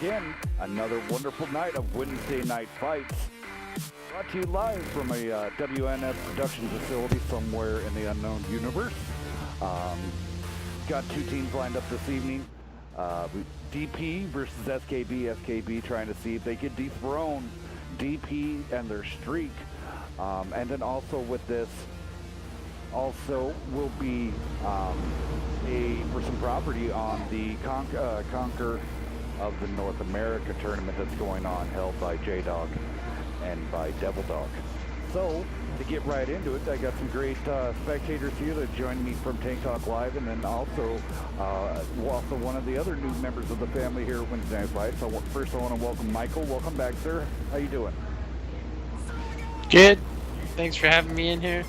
again, another wonderful night of Wednesday Night Fights. Brought to you live from a WNS production facility somewhere in the unknown universe. Got two teams lined up this evening. DP versus SKB. SKB trying to see if they could dethrone DP and their streak. And then also with this, also will be for some property on the Conquer of the North America tournament that's going on, held by J-Dog and by Devil Dog. So, to get right into it, I got some great spectators here that joined me from Tank Talk Live, and then also one of the other new members of the family here at Wednesday Night Fights. So first I want to welcome Michael. Welcome back, sir. How you doing? Good. Thanks for having me in here.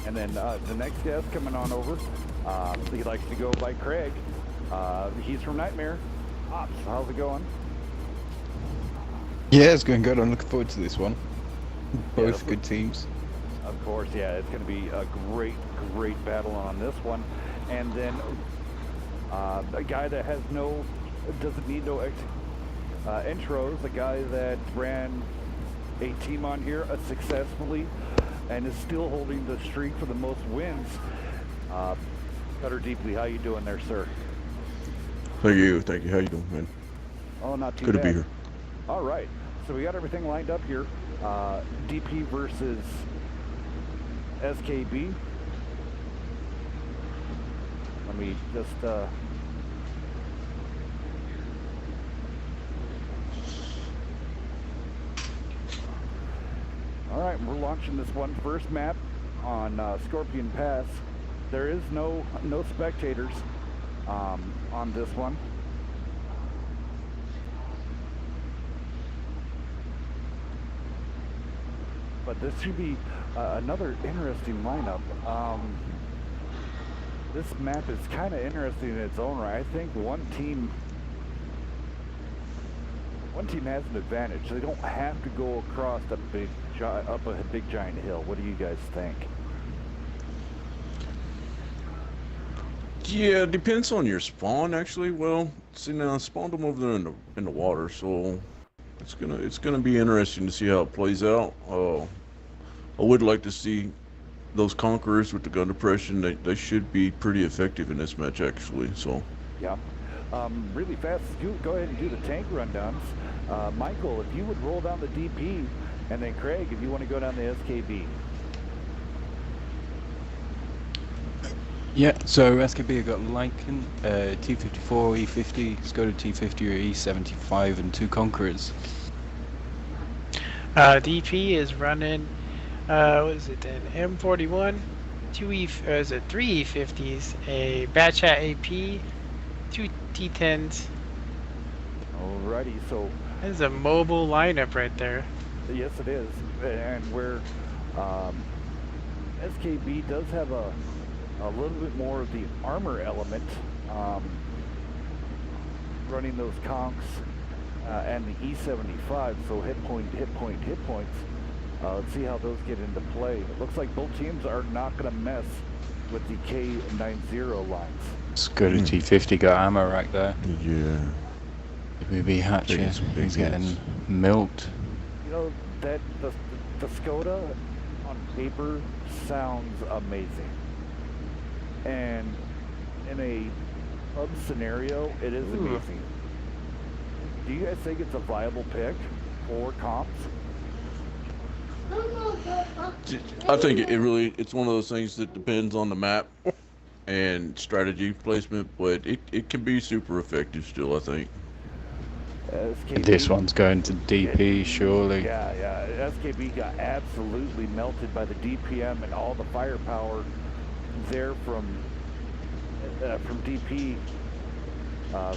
And then the next guest coming on over, he likes to go by Craig. He's from Nightmare. Ops, how's it going? Yeah, it's going good. I'm looking forward to this one. Both good teams. Of course, yeah, it's going to be a great battle on this one. And then a guy that doesn't need no intros, a guy that ran a team on here successfully and is still holding the streak for the most wins. Kutter Deeply, how you doing there, sir? Thank you. How you doing, man? Oh, not too bad. Good to be here. All right, so we got everything lined up here. DP versus SKB. Let me just all right, we're launching this one first map on Scorpion Pass. There is no spectators on this one. But this should be another interesting lineup. This map is kind of interesting in its own right. I think one team has an advantage. They don't have to go across up a big giant hill. What do you guys think? Yeah, it depends on your spawn, actually. Well, see now, I spawned them over there in the water, so it's gonna be interesting to see how it plays out. I would like to see those conquerors with the gun depression. They should be pretty effective in this match, actually. So yeah, really fast. Go ahead and do the tank rundowns. Michael, if you would roll down the DP, and then Craig, if you want to go down the SKB. Yeah, so SKB got Lycan, T54, E50, Skoda T50 or E75, and two Conquerors. DP is running, what is it then? M41, three E50s, a Batchat AP, two T10s. Alrighty, so This is a mobile lineup right there. yes, it is, and where SKB does have a little bit more of the armor element, running those conks and the E75, so hit points. Let's see how those get into play. It looks like both teams are not going to mess with the K90 lines. Skoda T50 got ammo right there. yeah, WB Hatcher is getting milked. You know, that the Skoda on paper sounds amazing. And in a pub scenario, it is amazing. Do you guys think it's a viable pick for comps? I think it's one of those things that depends on the map and strategy placement, but it can be super effective still, I think. SKB, This one's going to DP, surely. Yeah. SKB got absolutely melted by the DPM and all the firepower there from DP.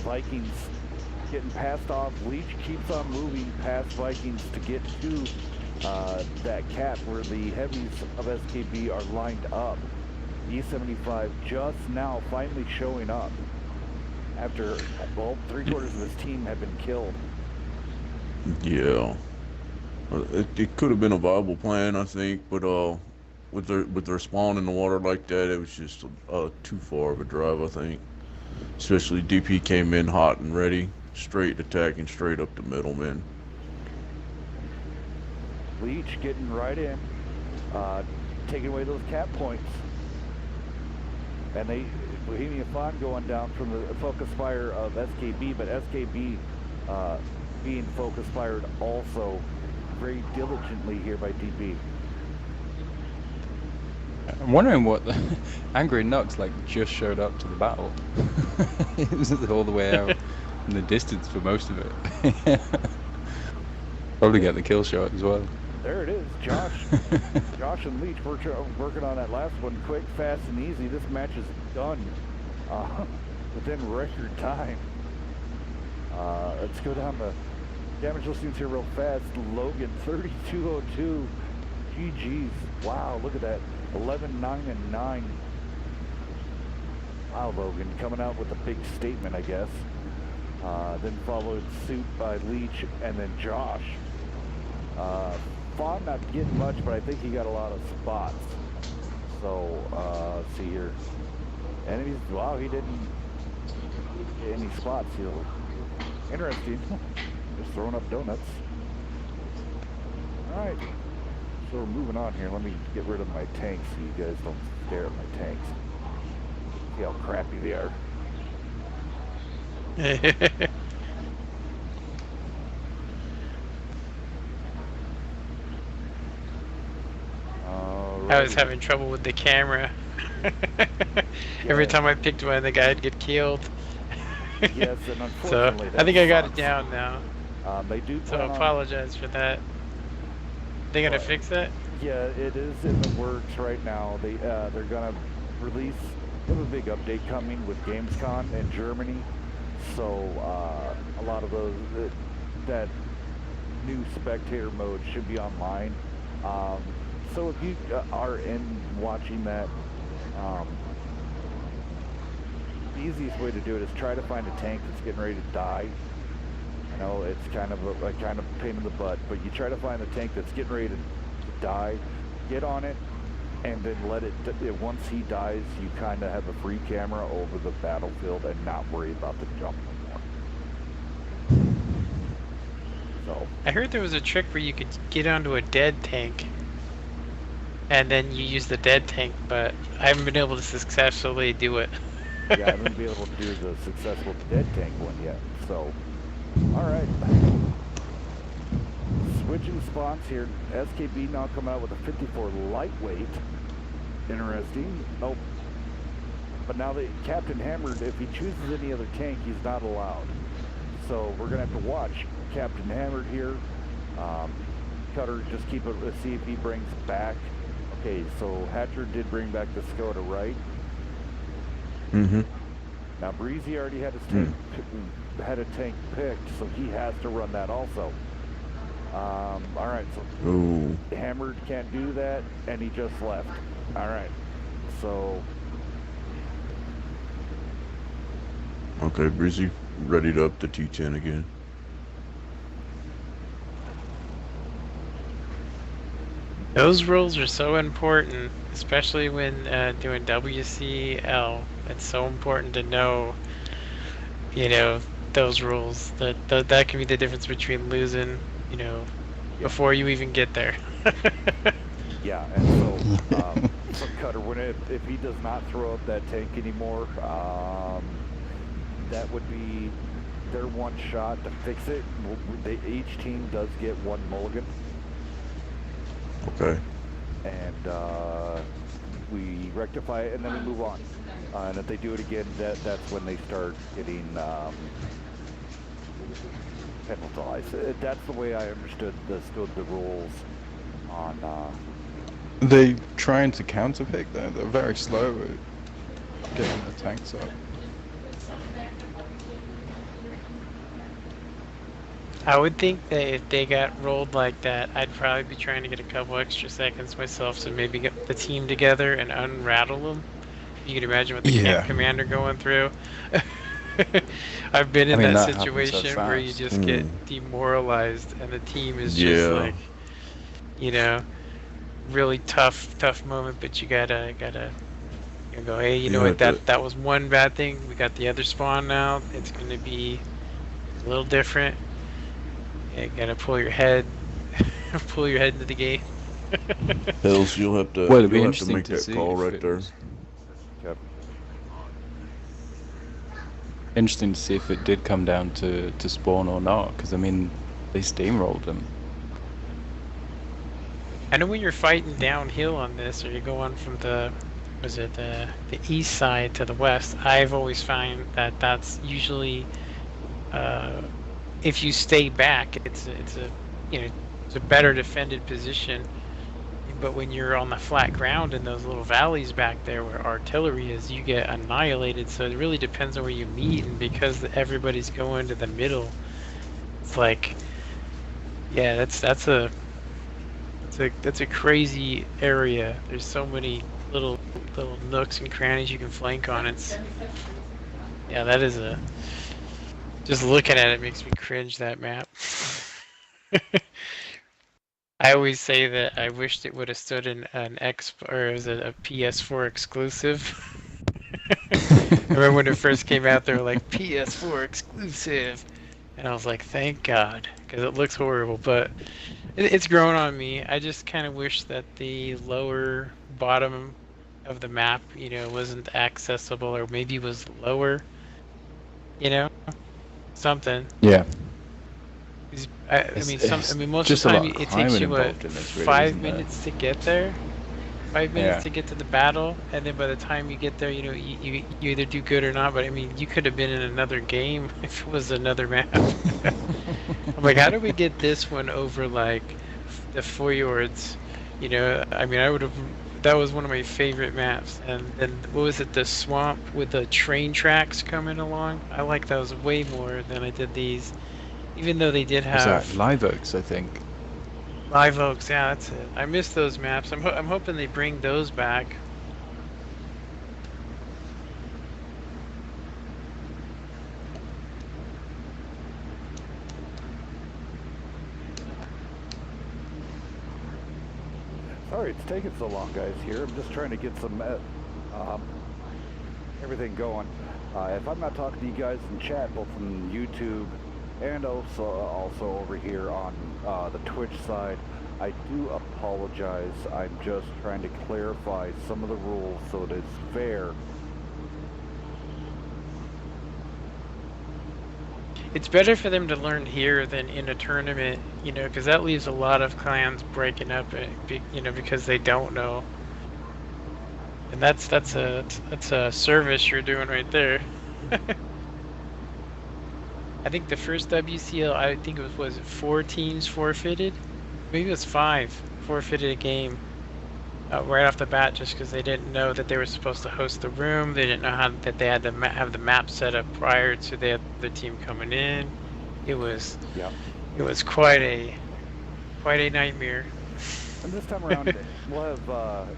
Vikings getting passed off. Leech keeps on moving past Vikings to get to that cap where the heavies of SKB are lined up. E75 just now finally showing up after, well, 3/4 of his team had been killed. Yeah, it could have been a viable plan, I think, but with their spawn in the water like that, it was just too far of a drive, I think. Especially DP came in hot and ready, straight attacking straight up the middle, man. Leech getting right in, taking away those cap points. And Bohemia Fawn going down from the focus fire of SKB, but SKB being focus fired also very diligently here by DP. I'm wondering what the Angry Nux like just showed up to the battle. It was all the way out in the distance for most of it. Probably get the kill shot as well. There it is, Josh. Josh and Leech working on that last one, quick, fast, and easy. This match is done within record time. Let's go down the damage listings here real fast. Logan, 3202. GG's. Wow, look at that. 11, 9, and 9. Wow, Logan coming out with a big statement, I guess. Then followed suit by Leech and then Josh. Fawn not getting much, but I think he got a lot of spots. So, let's see here. Enemies, wow, he didn't get any spots. Interesting. Just throwing up donuts. Alright. So we're moving on here. Let me get rid of my tanks so you guys don't stare at my tanks. See how crappy they are. I was having trouble with the camera. Every time I picked one, the guy'd get killed. Yes, and unfortunately, so I think I got it down now. They do. So I apologize for that. They gonna fix that? Yeah, it is in the works right now. They're gonna release. They have a big update coming with Gamescom in Germany. So a lot of those that new spectator mode should be online. So if you are in watching that, the easiest way to do it is try to find a tank that's getting ready to die. I know it's kind of a pain in the butt, but you try to find a tank that's getting ready to die, get on it, and then let it. Once he dies, you kind of have a free camera over the battlefield and not worry about the jump anymore. So I heard there was a trick where you could get onto a dead tank, and then you use the dead tank, but I haven't been able to successfully do it. yeah, I haven't been able to do the successful dead tank one yet. So, all right. Switching spots here. SKB now come out with a 54 lightweight. Interesting. Oh, but now that Captain Hammered, if he chooses any other tank, he's not allowed. So we're gonna have to watch Captain Hammered here. Kutter, just keep it. Let's see if he brings back. Okay, so Hatcher did bring back the Skoda, right? Mm-hmm. Now Breezy already had his tank, had a tank picked, so he has to run that also. All right, so Ooh. Hammered can't do that, and he just left. All right, so Okay, Breezy, ready to up the T10 again. Those rules are so important, especially when doing WCL. It's so important to know, those rules. That can be the difference between losing, before you even get there. yeah, and so Kutter, if he does not throw up that tank anymore, that would be their one shot to fix it. Each team does get one mulligan. Okay. And we rectify it, and then we move on. And if they do it again, that's when they start getting penalized. That's the way I understood the rules on. They trying to counterpick though. They're very slow at getting the tanks up. I would think that if they got rolled like that, I'd probably be trying to get a couple extra seconds myself, so maybe get the team together and unrattle them. You can imagine what the camp commander going through. I've been in that situation where you just get demoralized and the team is just like, really tough moment, but you gotta You go, hey, you know Yeah, what? That was one bad thing. We got the other spawn now. It's gonna be a little different. You gotta pull your head, pull your head into the game. Hells, you'll have to Well, it'd be you'll have to interesting make to that see call if right it there. was Yep. interesting to see if it did come down to spawn or not. Because I mean, they steamrolled them. I know when you're fighting downhill on this, or you're going from the east side to the west. I've always found that that's usually, if you stay back, it's a it's a better defended position. But when you're on the flat ground in those little valleys back there where artillery is, you get annihilated. So it really depends on where you meet, and because everybody's going to the middle, it's like, yeah, that's a crazy area. There's so many little nooks and crannies you can flank on. Yeah, that is just looking at it makes me cringe, that map. I always say that I wished it would have stood in an a PS4 exclusive. I remember when it first came out, they were like, PS4 exclusive. And I was like, thank God, because it looks horrible, but it's grown on me. I just kind of wish that the lower bottom of the map, wasn't accessible, or maybe was lower, something. Yeah. I mean, most of the time it takes you, what, 5 minutes to get there? 5 minutes to get to the battle, and then by the time you get there, you either do good or not, but I mean, you could have been in another game if it was another map. I'm like, how do we get this one over, like, the fjords? I mean, that was one of my favorite maps. And then, what was it, the swamp with the train tracks coming along? I like those way more than I did these. Even though they did have... Was that Live Oaks, I think? Live Oaks, yeah, that's it. I miss those maps. I'm hoping they bring those back. Sorry it's taking so long, guys, here. I'm just trying to get some everything going. If I'm not talking to you guys in chat, both on YouTube and also over here on the Twitch side, I do apologize. I'm just trying to clarify some of the rules so it is fair. It's better for them to learn here than in a tournament, because that leaves a lot of clans breaking up, because they don't know. And that's a service you're doing right there. I think the first WCL, I think it was it 4 teams forfeited? Maybe it was 5 forfeited a game right off the bat, just because they didn't know that they were supposed to host the room. They didn't know that they had to have the map set up prior to the other team coming in. It was quite a nightmare. And this time around, we'll have,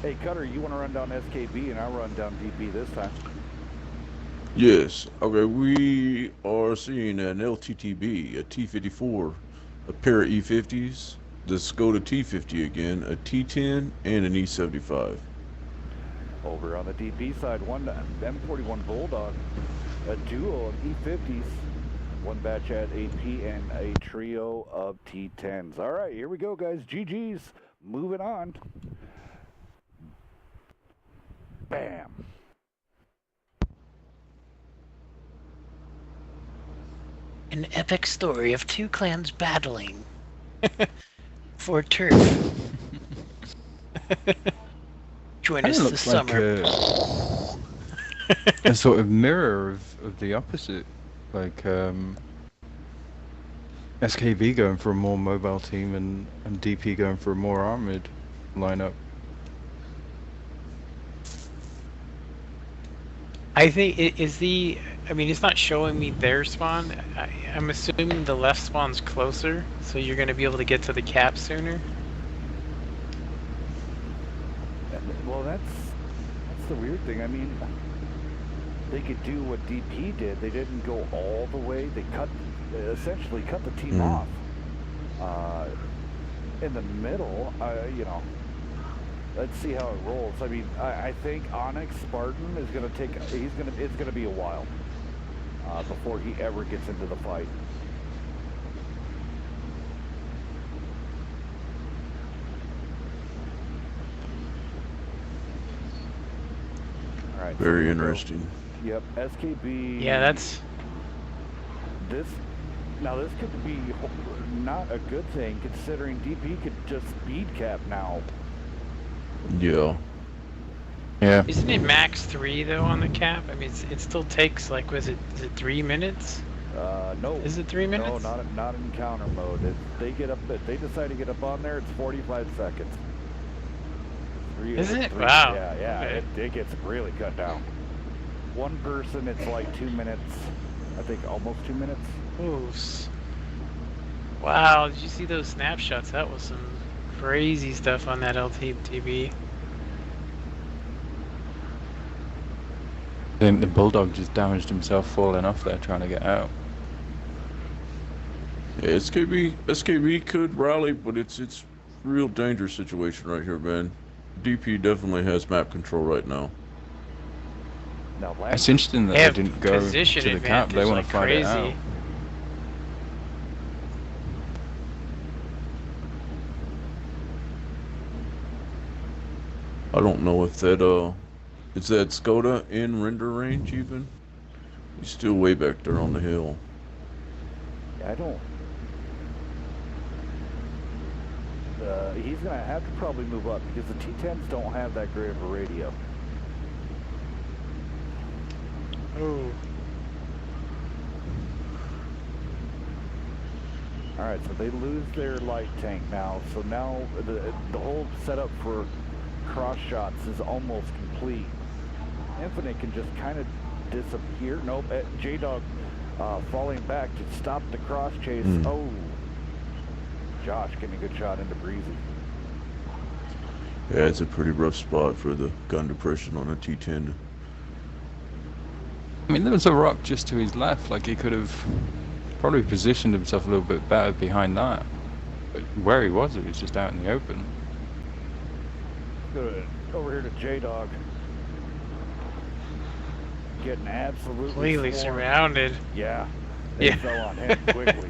hey Kutter, you want to run down SKB and I'll run down DP this time. Yes. Okay, we are seeing an LTTB, a T-54, a pair of E-50s, the Skoda T-50 again, a T-10, and an E-75. Over on the DP side, one M41 Bulldog, a duo of E-50s, one batch at AP, and a trio of T-10s. All right, here we go, guys. GG's. Moving on. Bam. An epic story of 2 clans battling for turf. Join us this summer. A sort of mirror of the opposite, like SKB going for a more mobile team and DP going for a more armored lineup. I think I mean, it's not showing me their spawn. I'm assuming the left spawn's closer, so you're going to be able to get to the cap sooner. Well, that's the weird thing. I mean, they could do what DP did. They didn't go all the way. They essentially cut the team off in the middle. let's see how it rolls. I mean, I think Onyx Spartan is going to take. It's going to be a while before he ever gets into the fight. All right. Very interesting. Yep, SKB. Yeah, that's. This could be not a good thing considering DP could just speed cap now. Yeah. Yeah. Isn't it max 3 though on the cap? I mean, it still takes like, is it 3 minutes? No. Is it 3 minutes? No, not in encounter mode. If they decide to get up on there, it's 45 seconds. Is it? Wow. Yeah. Okay. It gets really cut down. One person, it's like 2 minutes. I think almost 2 minutes. Ooh. Wow, did you see those snapshots? That was some crazy stuff on that LTB. I think the Bulldog just damaged himself falling off there trying to get out. Yeah, SKB could rally, but it's a real dangerous situation right here, man. DP definitely has map control right now. Now, It's interesting that they didn't go to the cap. They want to fight it out. I don't know if that is that Skoda in render range even. He's still way back there on the hill. Yeah, I don't. He's gonna have to probably move up because the T10s don't have that great of a radio. Ooh. All right, so they lose their light tank now. So now the whole setup for cross shots is almost complete. Infinite can just kind of disappear. Nope, J-Dog falling back to stop the cross chase. Oh, Josh getting a good shot into Breezy. Yeah, it's a pretty rough spot for the gun depression on a T10. I mean, there was a rock just to his left. Like, he could have probably positioned himself a little bit better behind that. But where he was, it was just out in the open. Good. Over here to J-Dog. Getting absolutely Completely swarmed. Surrounded. Yeah. They fell on him quickly.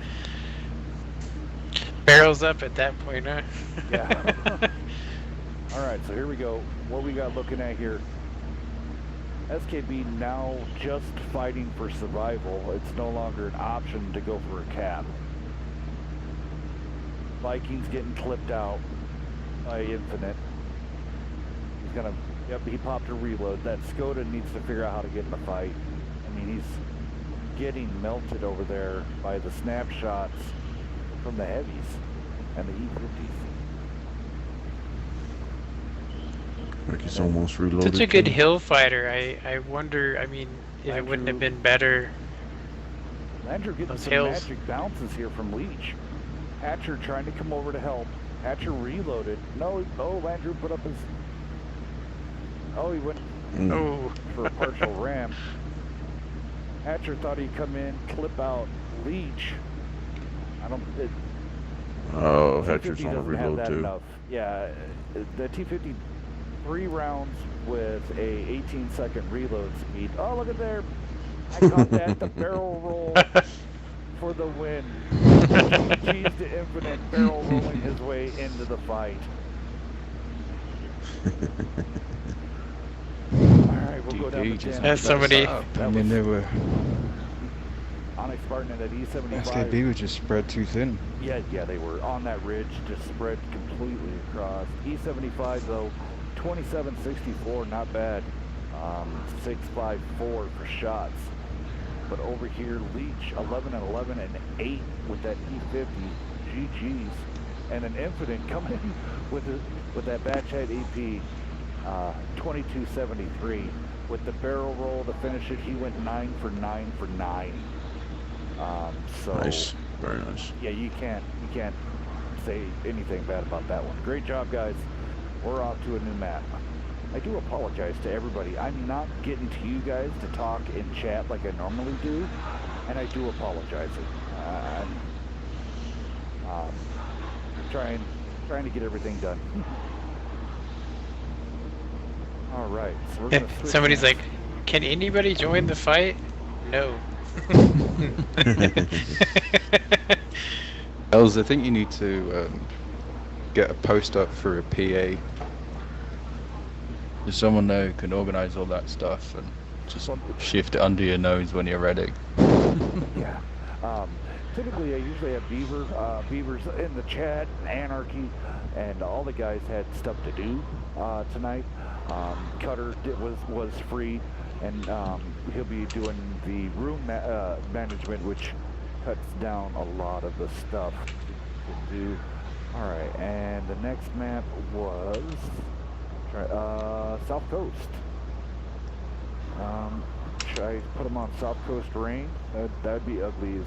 Barrels up at that point, huh? Yeah. All right, so here we go. What we got looking at here. SKB now just fighting for survival. It's no longer an option to go for a cap. Vikings getting clipped out by Infinite. He's gonna, yep, he popped a reload. That Skoda needs to figure out how to get in the fight. I mean, he's getting melted over there by the snapshots from the heavies and the E50s. Like he's almost reloaded. Such a good hill fighter. I wonder, I mean, if it wouldn't have been better. Landrew getting Those some hills. magic bounces here from Leech. Hatcher trying to come over to help. Hatcher reloaded. No, oh, Landrew put up his... Oh, he went Oh. for a partial ram. Hatcher thought he'd come in, clip out Leech. I don't... Oh, T50 Hatcher's on a doesn't have reload that too. enough. Yeah, the T50, 3 rounds with a 18-second reload speed. Oh, look at there. I caught that. The barrel roll for the win. GG's to Infinite, barrel rolling his way into the fight. Alright, we'll go down the just channel. That's somebody- up. That I mean, was they were. Onyx Spartan at E75. SKB was just spread too thin. Yeah, they were on that ridge, just spread completely across. E75 though, 2764, not bad. 654 for shots. But over here, Leech 11 and 11 and 8 with that E50. GG's, and an Infinite coming in with that batch head EP. 2273 with the barrel roll to finish it. He went 9 for 9 for 9. So Nice, very nice. yeah, you can't say anything bad about that one. Great job, guys. We're off to a new map. I do apologize to everybody. I'm not getting to you guys to talk in chat like I normally do, and I do apologize. I'm trying to get everything done. All right, so we're gonna switch Somebody's next. like, "Can anybody join the fight?" No. Els, I think you need to get a post up for a PA. There's someone there who can organize all that stuff and just shift it under your nose when you're ready. Yeah. Typically, I usually have Beavers in the chat, Anarchy, and all the guys had stuff to do tonight. Kutter was free, and he'll be doing the room management, which cuts down a lot of the stuff to do. All right, and the next map was South Coast. Should I put them on South Coast Rain? That'd be ugly as...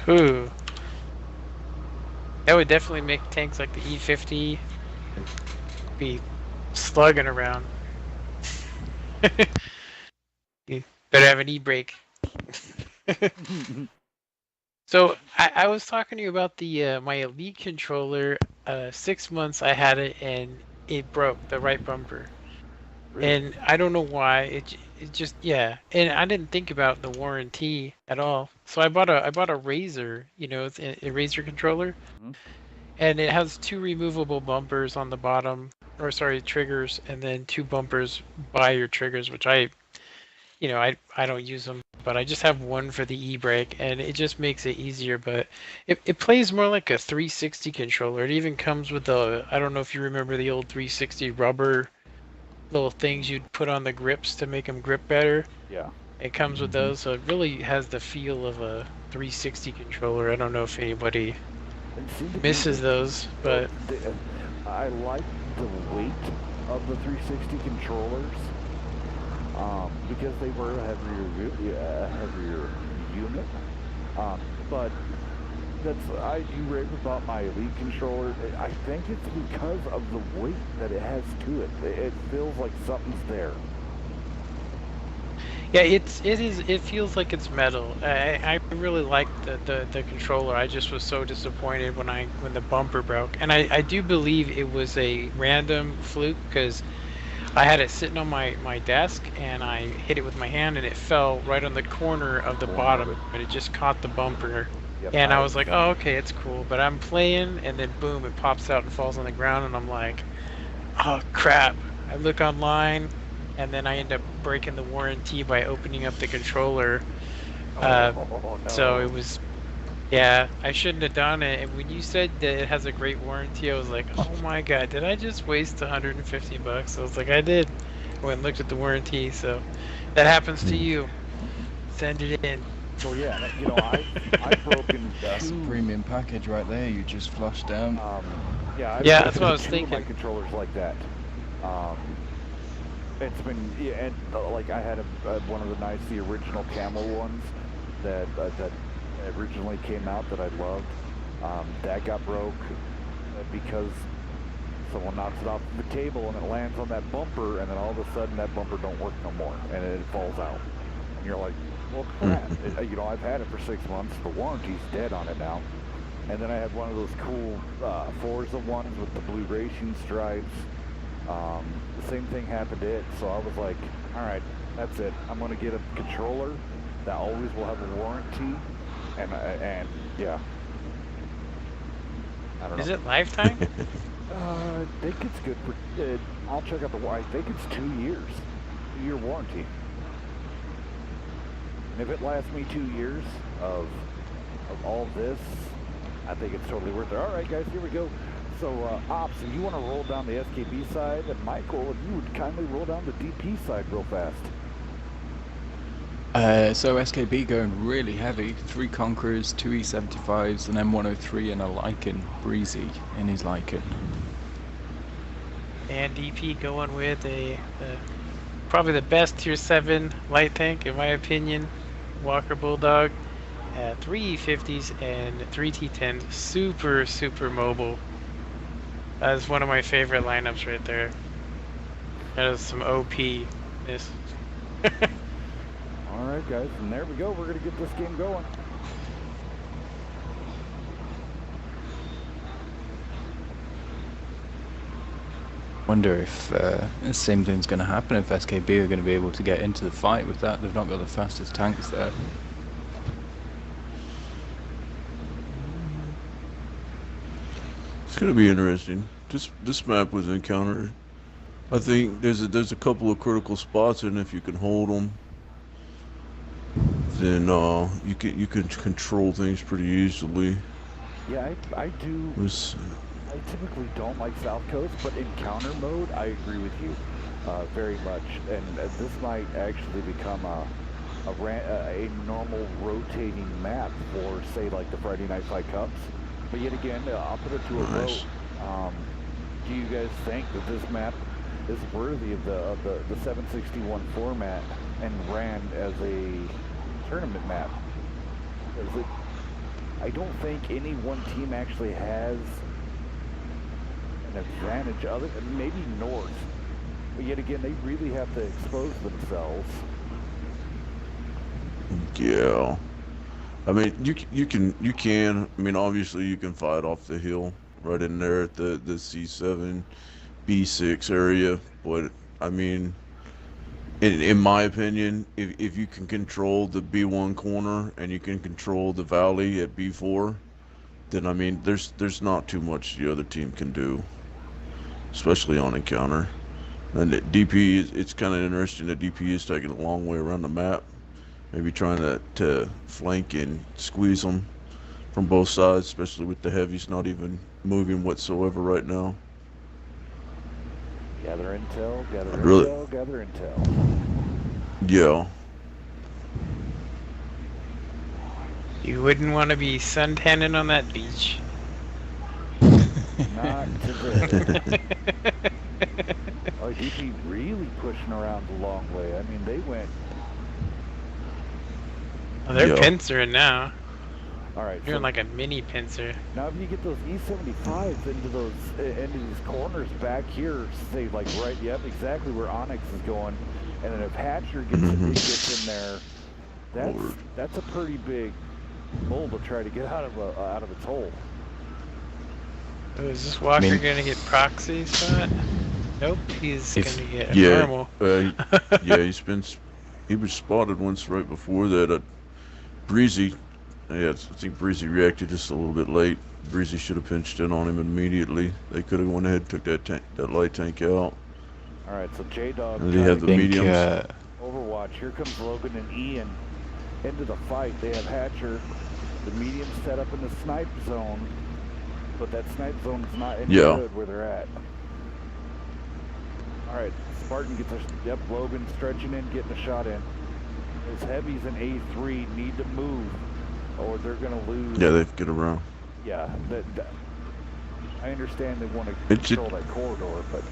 Ooh. That would definitely make tanks like the E50 be slugging around. You better have an E-brake. So I was talking to you about the my Elite controller. 6 months I had it and it broke the right bumper. Really? And I don't know why. It just, yeah. And I didn't think about the warranty at all. So I bought a Razor, you know, it's a Razor controller. Mhm. And it has 2 removable bumpers on the bottom, or sorry, triggers, and then 2 bumpers by your triggers, which I don't use them, but I just have one for the e-brake, and it just makes it easier. But it plays more like a 360 controller. It even comes with I don't know if you remember the old 360 rubber little things you'd put on the grips to make them grip better. Yeah. It comes with those, so it really has the feel of a 360 controller. I don't know if anybody misses those, but I like the weight of the 360 controllers because they were a heavier unit. But I do rave about my Elite controller. I think it's because of the weight that it has to it. It feels like something's there. yeah, it feels like it's metal. I really like the controller. I just was so disappointed when the bumper broke, and I do believe it was a random fluke because I had it sitting on my desk and I hit it with my hand and it fell right on the corner of the bottom and it just caught the bumper. Yep, And I was like, oh, okay, it's cool. But I'm playing and then boom, it pops out and falls on the ground and I'm like, oh crap. I look online and then I end up breaking the warranty by opening up the controller. No. So it was, yeah, I shouldn't have done it. And when you said that it has a great warranty, I was like, oh my god, did I just waste $150? I was like, I did. I went and looked at the warranty, so that happens to you. Send it in. So yeah, you know, I've broken. That's a premium package right there. You just flushed down. Yeah, that's what I was two thinking. of my controllers like that. It's been, yeah, and like I had one of the original camel ones that originally came out that I loved. That got broke because someone knocks it off the table and it lands on that bumper, and then all of a sudden that bumper don't work no more, and it falls out. And you're like, well, crap. You know, I've had it for 6 months. The warranty's dead on it now. And then I had one of those cool Forza ones with the blue racing stripes. The same thing happened to it, so I was like, all right, that's it. I'm going to get a controller that always will have a warranty, and yeah. I don't know. Is it lifetime? I think it's good for, I'll check out I think it's 2 years. 2-year warranty. And if it lasts me 2 years of all this, I think it's totally worth it. All right, guys, here we go. So, Ops, if you want to roll down the SKB side, and Michael, if you would kindly roll down the DP side real fast. So SKB going really heavy. 3 Conquerors, 2 E75s, an M103, and a Lycan Breezy in his Lycan. And DP going with probably the best tier 7 light tank in my opinion, Walker Bulldog. 3 E50s and 3 T10s, super mobile. That's one of my favorite lineups right there. That is some OP-ness. All right, guys, and there we go. We're going to get this game going. Wonder if the same thing's going to happen if SKB are going to be able to get into the fight with that. They've not got the fastest tanks there. It's gonna be interesting. This map was encountered. I think there's a couple of critical spots, and if you can hold them, then you can control things pretty easily. Yeah, I do. I typically don't like South Coast, but in counter mode, I agree with you very much. And this might actually become a normal rotating map for, say, like the Friday Night Fight Cups. But yet again, I'll put it to a vote. Do you guys think that this map is worthy of the 761 format and ran as a tournament map? I don't think any one team actually has an advantage other than maybe North. But yet again, they really have to expose themselves. Yeah. I mean, you can. I mean, obviously, you can fight off the hill right in there at the C7, B6 area. But I mean, in my opinion, if you can control the B1 corner and you can control the valley at B4, then I mean, there's not too much the other team can do, especially on encounter. And DP, it's kind of interesting that DP is taking a long way around the map. Maybe trying to flank and squeeze them from both sides, especially with the heavies not even moving whatsoever right now. Gather intel, gather intel. Yeah. You wouldn't want to be suntanning on that beach. Not today. Oh, DP really pushing around the long way. I mean, they went. Oh, they're Yeah. pincering now. All right. Doing like a mini pincer. Now, if you get those E75s into these corners back here, say like right, yep, exactly where Onyx is going, and then if Hatcher gets in there, that's a pretty big hole to try to get out of its hole. Oh, is this Walker gonna get proxy shot? Nope, he's gonna get a normal. Yeah, he was spotted once right before that. Breezy, I think Breezy reacted just a little bit late. Breezy should have pinched in on him immediately. They could have went ahead and took that light tank out. All right, so J-Dog. And they have the mediums. Overwatch. Here comes Logan and Ian into the fight. They have Hatcher, the medium set up in the snipe zone, but that snipe zone is not any good where they're at. All right, Spartan gets Logan stretching in, getting a shot in. Those heavies in A3 need to move, or they're going to lose. Yeah, they have to get around. Yeah, I understand they want to control that corridor, but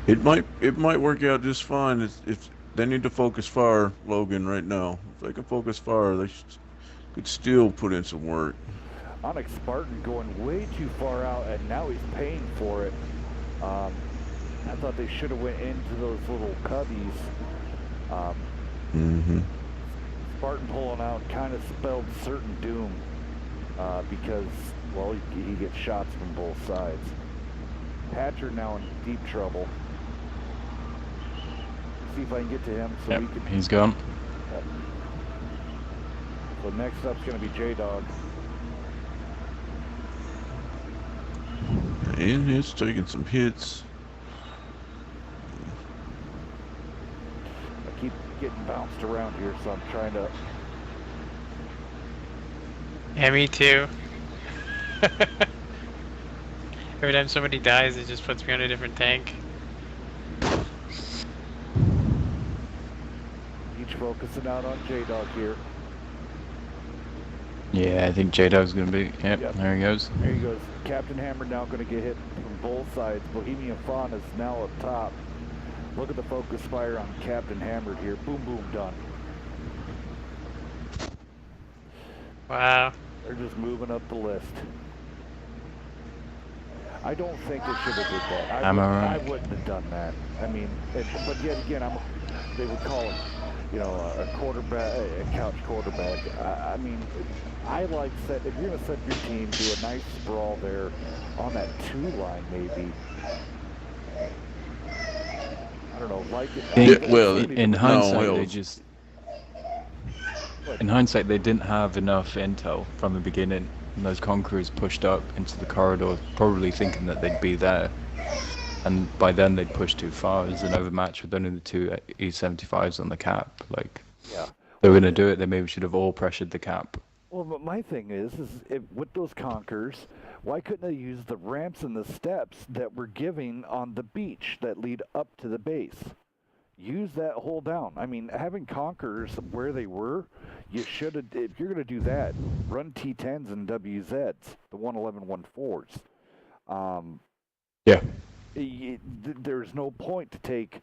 it might work out just fine. If they need to focus fire, Logan, right now. If they can focus fire, they could still put in some work. Onyx Spartan going way too far out, and now he's paying for it. I thought they should have went into those little cubbies. Spartan pulling out kind of spelled certain doom because, well, he gets shots from both sides. Hatcher now in deep trouble. See if I can get to him so we can. He's gone. So next up's going to be J-Dog. And he's taking some hits. I keep getting bounced around here, so I'm trying to. Yeah, me too. Every time somebody dies, it just puts me on a different tank. Each focusing out on J-Dog here. Yeah, I think J-Dog's gonna be. Yep, there he goes. There he goes. Captain Hammer now going to get hit from both sides. Bohemian Fawn is now up top. Look at the focus fire on Captain Hammered here. Boom, boom, done. Wow. They're just moving up the list. I don't think they should have did that. I wouldn't have done that. I mean, but yet again, they would call him, a quarterback, a couch quarterback. I mean, I like if you're going to set your team, do a nice sprawl there on that 2 line maybe. like it. think well, in no, hindsight, hell, they just. In hindsight, they didn't have enough intel from the beginning. And those conquerors pushed up into the corridor, probably thinking that they'd be there. And by then, they'd pushed too far. It was an overmatch with only the two E-75s on the cap. Like, Yeah. they were going to do it, they maybe should have all pressured the cap. Well, but my thing is with those Conquerors, why couldn't they use the ramps and the steps that we're giving on the beach that lead up to the base? Use that hole down. I mean, having Conquerors where they were, you should have, if you're going to do that, run T10s and WZs, the 111-14s. Yeah. There's no point to take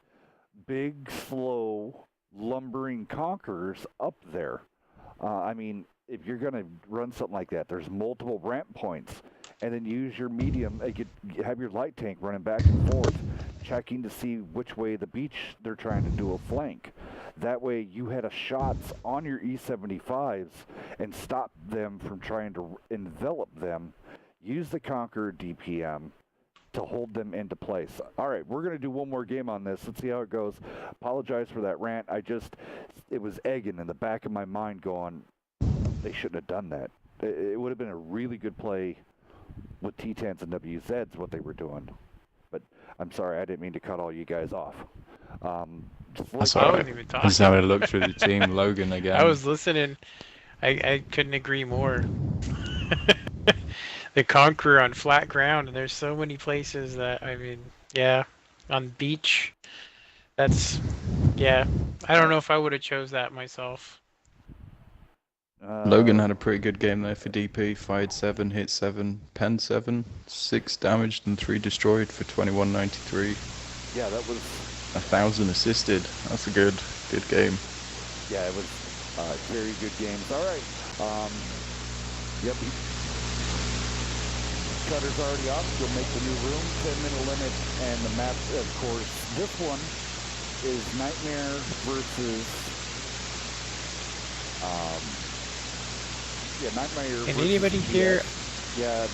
big, slow, lumbering Conquerors up there. I mean, if you're going to run something like that, there's multiple ramp points, and then use your medium. You have your light tank running back and forth, checking to see which way the beach they're trying to do a flank. That way, you had a shots on your E-75s and stop them from trying to envelop them. Use the Conqueror DPM to hold them into place. All right, we're going to do one more game on this. Let's see how it goes. Apologize for that rant. It was egging in the back of my mind going, they shouldn't have done that. It would have been a really good play with T10s and WZs, what they were doing. But I'm sorry, I didn't mean to cut all you guys off. That's I all right. wasn't even talking. Just having a look through the team. Logan again. I was listening. I couldn't agree more. The Conqueror on flat ground, and there's so many places that, I mean, yeah, on beach, that's, yeah. I don't know if I would have chose that myself. Logan had a pretty good game there for DP. Fired 7, hit 7, penned 7, 6 damaged and 3 destroyed for 2193. Yeah, that was 1,000 assisted. That's a good game. Yeah, it was very good games. All right. Yep. Cutter's already off. He'll make the new room. 10-minute limit, and the map, of course. This one is Nightmare versus. Nightmare. Can versus anybody DS. hear? Yeah.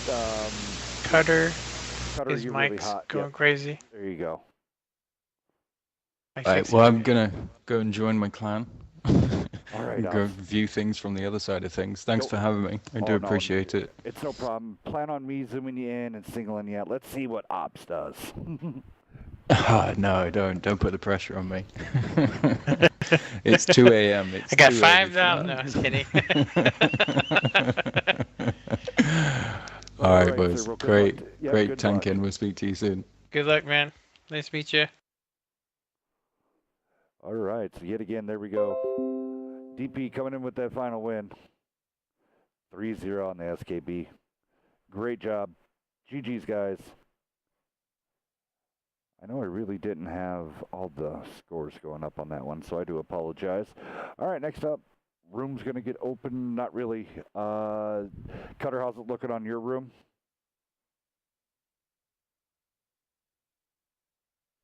Cutter. His His really mic's hot. going Yep. crazy. There you go. Alright, well, I'm gonna go and join my clan. All right. And go view things from the other side of things. Thanks Nope. for having me. I do appreciate it. It's no problem. Plan on me zooming you in and singling you out. Let's see what Ops does. No, don't put the pressure on me. It's 2 a.m. It's I got 2 5,000. No, I was kidding. All right, sir. boys. Well, good Great, luck. Yeah, great good tanking. luck. We'll speak to you soon. Good luck, man. Nice to meet you. All right, so yet again, there we go. DP coming in with that final win. 3-0 on the SKB. Great job. GG's, guys. I know I really didn't have all the scores going up on that one, so I do apologize. All right, next up, room's going to get open. Not really. Cutter, how's it looking on your room?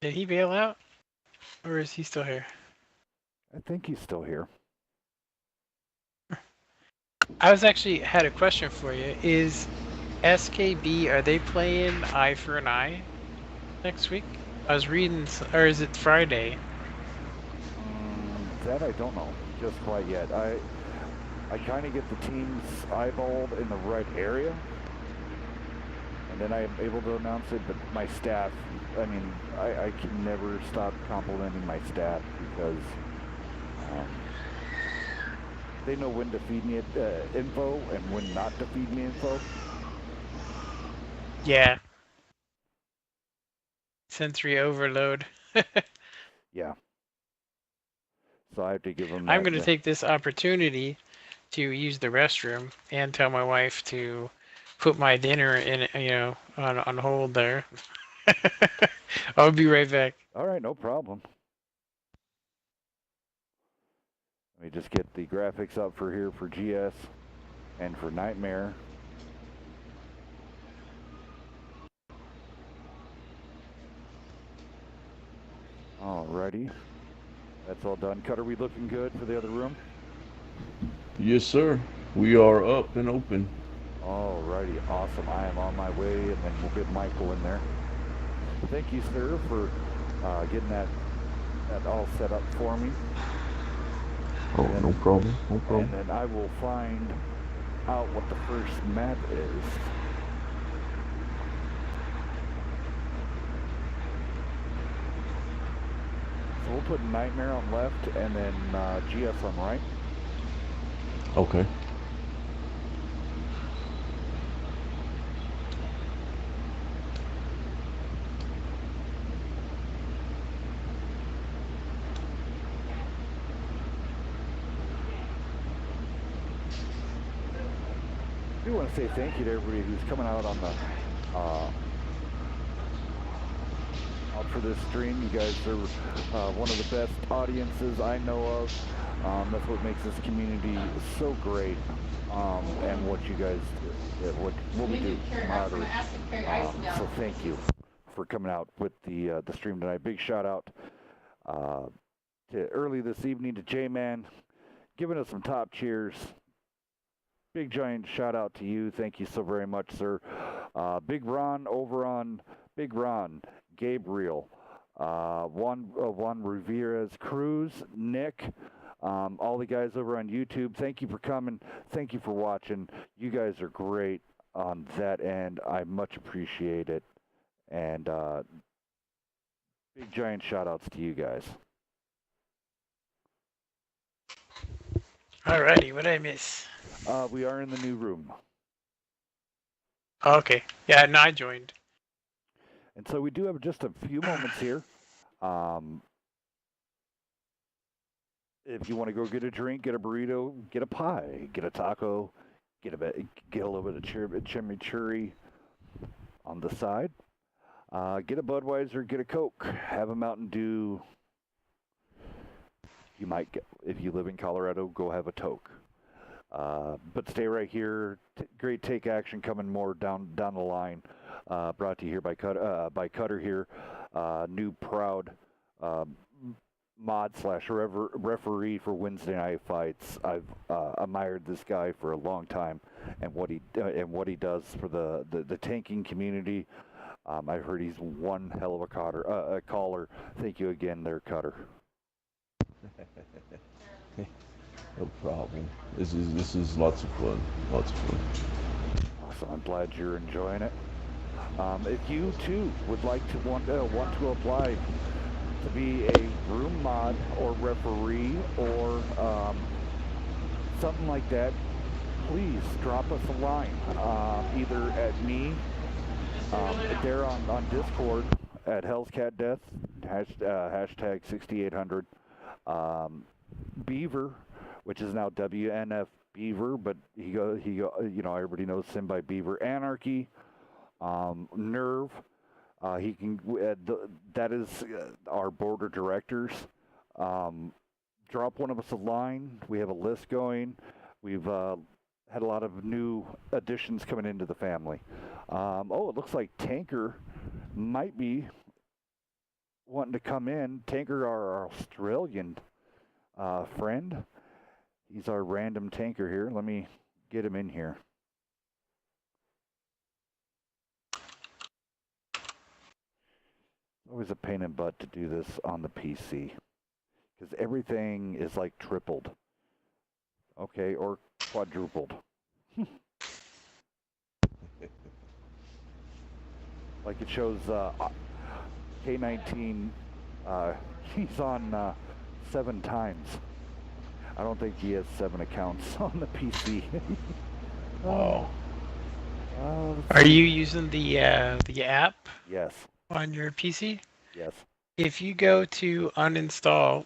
Did he bail out? Or is he still here? I think he's still here. I was actually had a question for you. Is SKB, are they playing Eye for an Eye next week? I was reading, or is it Friday? That I don't know just quite yet. I kind of get the teams eyeballed in the right area, and then I am able to announce it, but my staff, I mean, I can never stop complimenting my staff because they know when to feed me info and when not to feed me info. Yeah. Sensory overload. Yeah. So I have to give them. I'm going to take this opportunity to use the restroom and tell my wife to put my dinner in, on hold there. I'll be right back. All right, no problem. Let me just get the graphics up for here for GS and for Nightmare. Alrighty. That's all done. Cutter, we looking good for the other room? Yes, sir. We are up and open. Alrighty, awesome. I am on my way, and then we'll get Michael in there. Thank you, sir, for getting that that all set up for me. Oh, And, no problem. No and problem. then I will find out what the first map is. So we'll put Nightmare on left and then GS on right. Okay. I do want to say thank you to everybody who's coming out on the out for this stream. You guys are one of the best audiences I know of. That's what makes this community so great. And what you guys, what we do, camaraderie. So thank you for coming out with the stream tonight. Big shout out to early this evening to J-Man, giving us some top cheers. Big giant shout out to you. Thank you so very much, sir. Big Ron over on Big Ron, Gabriel, Juan Rivera's Cruz, Nick, all the guys over on YouTube. Thank you for coming. Thank you for watching. You guys are great on that end. I much appreciate it. And big giant shout outs to you guys. Alrighty, what did I miss? We are in the new room. Oh, okay. Yeah, no, I joined. And so we do have just a few moments here. If you want to go get a drink, get a burrito, get a pie, get a taco, get a little bit of chimichurri on the side. Get a Budweiser, get a Coke, have a Mountain Dew. You might get, if you live in Colorado, go have a toke. But stay right here. Great take action coming more down the line. Brought to you here by Kutter here. New proud mod / referee for Wednesday night fights. I've admired this guy for a long time, and what he does for the tanking community. I've heard he's one hell of a caller. Thank you again, there, Kutter. No problem. This is lots of fun. Lots of fun. Awesome. I'm glad you're enjoying it. If you too would like to want to apply to be a room mod or referee or something like that, please drop us a line. Either at me there on Discord at Hell's Cat Death hashtag 6800. Beaver, which is now WNF Beaver, but he everybody knows him by Beaver Anarchy. Nerve, he can. That is our board of directors. Drop one of us a line. We have a list going. We've had a lot of new additions coming into the family. It looks like Tanker might be wanting to come in. Tanker, our Australian friend. He's our random tanker here. Let me get him in here. Always a pain in the butt to do this on the PC because everything is like tripled. Okay, or quadrupled. Like it shows K19, he's on 7 times. I don't think he has 7 accounts on the PC. Wow. Are you using the app? Yes. On your PC? Yes. If you go to uninstall,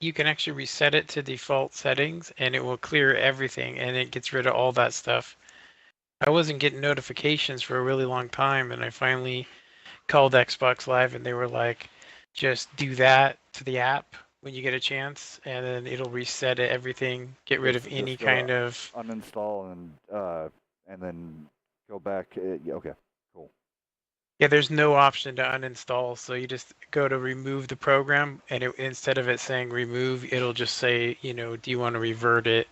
you can actually reset it to default settings and it will clear everything and it gets rid of all that stuff. I wasn't getting notifications for a really long time and I finally called Xbox Live and they were like, just do that to the app when you get a chance and then it'll reset it, everything, get rid of any kind of... Uninstall and then go back. Okay, cool. Yeah, there's no option to uninstall, so you just go to remove the program, and instead of it saying remove, it'll just say, do you want to revert it?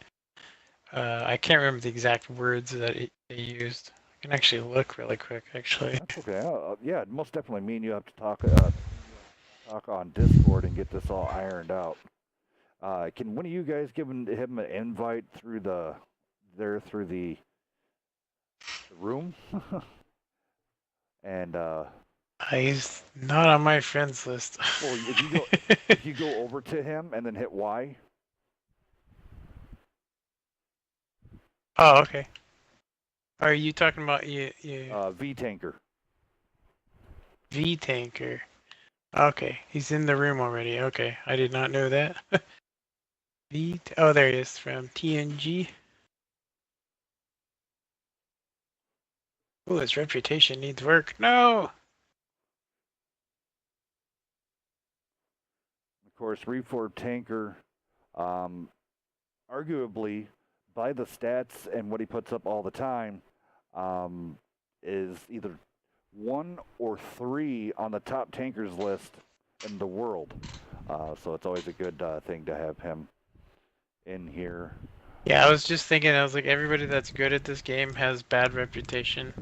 I can't remember the exact words that they used. I can actually look really quick, actually. That's okay. Yeah, most definitely. Me and you have to talk talk on Discord and get this all ironed out. Can one of you guys give him an invite through the room? And He's not on my friends list. well, if you go over to him and then hit Y. Oh, okay. Are you talking about you? V Tanker. V Tanker. Okay, he's in the room already. Okay, I did not know that. Oh, there he is from TNG. Oh, his reputation needs work. No. Of course, Reform Tanker, arguably, by the stats and what he puts up all the time, is either 1 or 3 on the top tankers list in the world. So it's always a good thing to have him in here. Yeah, I was just thinking, I was like, everybody that's good at this game has bad reputation.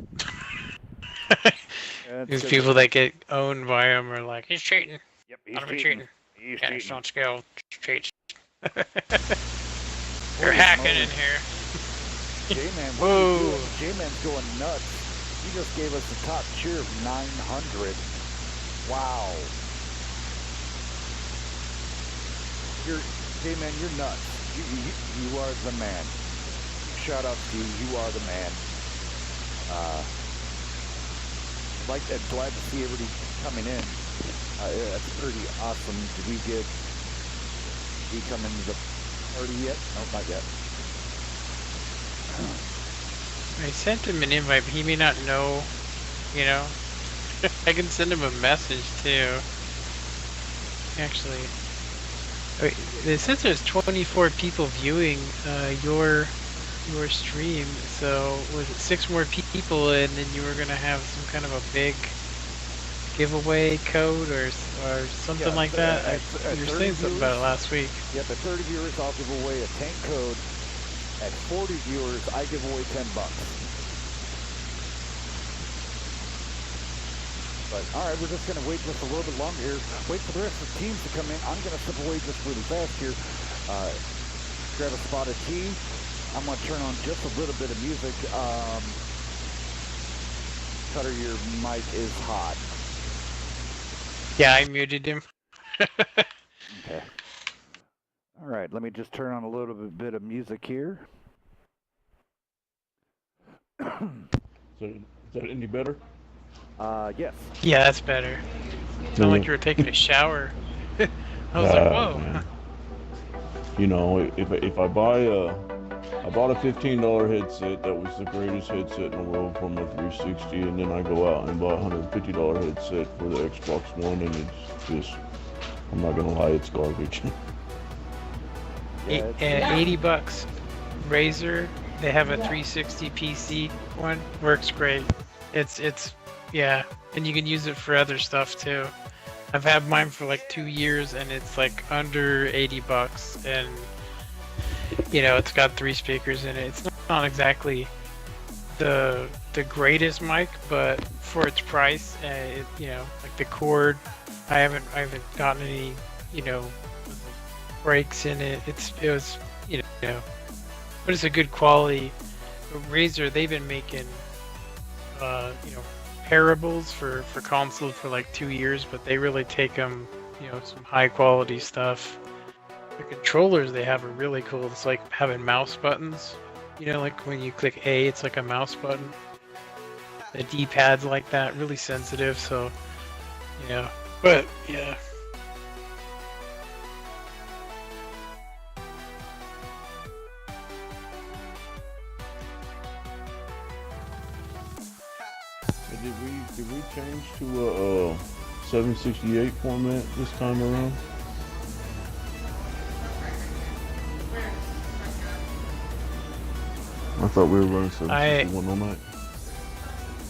These people that get owned by him are like, he's cheating. Yep, he's cheating. He's Yeah, cheating. it's not skill, cheats. You're hacking in here. J-Man, what are you doing? J-Man's going nuts. He just gave us the top cheer of 900. Wow. J-Man, you're nuts. You are the man. Shout out to you. You are the man. Glad to see everybody coming in. That's pretty awesome. Did we come into the party yet? No, not yet. I sent him an invite, but he may not know, you know. I can send him a message too. Actually, it says there's 24 people viewing your stream. So was it 6 more people, and then you were gonna have some kind of a big giveaway code or something like that? You were saying something about it last week. Yep, at 30 viewers, I'll give away a tank code. At 40 viewers, I give away $10. But all right, we're just gonna wait just a little bit longer here. Wait for the rest of the teams to come in. I'm gonna step away just really fast here. Grab a spot of tea. I'm gonna turn on just a little bit of music. Kutter, your mic is hot. Yeah, I muted him. Okay. All right, let me just turn on a little bit of music here. Is that any better? Yes. Yeah, that's better. Sounded like you were taking a shower. I was like, whoa. Man. You know, if I buy I bought a $15 headset that was the greatest headset in the world from a 360, and then I go out and buy a $150 headset for the Xbox One, and it's just, I'm not gonna lie, it's garbage. Yeah, $80. Razer, they have a 360 PC one. Works great. It's yeah, and you can use it for other stuff too. I've had mine for like 2 years, and it's like under $80, and you know, it's got 3 speakers in it. It's not exactly the greatest mic, but for its price, you know, like the cord, I haven't gotten any, you know, breaks in it. It was, you know, but it's a good quality. Razer, they've been making, you know, parables for consoles for like 2 years, but they really take them, you know, some high quality stuff. The controllers they have are really cool. It's like having mouse buttons. You know, like when you click A, it's like a mouse button. The D-pad's like that, really sensitive. So, yeah. But yeah. Did we change to a 768 format this time around? I thought we were running 761 all night.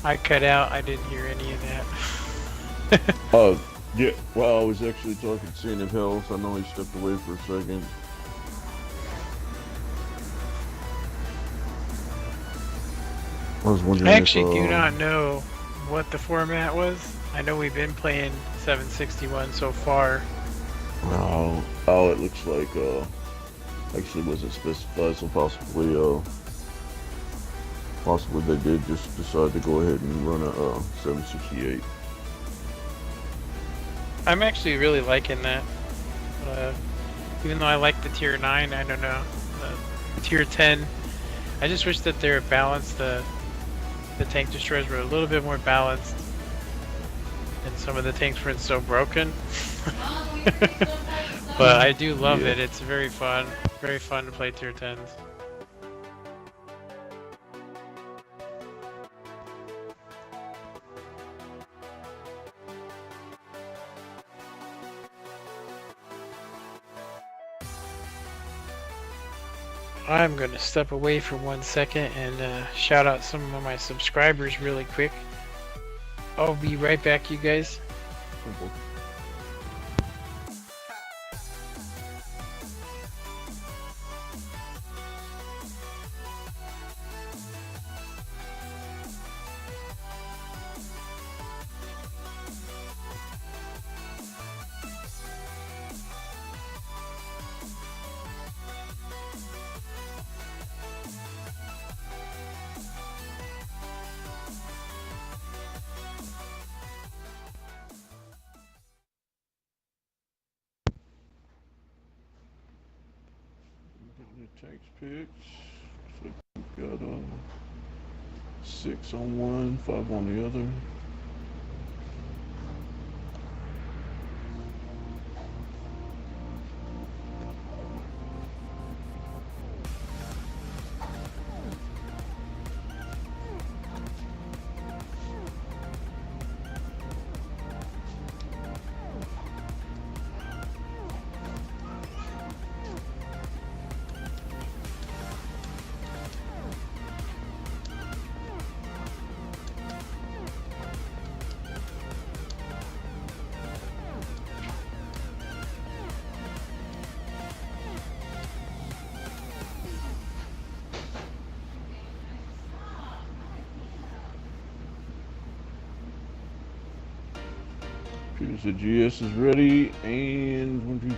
I cut out. I didn't hear any of that. Yeah. Well, I was actually talking to Saint of Hell, so I know he stepped away for a second. I was wondering I actually do not know what the format was. I know we've been playing 761 so far. Oh, it looks like actually wasn't specified, so possibly they did just decide to go ahead and run a 768. I'm actually really liking that. Even though I like the tier 9, I don't know. The tier 10, I just wish that they were balanced. The tank destroyers were a little bit more balanced. And some of the tanks weren't so broken. But I do love it. It's very fun. Very fun to play tier 10s. I'm going to step away for 1 second and shout out some of my subscribers really quick. I'll be right back, you guys. Tanks picked. So we've got 6 on one, 5 on the other. Here's the GS is ready, and 1, 2,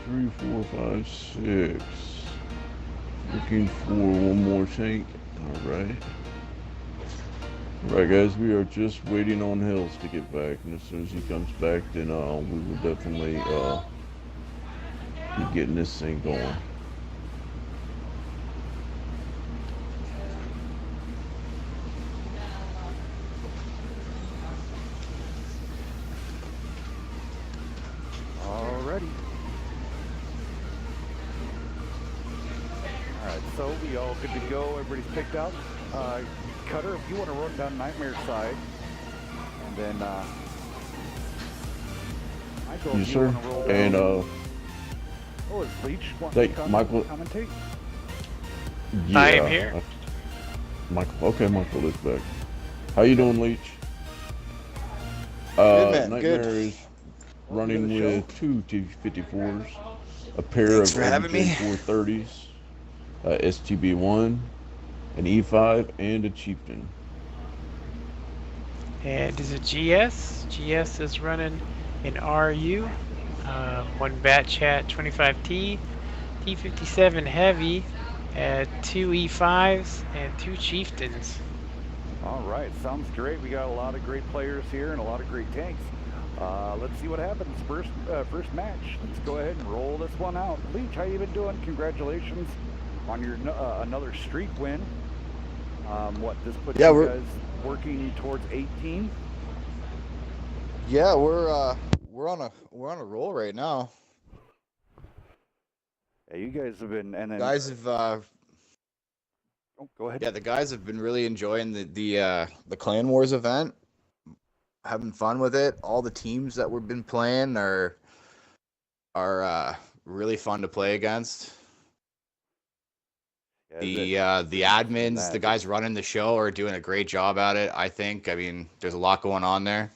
3, 4, 5, 6. Looking for one more tank. Alright. Alright guys, we are just waiting on Hills to get back, and as soon as he comes back, then we will definitely be getting this thing going. So we all good to go. Everybody's picked out. Kutter, if you want to run down Nightmare side, and then Michael, yes, if you sir. want to roll down. And oh, is Leech want hey, to Michael, commentate? Yeah, I am here. Michael, okay, Michael is back. How you doing, Leech? Good, man. Nightmare Good. is running with 2 T54s, a pair Thanks of for having me. 430s. STB1, an E5, and a Chieftain. And is it GS? GS is running in RU. One Bat Chat 25T, T57 Heavy, 2 E5s, and 2 Chieftains. All right, sounds great. We got a lot of great players here and a lot of great tanks. Let's see what happens. First match. Let's go ahead and roll this one out. Leech, how you been doing? Congratulations on your another streak win. What this puts you guys working towards 18? Yeah, we're on a roll right now. Yeah, you guys have been, and then Guys have oh, go ahead. yeah, the guys have been really enjoying the Clan Wars event, having fun with it. All the teams that we've been playing are really fun to play against. Yeah, The admins, the guys running the show are doing a great job at it, I think. I mean, there's a lot going on there.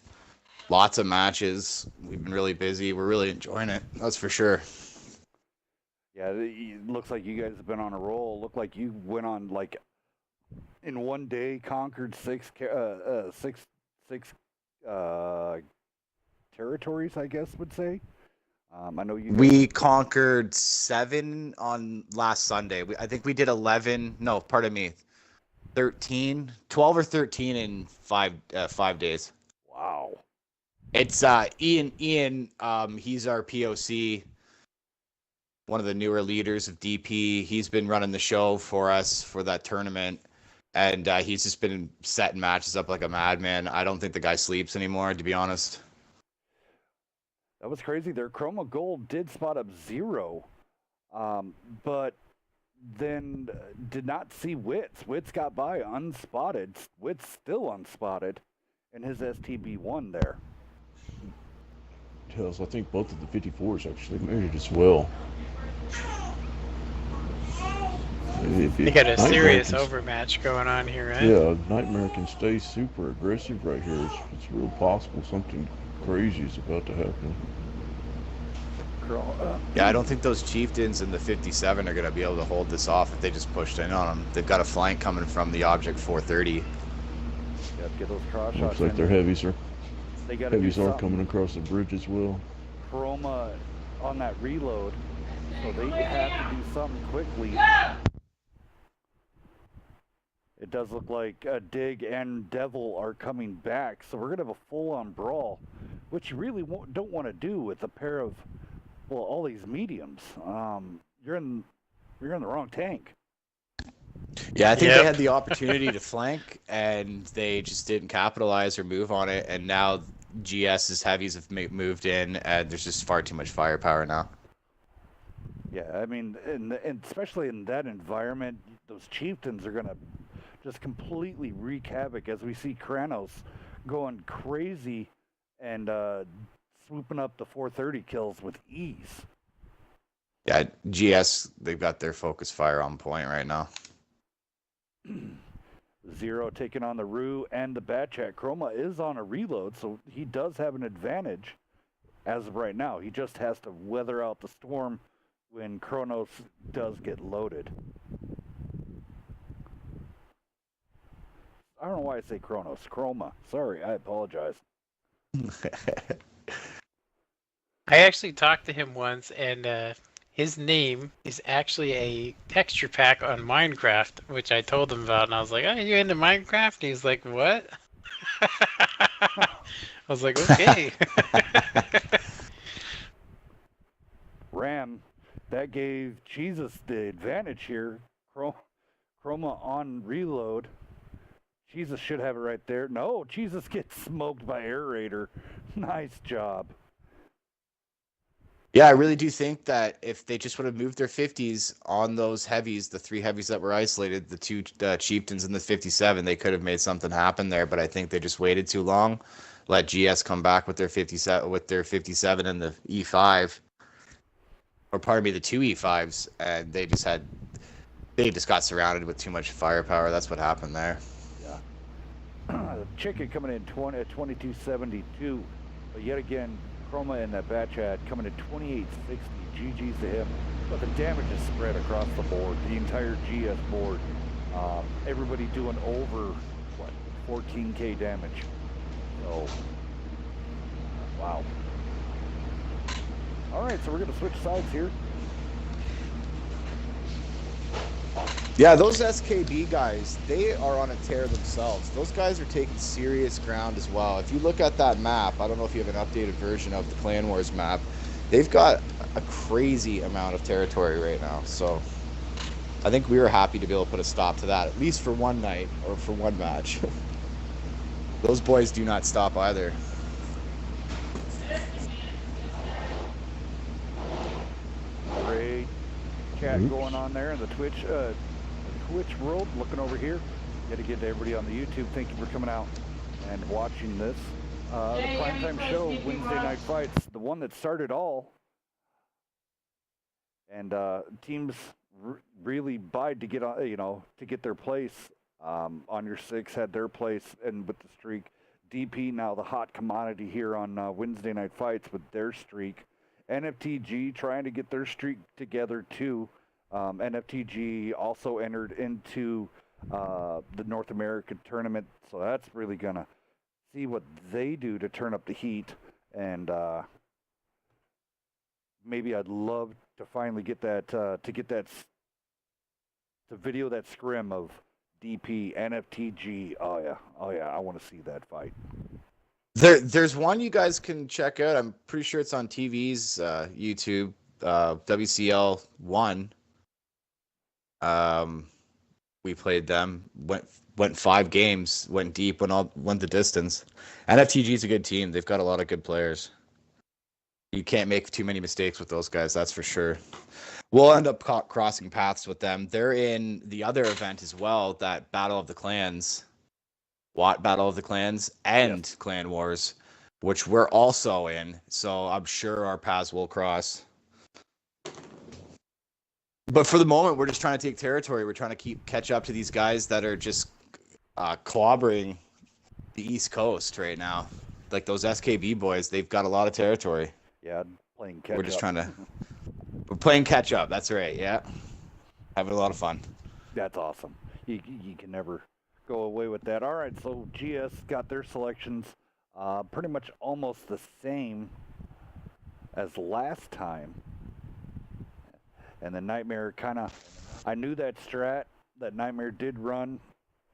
Lots of matches. We've been really busy. We're really enjoying it. That's for sure. Yeah, it looks like you guys have been on a roll. Looked like you went on, like, in one day, conquered six territories, I guess would say. I know you. We conquered 7 on last Sunday. I think we did 11. No, pardon me, 13, 12 or 13 in 5 days. Wow. It's Ian. He's our POC, one of the newer leaders of DP. He's been running the show for us for that tournament, and he's just been setting matches up like a madman. I don't think the guy sleeps anymore, to be honest. That was crazy. Their Chroma Gold did spot up 0, but then did not see Wits. Wits got by unspotted. Wits still unspotted in his STB1 there. Tells, I think both of the 54s actually made it as well. They got a serious overmatch going on here, right? Yeah, Nightmare can stay super aggressive right here. It's real possible something crazy is about to happen. Yeah, I don't think those chieftains in the 57 are going to be able to hold this off if they just pushed in on them. They've got a flank coming from the object 430. Got to get those cross shots. Looks like their heavies are. They got Heavies are coming across the bridge as well. Chroma on that reload, so they have to do something quickly. It does look like Dig and Devil are coming back, so we're going to have a full-on brawl, which you really don't want to do with a pair of, well, all these mediums. You're in the wrong tank. Yeah, I think they had the opportunity to flank, and they just didn't capitalize or move on it, and now GS's heavies have moved in, and there's just far too much firepower now. Yeah, I mean, and especially in that environment, those chieftains are going to just completely wreak havoc as we see Kranos going crazy and swooping up the 430 kills with ease. Yeah, GS, they've got their focus fire on point right now. 0 taking on the Rue and the Batchat. Chroma is on a reload, so he does have an advantage as of right now. He just has to weather out the storm when Kronos does get loaded. I don't know why I say Kronos. Chroma. Sorry, I apologize. I actually talked to him once, and his name is actually a texture pack on Minecraft, which I told him about, and I was like, "Oh, you into Minecraft?" And he's like, "What?" I was like, "Okay." Ram, that gave Jesus the advantage here. Chroma on reload. Jesus should have it right there. No, Jesus gets smoked by Aerator. Nice job. Yeah, I really do think that if they just would have moved their 50s on those heavies, the 3 heavies that were isolated, the 2 chieftains in the 57, they could have made something happen there. But I think they just waited too long, let GS come back with their 57 and the E5, or pardon me, the 2 E5s, and they just got surrounded with too much firepower. That's what happened there. Yeah. Chicken coming in at 2272, but yet again, Chroma and that Batchat coming at 2860. GG's to him. But the damage is spread across the board, the entire GS board. Everybody doing over, 14k damage. So, wow. All right, so we're going to switch sides here. Yeah, those SKB guys, they are on a tear themselves. Those guys are taking serious ground as well. If you look at that map, I don't know if you have an updated version of the Clan Wars map, they've got a crazy amount of territory right now. So I think we were happy to be able to put a stop to that, at least for one night or for one match. Those boys do not stop either. Great chat going on there in the Twitch world. Looking over here, got to get to everybody on the YouTube. Thank you for coming out and watching this. The primetime show, Wednesday Night Fights, the one that started all. And teams really bide to get on, to get their place. On your 6 had their place, and with the streak, DP now the hot commodity here on Wednesday Night Fights with their streak. NFTG trying to get their streak together too. NFTG also entered into the North American tournament, so that's really gonna see what they do to turn up the heat. and maybe I'd love to finally get that to video that scrim of DP NFTG. Oh yeah, I want to see that fight. There's one you guys can check out. I'm pretty sure it's on TV's YouTube. WCL 1. We played them. Went 5 games. Went deep. Went the distance. NFTG's a good team. They've got a lot of good players. You can't make too many mistakes with those guys. That's for sure. We'll end up crossing paths with them. They're in the other event as well. That Battle of the Clans. Battle of the Clans and Clan Wars, which we're also in. So I'm sure our paths will cross. But for the moment, we're just trying to take territory. We're trying to catch up to these guys that are just clobbering the East Coast right now. Like those SKB boys, they've got a lot of territory. Yeah, playing catch up. We're just trying to... We're playing catch up. That's right, yeah. Having a lot of fun. That's awesome. You can never go away with that. All right, so GS got their selections pretty much almost the same as last time. And the Nightmare kind of, I knew that strat that Nightmare did run.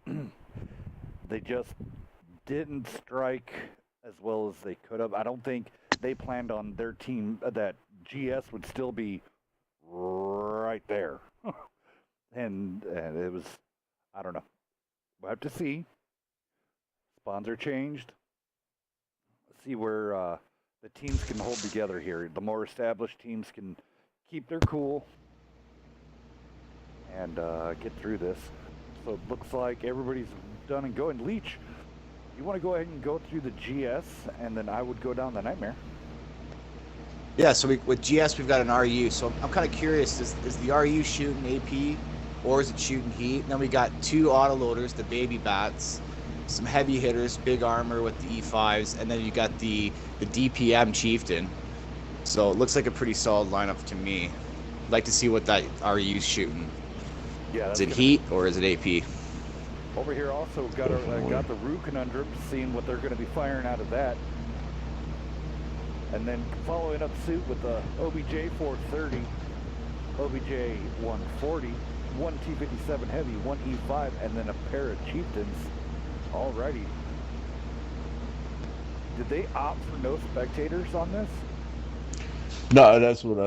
They just didn't strike as well as they could have. I don't think they planned on their team that GS would still be right there. and it was, I don't know. We'll have to see. Spawns are changed. Let's see where the teams can hold together here. The more established teams can keep their cool and get through this. So it looks like everybody's done and going. Leech, you want to go ahead and go through the GS, and then I would go down the Nightmare. Yeah, so with GS, we've got an RU. So I'm kind of curious, is the RU shooting AP, or is it shooting heat? And then we got 2 autoloaders, the baby bats, some heavy hitters, big armor with the E5s, and then you got the DPM Chieftain. So it looks like a pretty solid lineup to me. I'd like to see what that RU's shooting. Yeah, is it heat or is it AP? Over here also got the Rue Conundrum, seeing what they're going to be firing out of that. And then following up suit with the OBJ 430, OBJ 140, 1 T57 heavy, 1 E5, and then a pair of Chieftains. Alrighty. Did they opt for no spectators on this? No, that's what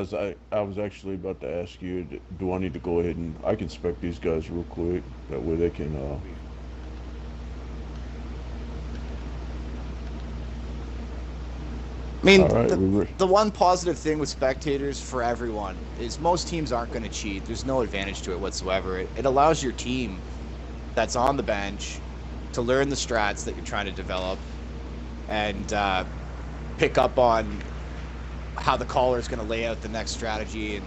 I was actually about to ask you. Do I need to go ahead and I can spec these guys real quick? That way they can. I mean, right, the one positive thing with spectators for everyone is most teams aren't going to cheat. There's no advantage to it whatsoever. It allows your team that's on the bench to learn the strats that you're trying to develop and pick up on how the caller is going to lay out the next strategy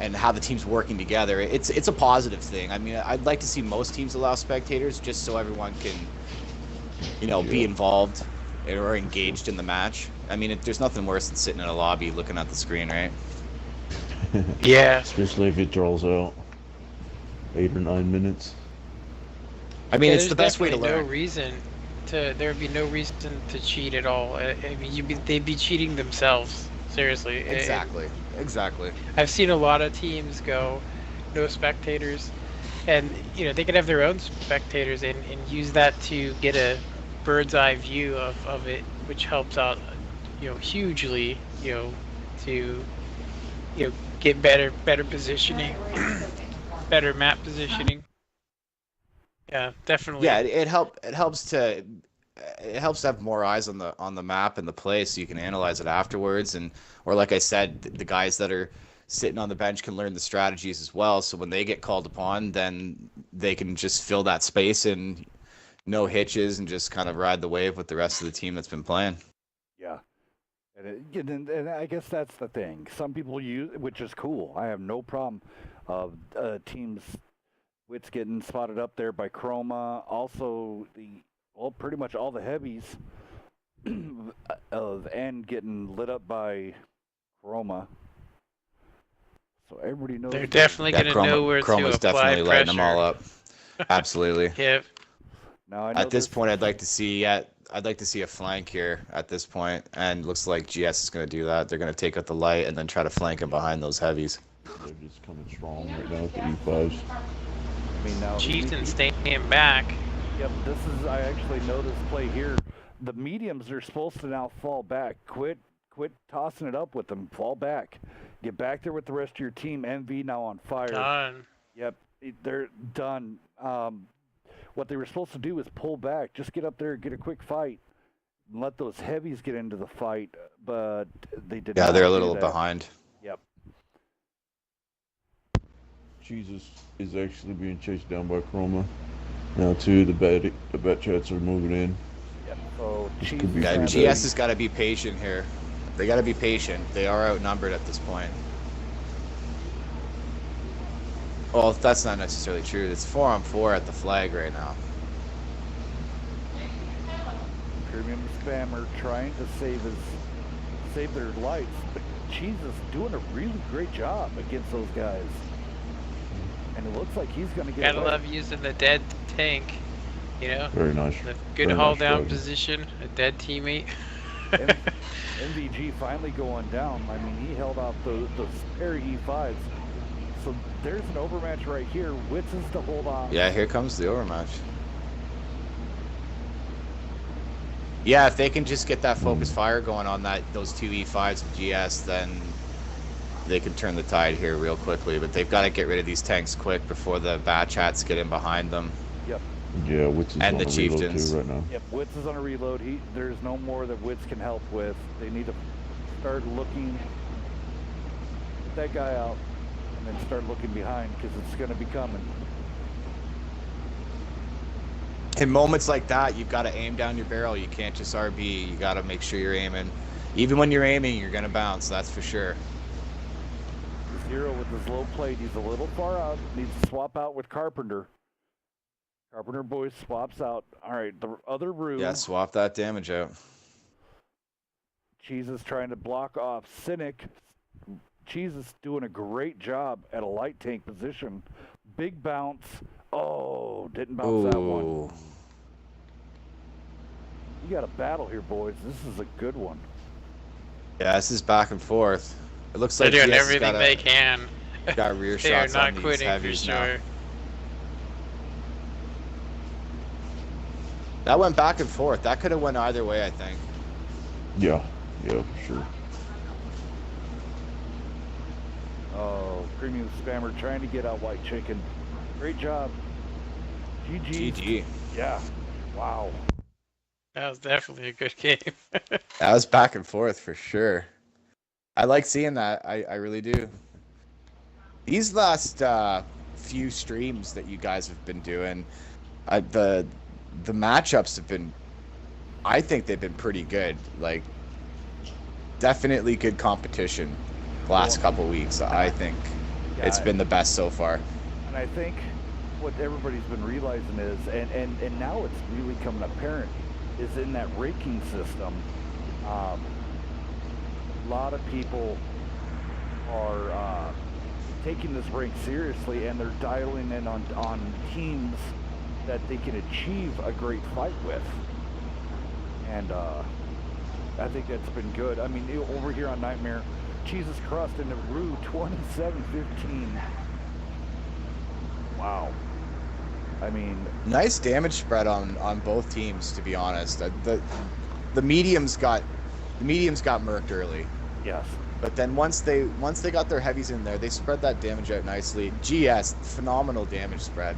and how the team's working together. It's a positive thing. I mean, I'd like to see most teams allow spectators just so everyone can, be involved or engaged in the match. I mean, there's nothing worse than sitting in a lobby looking at the screen, right? Yeah. Especially if it draws out 8 or 9 minutes. I mean, it's the best way to learn. There would be no reason to cheat at all. I mean, they'd be cheating themselves. Seriously. Exactly. I've seen a lot of teams go no spectators, and they could have their own spectators and use that to get a bird's eye view of it, which helps out hugely to get better positioning, better map positioning. Yeah, definitely. Yeah, it helps to have more eyes on the map and the play, so you can analyze it afterwards, or like I said, the guys that are sitting on the bench can learn the strategies as well. So when they get called upon, then they can just fill that space and no hitches and just kind of ride the wave with the rest of the team that's been playing. Yeah, and I guess that's the thing. Some people use, which is cool. I have no problem of teams. Wits getting spotted up there by Chroma. Also, pretty much all the heavies of N getting lit up by Chroma. So everybody knows. They're definitely going to know where Chroma's to apply definitely pressure. lighting them all up. Absolutely. Yep. Now, at this point, I'd like to see I'd like to see a flank here at this point, and looks like GS is going to do that. They're going to take out the light and then try to flank him behind those heavies. They're just coming strong right now with the E5s. I mean, now Chieftain staying back. Yep, this is, I actually know this play here. The mediums are supposed to now fall back. Quit tossing it up with them. Fall back. Get back there with the rest of your team. MV now on fire. Done. Yep, they're done. What they were supposed to do is pull back. Just get up there, get a quick fight, and let those heavies get into the fight. But they did not. Yeah, they're a do little that. behind. Yep. Jesus is actually being chased down by Chroma. Now too, the bat chats are moving in. Yep. So This Chiefs could be Yeah, pretty have- GS has got to be patient here. They got to be patient. They are outnumbered at this point. Well, that's not necessarily true. It's 4-on-4 at the flag right now. Premium spammer trying to save their lives, but Jesus doing a really great job against those guys. And it looks like he's going to get Gotta away. love using the dead tank. You know, Very nice. the good Very haul nice down driving. position, a dead teammate. MVG finally going down. I mean, he held off those pair of E5s. So there's an overmatch right here. Witz is to hold on. Yeah, here comes the overmatch. Yeah, if they can just get that focus fire going on those two E5s of GS, then they can turn the tide here real quickly. But they've got to get rid of these tanks quick before the bat chats get in behind them. Yep. Yeah, Witz is And on the a reload Chieftains. too right now. Yep. Witz is on a reload. There's no more that Witz can help with. They need to start looking, get that guy out, and then start looking behind because it's going to be coming. In moments like that, you've got to aim down your barrel. You can't just RB. You got to make sure you're aiming. Even when you're aiming, you're going to bounce. That's for sure. Zero with his low plate. He's a little far out. Needs to swap out with Carpenter. Carpenter boys swaps out. All right, the other room. Yeah, swap that damage out. Cheese is trying to block off Cynic. Cheese is doing a great job at a light tank position. Big bounce. Oh, didn't bounce that one. Ooh. You got a battle here, boys. This is a good one. Yeah, this is back and forth. It looks They're like doing GS has everything they can. got rear They are shots not on these quitting for heavies now. sure. That went back and forth. That could have went either way, I think. Yeah, for sure. Oh, premium spammer trying to get out white chicken. Great job. GG. GG. Yeah. Wow. That was definitely a good game. That was back and forth for sure. I like seeing that. I really do. These last few streams that you guys have been doing, the matchups have been, I think they've been pretty good. Like, definitely good competition last couple weeks. I think it's been the best so far. And I think what everybody's been realizing is, and now it's really coming apparent, is in that ranking system, a lot of people are taking this rank seriously, and they're dialing in on teams that they can achieve a great fight with. And I think that's been good. I mean, over here on Nightmare, Jesus Crust in the Rue 27-15. Wow. I mean, Nice damage spread on both teams, to be honest. The mediums got murked early, yes. but then once they got their heavies in there, they spread that damage out nicely. GS, phenomenal damage spread.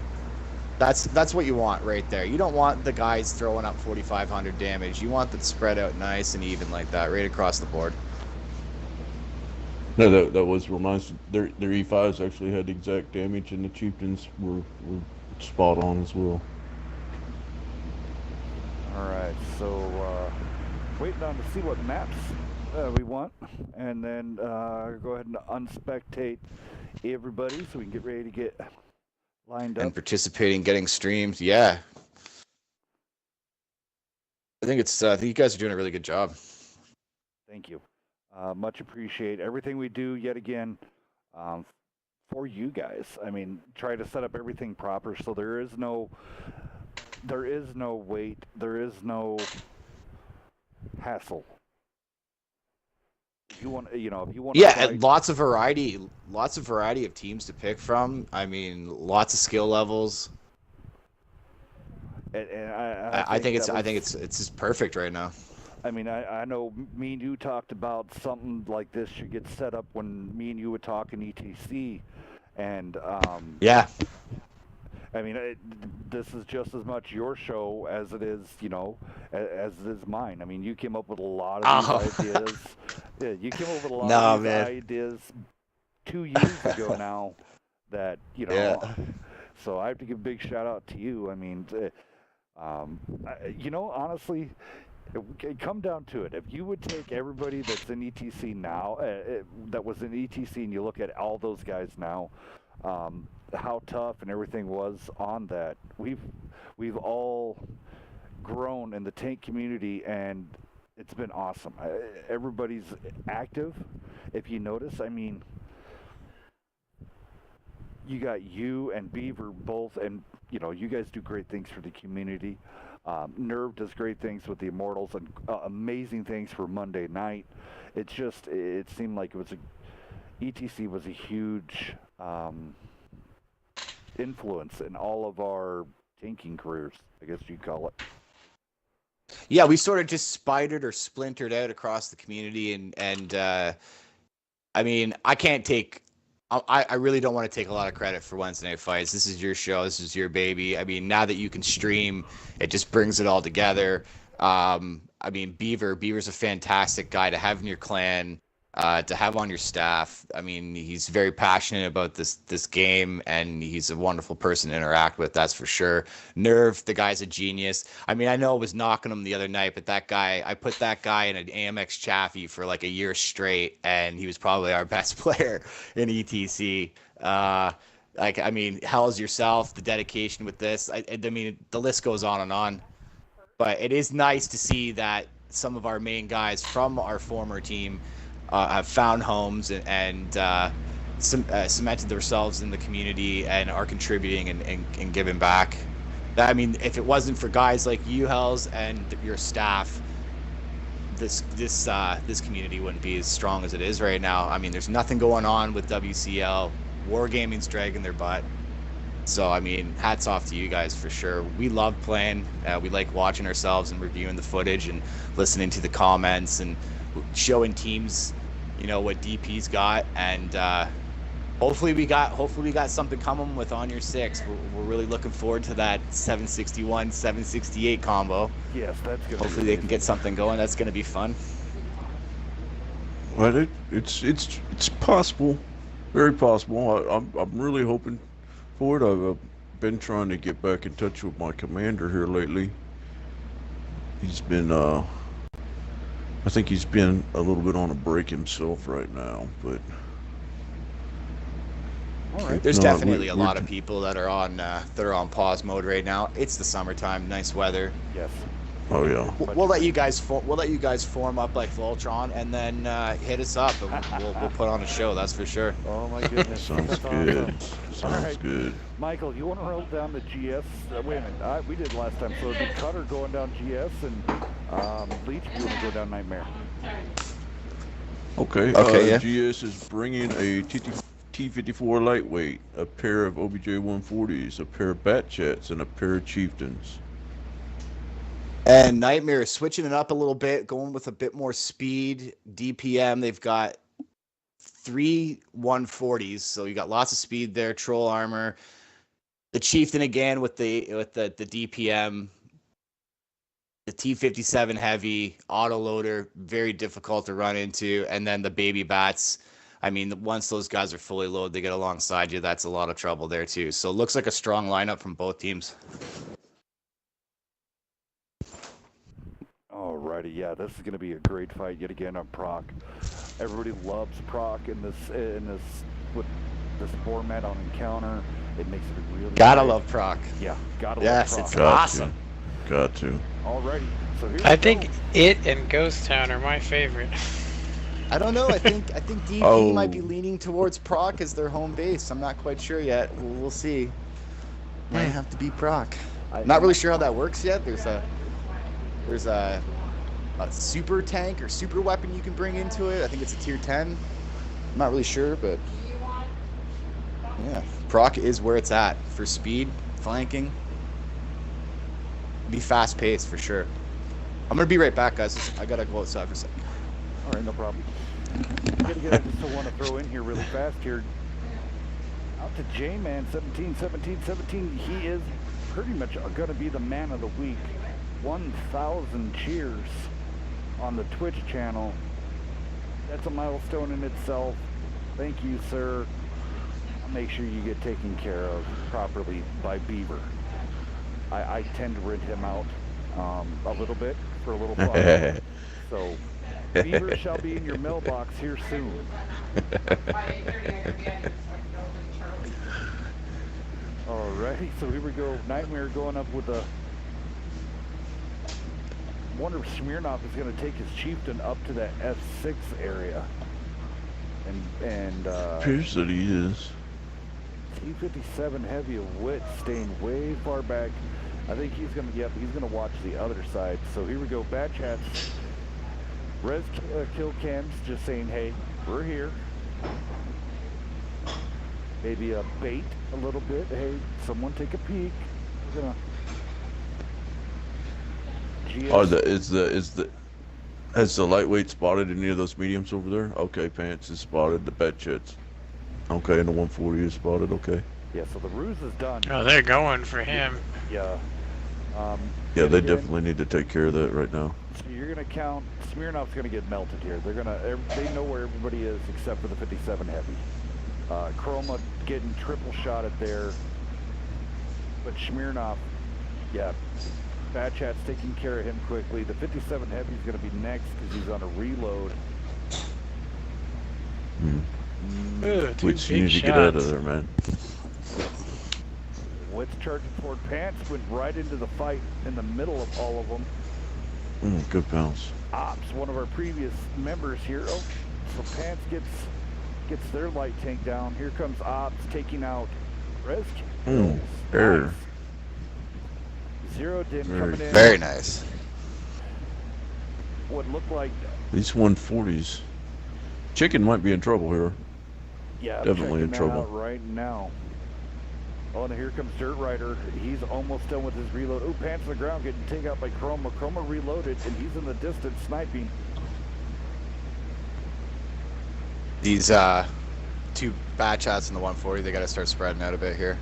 That's what you want right there. You don't want the guys throwing up 4,500 damage. You want that spread out nice and even like that, right across the board. No, that was real nice. Their E5s actually had exact damage, and the Chieftains were spot on as well. All right, so waiting on to see what maps we want, and then go ahead and unspectate everybody so we can get ready to get lined And up. participating, getting streamed, yeah. I think you guys are doing a really good job. Thank you. Much appreciate everything we do yet again for you guys. I mean, try to set up everything proper so there is no wait, there is no hassle. If you want, if you want. Yeah, and lots of variety of teams to pick from. I mean, lots of skill levels. And I think it's just perfect right now. I mean, I know me and you talked about something like this should get set up when me and you would talk in ETC, and yeah. I mean, this is just as much your show as it is, as it is mine. I mean, you came up with a lot of these ideas. Yeah, you came up with a lot of these ideas 2 years ago now. That Yeah. So I have to give a big shout out to you. I mean, honestly, it come down to it. If you would take everybody that's in ETC now, that was in ETC, and you look at all those guys now. How tough and everything was on that. We've all grown in the tank community, and it's been awesome. Everybody's active. If you notice, I mean, you got you and Beaver both, and you guys do great things for the community. Nerve does great things with the Immortals and amazing things for Monday night. It seemed like ETC was a huge influence in all of our tanking careers, I guess you'd call it. Yeah, we sort of just spidered or splintered out across the community, and I mean, I really don't want to take a lot of credit for Wednesday Night Fights. This is your show. This is your baby. I mean, now that you can stream, it just brings it all together. I mean, Beaver's a fantastic guy to have in your clan, to have on your staff. I mean, he's very passionate about this game, and he's a wonderful person to interact with, that's for sure. Nerve, the guy's a genius. I mean, I know I was knocking him the other night, but I put that guy in an AMX Chaffee for like a year straight, and he was probably our best player in ETC. I mean, Hell's yourself, the dedication with this. I mean, the list goes on and on. But it is nice to see that some of our main guys from our former team have found homes and cemented themselves in the community and are contributing and giving back. I mean, if it wasn't for guys like you, Hells, and your staff, this community wouldn't be as strong as it is right now. I mean, there's nothing going on with WCL. Wargaming's dragging their butt. So, I mean, hats off to you guys for sure. We love playing. We like watching ourselves and reviewing the footage and listening to the comments and showing teams, what DP's got. And hopefully we got something coming with On Your 6. We're really looking forward to that 761, 768 combo. Yes, that's good. Hopefully they can get something going. That's going to be fun. Well, it's possible, very possible. I'm really hoping for it. I've been trying to get back in touch with my commander here lately. He's been, I think he's been a little bit on a break himself right now, but. All right. There's definitely a lot of people that are on pause mode right now. It's the summertime, nice weather. Yes. Oh yeah. We'll let you guys form up like Voltron, and then hit us up, and we'll put on a show. That's for sure. Oh my goodness. Sounds good. Sounds good. Michael, you want to roll down the GS? Wait a minute. We did last time. So it'd be Kutter going down GS, and Leech, you want to go down Nightmare? Okay. Yeah. GS is bringing a T54 lightweight, a pair of OBJ 140s, a pair of Bat Chats, and a pair of Chieftains. And Nightmare is switching it up a little bit, going with a bit more speed. DPM, they've got 3 140s, so you got lots of speed there. Troll armor, the Chieftain again with the DPM, the T57 heavy autoloader, very difficult to run into, and then the baby bats. I mean, once those guys are fully loaded, they get alongside you. That's a lot of trouble there too. So it looks like a strong lineup from both teams. Alrighty, yeah, this is going to be a great fight yet again on Proc. Everybody loves Proc in this with this format on Encounter. It makes it really gotta love Proc. Yeah, gotta love Proc. Yes, it's awesome. Got to. Alrighty, so here I think it and Ghost Town are my favorite. I don't know. I think DP might be leaning towards Proc as their home base. I'm not quite sure yet. We'll see. Might have to be Proc. Not really sure how that works yet. There's a super tank or super weapon you can bring into it. I think it's a tier 10. I'm not really sure, but yeah, proc is where it's at for speed, flanking. Be fast paced for sure. I'm gonna be right back, guys. I gotta go outside for a second. All right, no problem. I just want to throw in here really fast here. Out to J-Man 17. He is pretty much going to be the man of the week. 1,000 cheers on the Twitch channel. That's a milestone in itself. Thank you, sir. I'll make sure you get taken care of properly by Beaver. I tend to rent him out a little bit for a little fun. So Beaver shall be in your mailbox here soon. Alrighty, so here we go. Nightmare going up with a... Wonder if Smirnoff is going to take his chieftain up to that F6 area. And appears that he is. T57 heavy of wit staying way far back. I think he's going to, yep, he's going to watch the other side. So here we go. Bad chats. Res kill cams just saying, hey, we're here. Maybe a bait a little bit. Hey, someone take a peek. We're gonna. Has the lightweight spotted any of those mediums over there? Okay, Pants is spotted. The bad chits. Okay, and the 140 is spotted. Okay. Yeah, so the ruse is done. Oh, they're going for him. Yeah. Yeah, they definitely need to take care of that right now. So you're gonna count. Smirnoff's gonna get melted here. They're gonna. They know where everybody is except for the 57 heavy. Chroma getting triple shotted there, but Smirnoff, yeah, Bad Chat's taking care of him quickly. The 57 heavy is going to be next because he's on a reload. Which you need to get out of there, man. What's charging forward? Pants went right into the fight in the middle of all of them. Good bounce. Ops, one of our previous members here. Oh, so Pants gets their light tank down. Here comes Ops taking out Res. Nice. Zero dim coming in. Very nice. What looked like These 140s. Chicken might be in trouble here. Yeah, definitely in that trouble out right now. Oh, and here comes Dirt Rider. He's almost done with his reload. Oh, Pants on the ground getting taken out by Chroma. Chroma reloaded, and he's in the distance sniping. These two bad shots in the 140, they got to start spreading out a bit here.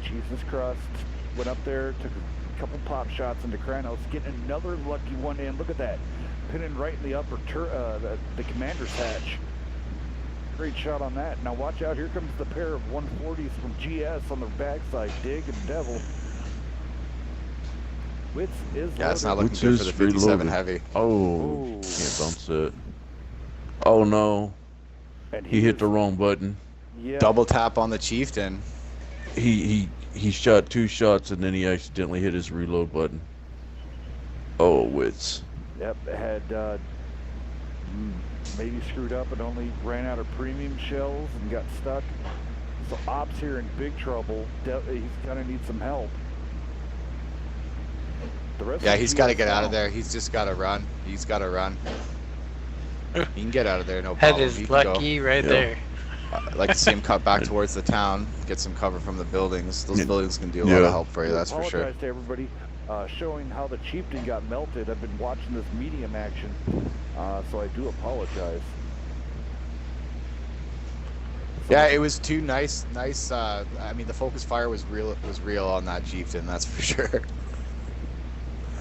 Jesus Christ. Went up there, took a couple pop shots into Kranos, getting another lucky one in. Look at that. Pinning right in the upper, the commander's hatch. Great shot on that. Now watch out, here comes the pair of 140s from GS on the backside. Dig and Devil. Wits is Yeah, it's not loaded. looking good for the 57 reloaded. heavy. Oh, can't bounce it. Oh no. And He hit the wrong button. Yeah. Double tap on the chieftain. He shot 2 shots and then he accidentally hit his reload button. Oh, Wits. Yep, had maybe screwed up and only ran out of premium shells and got stuck. So Ops here in big trouble. He's gonna need some help. The rest Yeah, of he's the got to team get is out of down. there. He's just got to run. He's got to run. He can get out of there, no That problem. He is can go. lucky right Yeah. there. I'd like to see him cut back towards the town, get some cover from the buildings. Those buildings can do a lot Yeah. of help for you, that's for sure. Apologize to everybody. Showing how the chieftain got melted. I've been watching this medium action, so I do apologize. So Yeah, it was too nice. I mean, the focus fire was real on that chieftain, that's for sure.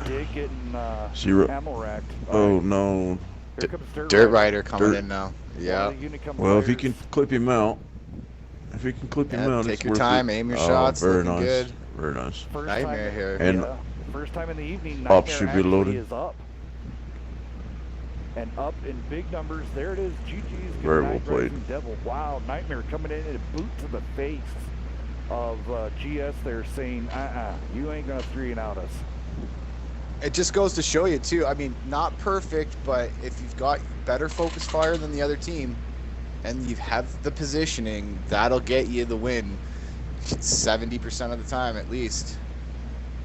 Dig getting Zero. ammo racked. Oh no. Here comes Dirt Rider coming Dirt. in now. Yeah. Well, if he can clip him out. If he can clip him Yeah, out, take it's your worth time, it. aim your Oh, shots, very looking nice. good. Very nice. Nightmare here. And first time in the evening, Ops Nightmare should be actually loaded. is up. And up in big numbers. There it is. GG's. Good Very night, well played. Rising Devil. Wow, Nightmare coming in and a boot to the face of GS there saying, you ain't going to 3-and-out us. It just goes to show you, too. I mean, not perfect, but if you've got better focus fire than the other team and you have the positioning, that'll get you the win 70% of the time at least.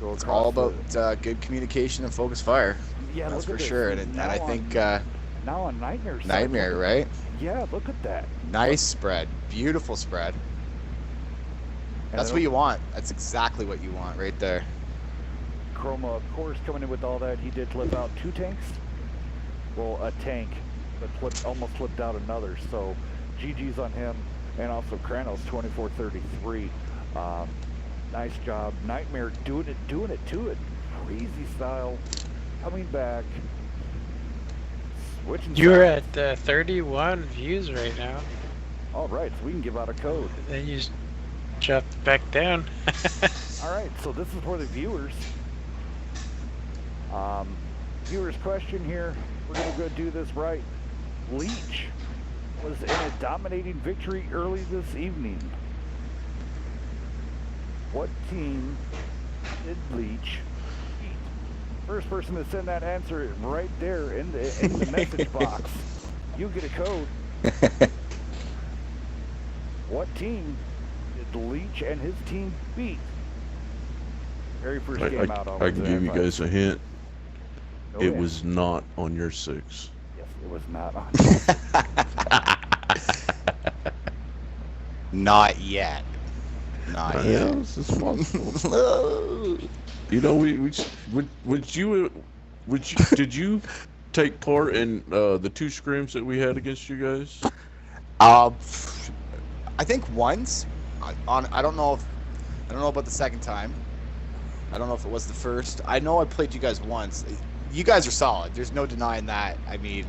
Go It's across all the- about good communication and focus fire. Yeah, That's look for at this. sure. And Now I on- think now on Nightmare's side, Nightmare, look at- right? Yeah, look at that. Nice spread. Beautiful spread. And That's then what you want. That's exactly what you want right there. Chroma, of course, coming in with all that. He did flip out 2 tanks. Well, a tank, but almost flipped out another. So GG's on him. And also Kranos 2433. Nice job. Nightmare doing it to it. Crazy style. Coming back. Switching You're sides. at 31 views right now. All right, so we can give out a code. Then you just drop back down. All right, so this is for the viewers. Viewers question here. We're gonna go do this right. Leech was in a dominating victory early this evening. What team did Leech beat? First person to send that answer right there in the message box, you get a code. What team did Leech and his team beat? Very first game out on I can give you Wednesday. guys a hint. No It hint. was not on your 6. Yes, it was not on. Not yet. Not Yeah, yet. this is possible. You know, did you take part in the 2 scrims that we had against you guys? I think once. I don't know about the second time. I don't know if it was the first. I know I played you guys once. You guys are solid. There's no denying that. I mean,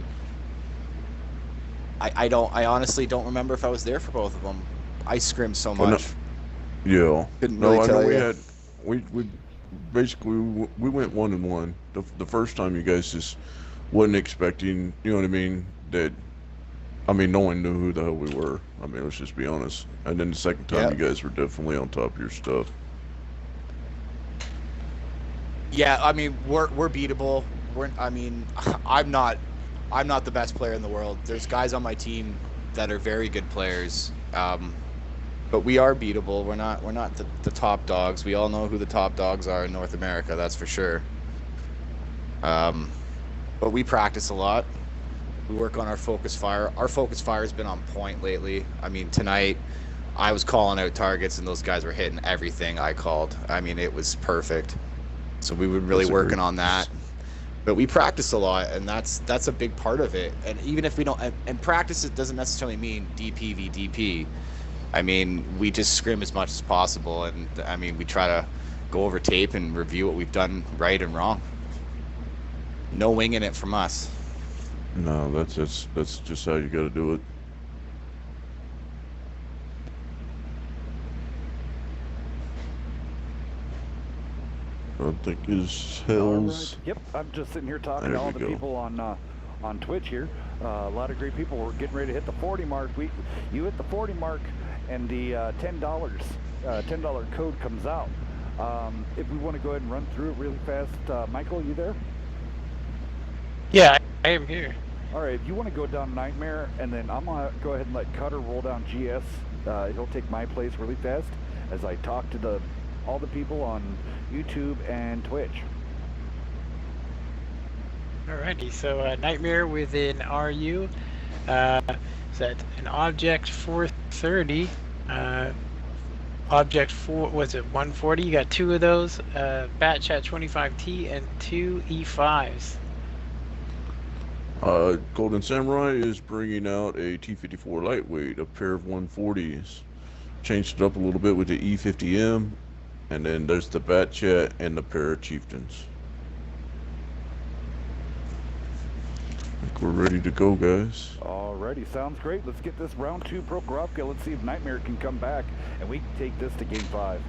I honestly don't remember if I was there for both of them. I scrimmed so Well, no- much. Yeah. Couldn't No, really I know tell we you. had we basically we went 1-1. The first time you guys just wasn't expecting, you know what I mean, that I mean no one knew who the hell we were. I mean, let's just be honest. And then the second time Yeah. you guys were definitely on top of your stuff. Yeah, I mean we're beatable. I'm not the best player in the world. There's guys on my team that are very good players, but we are beatable. We're not the top dogs. We all know who the top dogs are in North America. That's for sure. But we practice a lot. We work on our focus fire. Our focus fire has been on point lately. I mean, tonight I was calling out targets and those guys were hitting everything I called. I mean, it was perfect. So we were really That's a working great- on that. But we practice a lot, and that's a big part of it. And even if we don't, and practice, it doesn't necessarily mean DP v DP. I mean, we just scrim as much as possible, and I mean, we try to go over tape and review what we've done right and wrong. No winging it from us. No, that's just how you got to do it. I think his Hells. Yep, I'm just sitting here talking There to all we the go. people on Twitch here. A lot of great people. We're getting ready to hit the 40 mark. You hit the 40 mark, and the $10 code comes out. If we want to go ahead and run through it really fast, Michael, you there? Yeah, I am here. All right, if you want to go down Nightmare, and then I'm gonna go ahead and let Kutter roll down GS. He'll take my place really fast as I talk to all the people on YouTube and Twitch. Alrighty, so Nightmare within RU. Is that an Object 430? Object 4, was it 140? You got 2 of those. Batchat 25T and 2 E5s. Golden Samurai is bringing out a T-54 lightweight, a pair of 140s. Changed it up a little bit with the E50M, and then there's the Batchat and the pair of Chieftains. I think we're ready to go, guys. Alrighty, sounds great. Let's get this round 2 Prokhorovka. Let's see if Nightmare can come back and we can take this to game 5.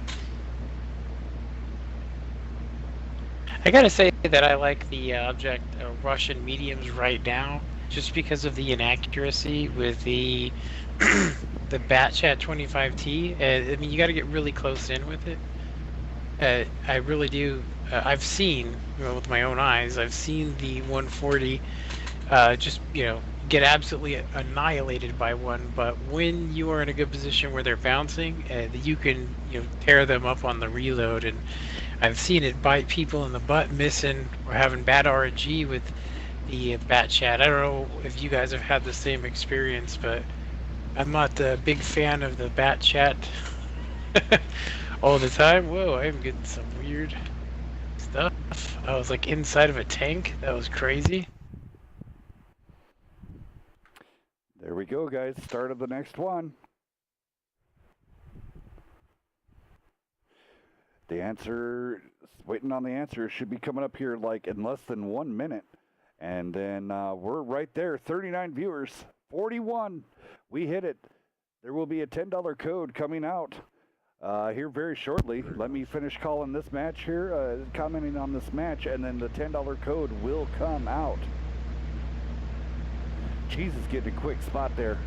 I gotta say that I like the Object Russian mediums right now, just because of the inaccuracy with the the Batchat 25T. I mean, you got to get really close in with it. I really do. I've seen, with my own eyes, I've seen the 140 just, get absolutely annihilated by one. But when you are in a good position where they're bouncing, you can, tear them up on the reload. And I've seen it bite people in the butt, missing or having bad RNG with the bat chat. I don't know if you guys have had the same experience, but I'm not a big fan of the bat chat all the time. Whoa, I'm getting some weird stuff. I was like inside of a tank. That was crazy. There we go, guys. Start of the next one. The answer, waiting on the answer, should be coming up here like in less than 1 minute. And then we're right there, 39 viewers, 41. We hit it. There will be a $10 code coming out here very shortly. Let me finish calling this match here, commenting on this match, and then the $10 code will come out. Jesus, getting a quick spot there.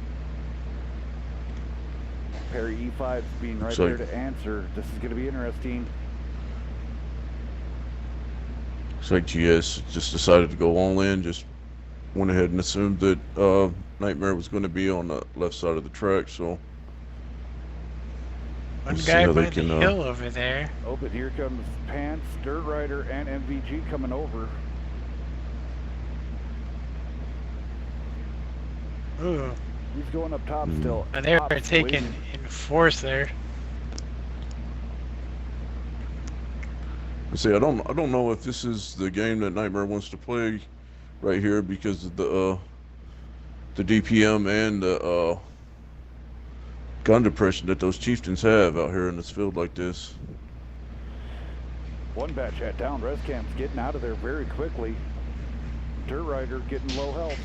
Perry E5's being right there to answer. This is going to be interesting. Looks like GS just decided to go all in. Just went ahead and assumed that Nightmare was going to be on the left side of the track. So one guy by the hill over there. Oh, but here comes Pants, Dirt Rider, and MVG coming over. Ooh. He's going up top still. And they were taken in force there. See, I don't know if this is the game that Nightmare wants to play right here because of the DPM and the gun depression that those chieftains have out here in this field like this. One bat chat down. Rescamp's getting out of there very quickly. Dirt Rider getting low health.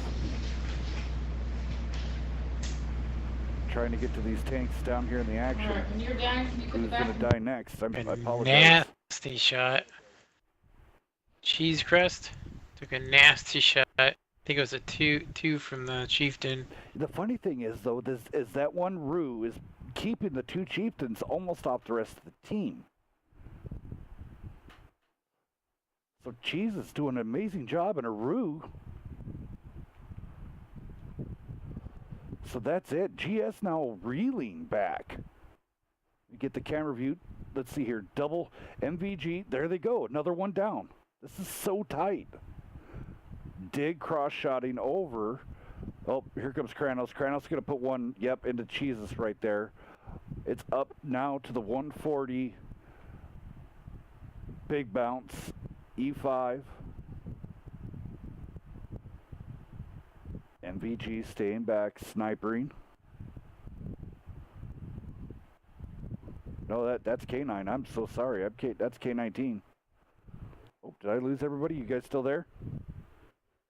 Trying to get to these tanks down here in the action. Right, when you're done, can you put Who's the going to die next? I apologize. Nasty shot. Cheese crust took a nasty shot. I think it was a two from the chieftain. The funny thing is, though, is that one Roo is keeping the two chieftains almost off the rest of the team. So Cheese is doing an amazing job in a Roo. So that's it. GS now reeling back. You get the camera view. Let's see here. Double MVG. There they go. Another one down. This is so tight. Dig cross-shotting over. Oh, here comes Kranos. Kranos going to put one, yep, into Jesus right there. It's up now to the 140. Big bounce. E5. MVG staying back, snipering. No, that's K9. I'm so sorry. That's K19. Oh, did I lose everybody? You guys still there?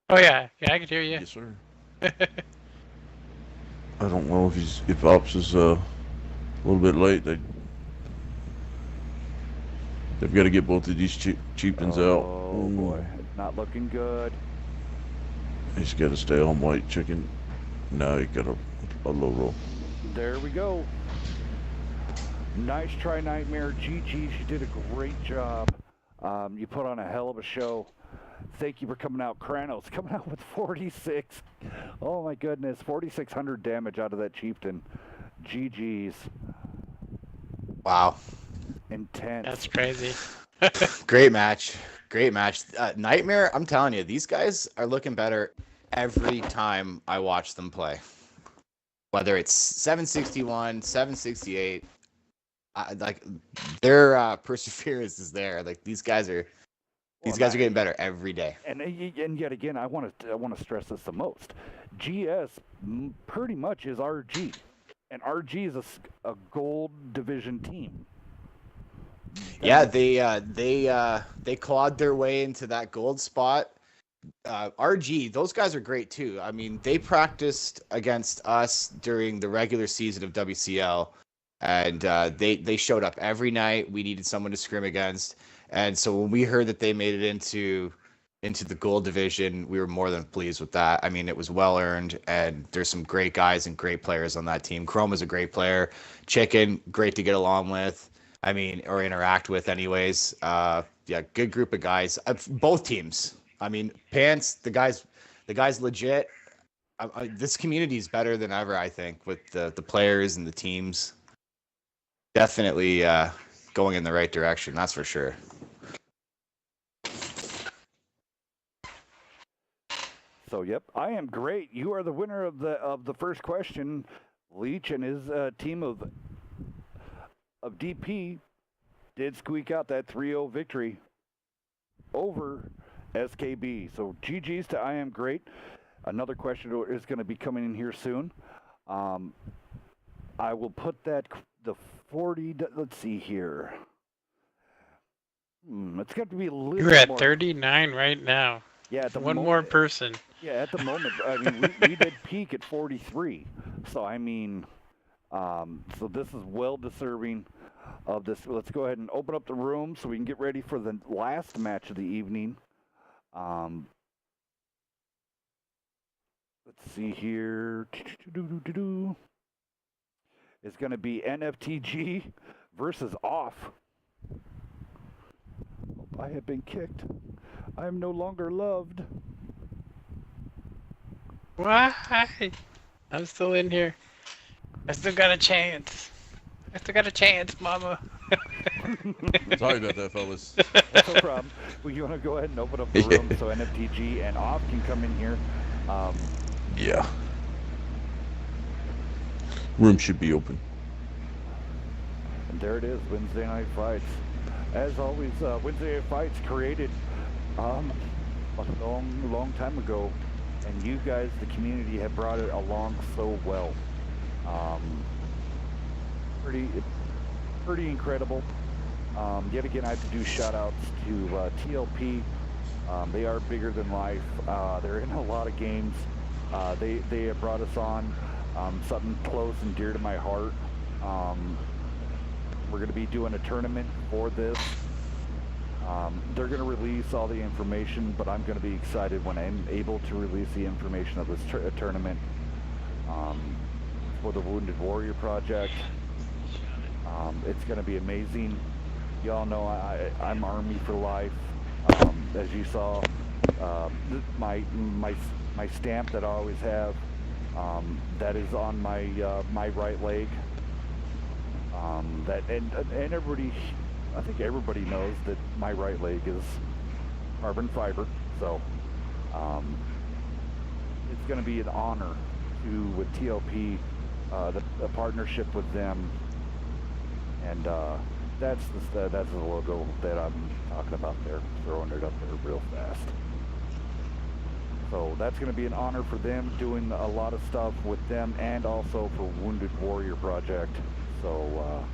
Oh yeah, I can hear you. Yes, sir. I don't know if Ops is a little bit late. They've got to get both of these chieftains out. Oh boy, it's not looking good. He's got to stay on white chicken. Now he got a low roll. There we go. Nice try, Nightmare. GG, she did a great job. You put on a hell of a show. Thank you for coming out. Kranos coming out with 46. Oh my goodness, 4,600 damage out of that chieftain. GG's. Wow. Intense. That's crazy. Great match. Great match. Nightmare, I'm telling you, these guys are looking better every time I watch them play. Whether it's 761, 768, like their perseverance is there. Like these guys are getting better every day. And yet again, I want to stress this the most. GS pretty much is RG, and RG is a gold division team. Yeah, they clawed their way into that gold spot. RG, those guys are great too. I mean, they practiced against us during the regular season of WCL, and they showed up every night. We needed someone to scrim against, and so when we heard that they made it into the gold division, we were more than pleased with that. I mean, it was well earned, and there's some great guys and great players on that team. Chrome is a great player. Chicken, great to get along with. I mean, or interact with anyways. Yeah, good group of guys. Both teams. I mean, Pants, the guy's legit. This community is better than ever, I think, with the players and the teams. Definitely going in the right direction, that's for sure. So, yep, I am great. You are the winner of the first question. Leech and his team of DP did squeak out that 3-0 victory over SKB. So, GG's to I am great. Another question is going to be coming in here soon. I will put the 40. Let's see here. It's got to be a little. You're at more. 39 right now. Yeah, at the one more person. Yeah, at the moment. I mean, we did peak at 43. So I mean, so this is well deserving of this. Let's go ahead and open up the room so we can get ready for the last match of the evening. Let's see here. It's going to be NFTG versus Off. I have been kicked. I am no longer loved. Why? I'm still in here. I still got a chance. Mama. Sorry about that, fellas. That's no problem. Well, you want to go ahead and open up the room so NFTG and Off can come in here? Yeah. Room should be open. And there it is, Wednesday Night Fights. As always, Wednesday Night Fights created a long time ago, and you guys, the community, have brought it along so well. Pretty incredible. Yet again, I have to do shout-outs to TLP. They are bigger than life. They're in a lot of games. They have brought us on something close and dear to my heart. We're going to be doing a tournament for this. They're going to release all the information, but I'm going to be excited when I'm able to release the information of this tournament for the Wounded Warrior Project. It's going to be amazing. Y'all know I'm Army for life. As you saw, my stamp that I always have, that is on my right leg. And everybody, I think everybody knows that my right leg is carbon fiber. So it's going to be an honor with TLP, the partnership with them, and that's the logo that I'm talking about there, throwing it up there real fast. So that's going to be an honor for them, doing a lot of stuff with them, and also for Wounded Warrior Project. So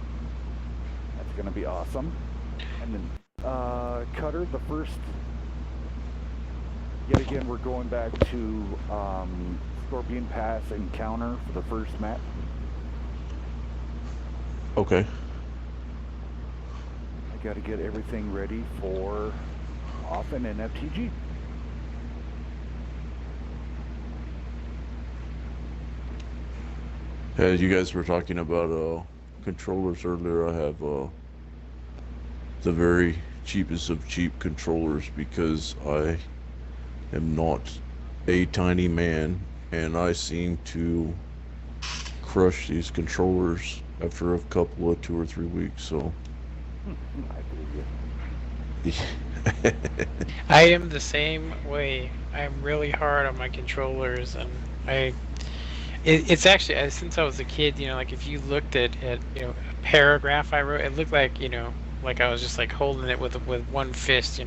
that's going to be awesome. And then Kutter, the first, yet again, we're going back to Scorpion Pass encounter for the first map. Okay. I got to get everything ready for Off and NFTG. As you guys were talking about controllers earlier, I have the very cheapest of cheap controllers because I am not a tiny man, and I seem to crush these controllers after a couple of 2 or 3 weeks. So I am the same way. I'm really hard on my controllers, and it's actually, since I was a kid, like if you looked at a paragraph I wrote, it looked like, like I was just like holding it with one fist,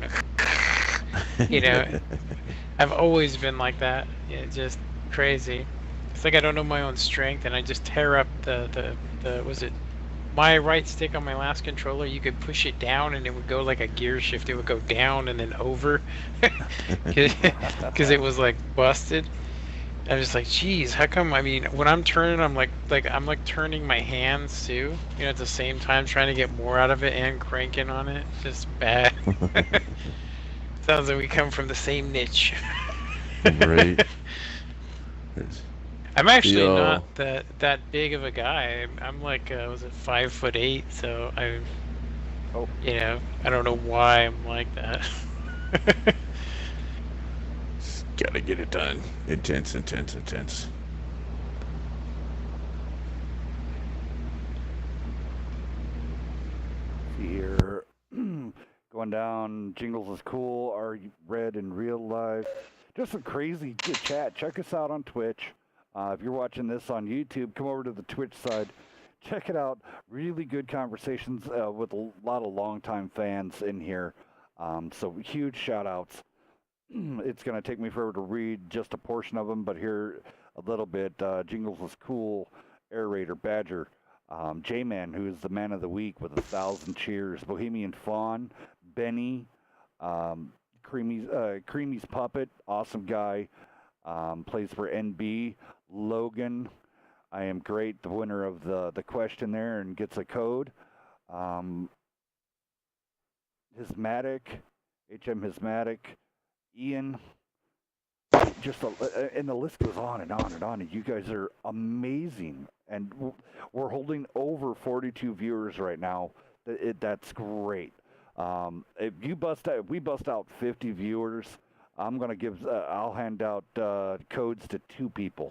I've always been like that. It's just crazy. It's like I don't know my own strength, and I just tear up the was it my right stick on my last controller? You could push it down and it would go like a gear shift. It would go down and then over because it was like busted. I'm just like, geez, how come? I mean, when I'm turning, I'm like turning my hands too, at the same time, trying to get more out of it and cranking on it. Just bad. Sounds like we come from the same niche. Right. I'm actually not that big of a guy. I'm like, was it 5'8"? So I don't know why I'm like that. Gotta get it done. Intense. See here, going down. Jingles is cool. Are you red in real life? just some crazy good chat. Check us out on Twitch. If you're watching this on YouTube, come over to the Twitch side. Check it out. Really good conversations with a lot of longtime fans in here. So huge shout outs. It's going to take me forever to read just a portion of them, but here a little bit. Jingles was cool. Air Raider Badger. J-Man, who is the man of the week with 1,000 cheers. Bohemian Fawn. Benny. Creamy's Puppet. Awesome guy. Plays for NB. Logan. I am great. The winner of the question there and gets a code. Hismatic. HM Hismatic. Ian, and the list goes on and on and on. And you guys are amazing, and we're holding over 42 viewers right now. That's great. If we bust out 50 viewers, I'm gonna I'll hand out codes to 2 people.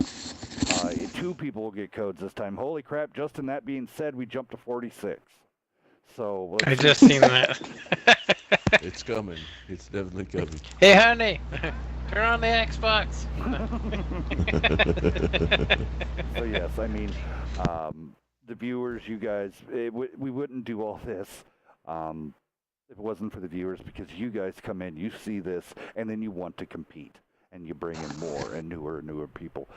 2 people will get codes this time. Holy crap! Justin, that being said, we jumped to 46. So I just seen that. It's coming. It's definitely coming. Hey, honey, turn on the Xbox. So yes, I mean, the viewers, you guys, we wouldn't do all this if it wasn't for the viewers, because you guys come in, you see this, and then you want to compete, and you bring in more and newer people.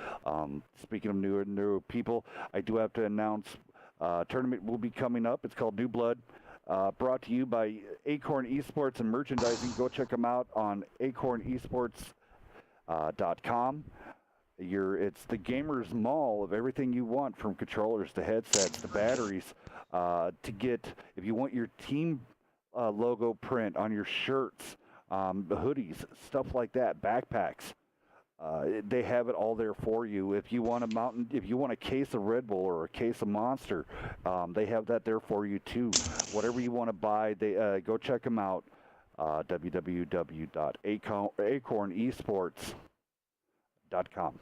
Speaking of newer people, I do have to announce tournament will be coming up. It's called New Blood. Brought to you by Acorn Esports and Merchandising. Go check them out on acornesports.com. It's the gamer's mall of everything you want, from controllers to headsets to batteries. To get, if you want your team logo print on your shirts, hoodies, stuff like that, backpacks. They have it all there for you. If you want if you want a case of Red Bull or a case of Monster, they have that there for you too. Whatever you want to buy, they go check them out. www.acornesports.com.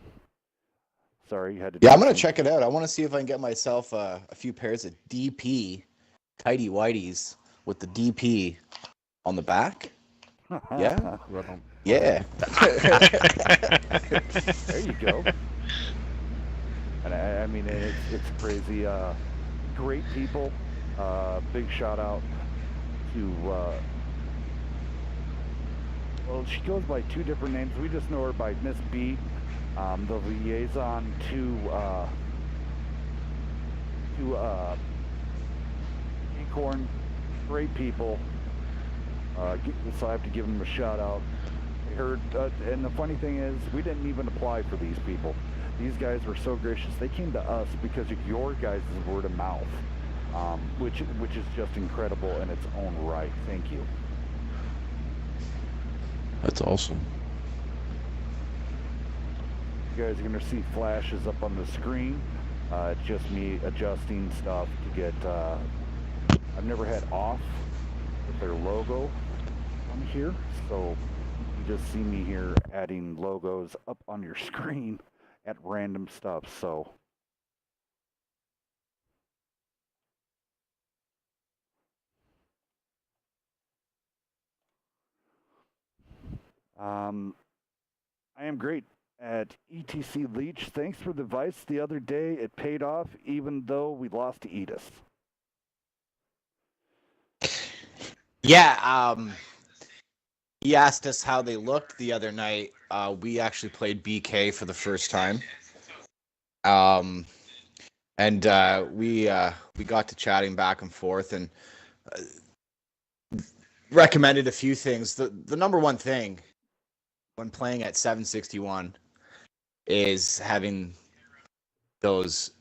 Sorry, you had to. Yeah, I'm gonna check it out. I want to see if I can get myself a few pairs of DP tighty whities with the DP on the back. Yeah. Right on. Yeah. There you go. And I mean, it's crazy. Great people. Big shout out to. Well, she goes by 2 different names. We just know her by Miss B, the liaison to Acorn. Great people. So I have to give them a shout out. I heard, and the funny thing is, we didn't even apply for these people. These guys were so gracious. They came to us because of your guys' word of mouth, which is just incredible in its own right. Thank you. That's awesome. You guys are going to see flashes up on the screen. It's just me adjusting stuff to get. I've never had off with their logo on here, so you just see me here adding logos up on your screen at random stuff. So I am great at ETC Leech. Thanks for the advice the other day. It paid off, even though we lost to Edith. Yeah, he asked us how they looked the other night. We actually played BK for the first time. And we got to chatting back and forth and recommended a few things. The number one thing when playing at 761 is having those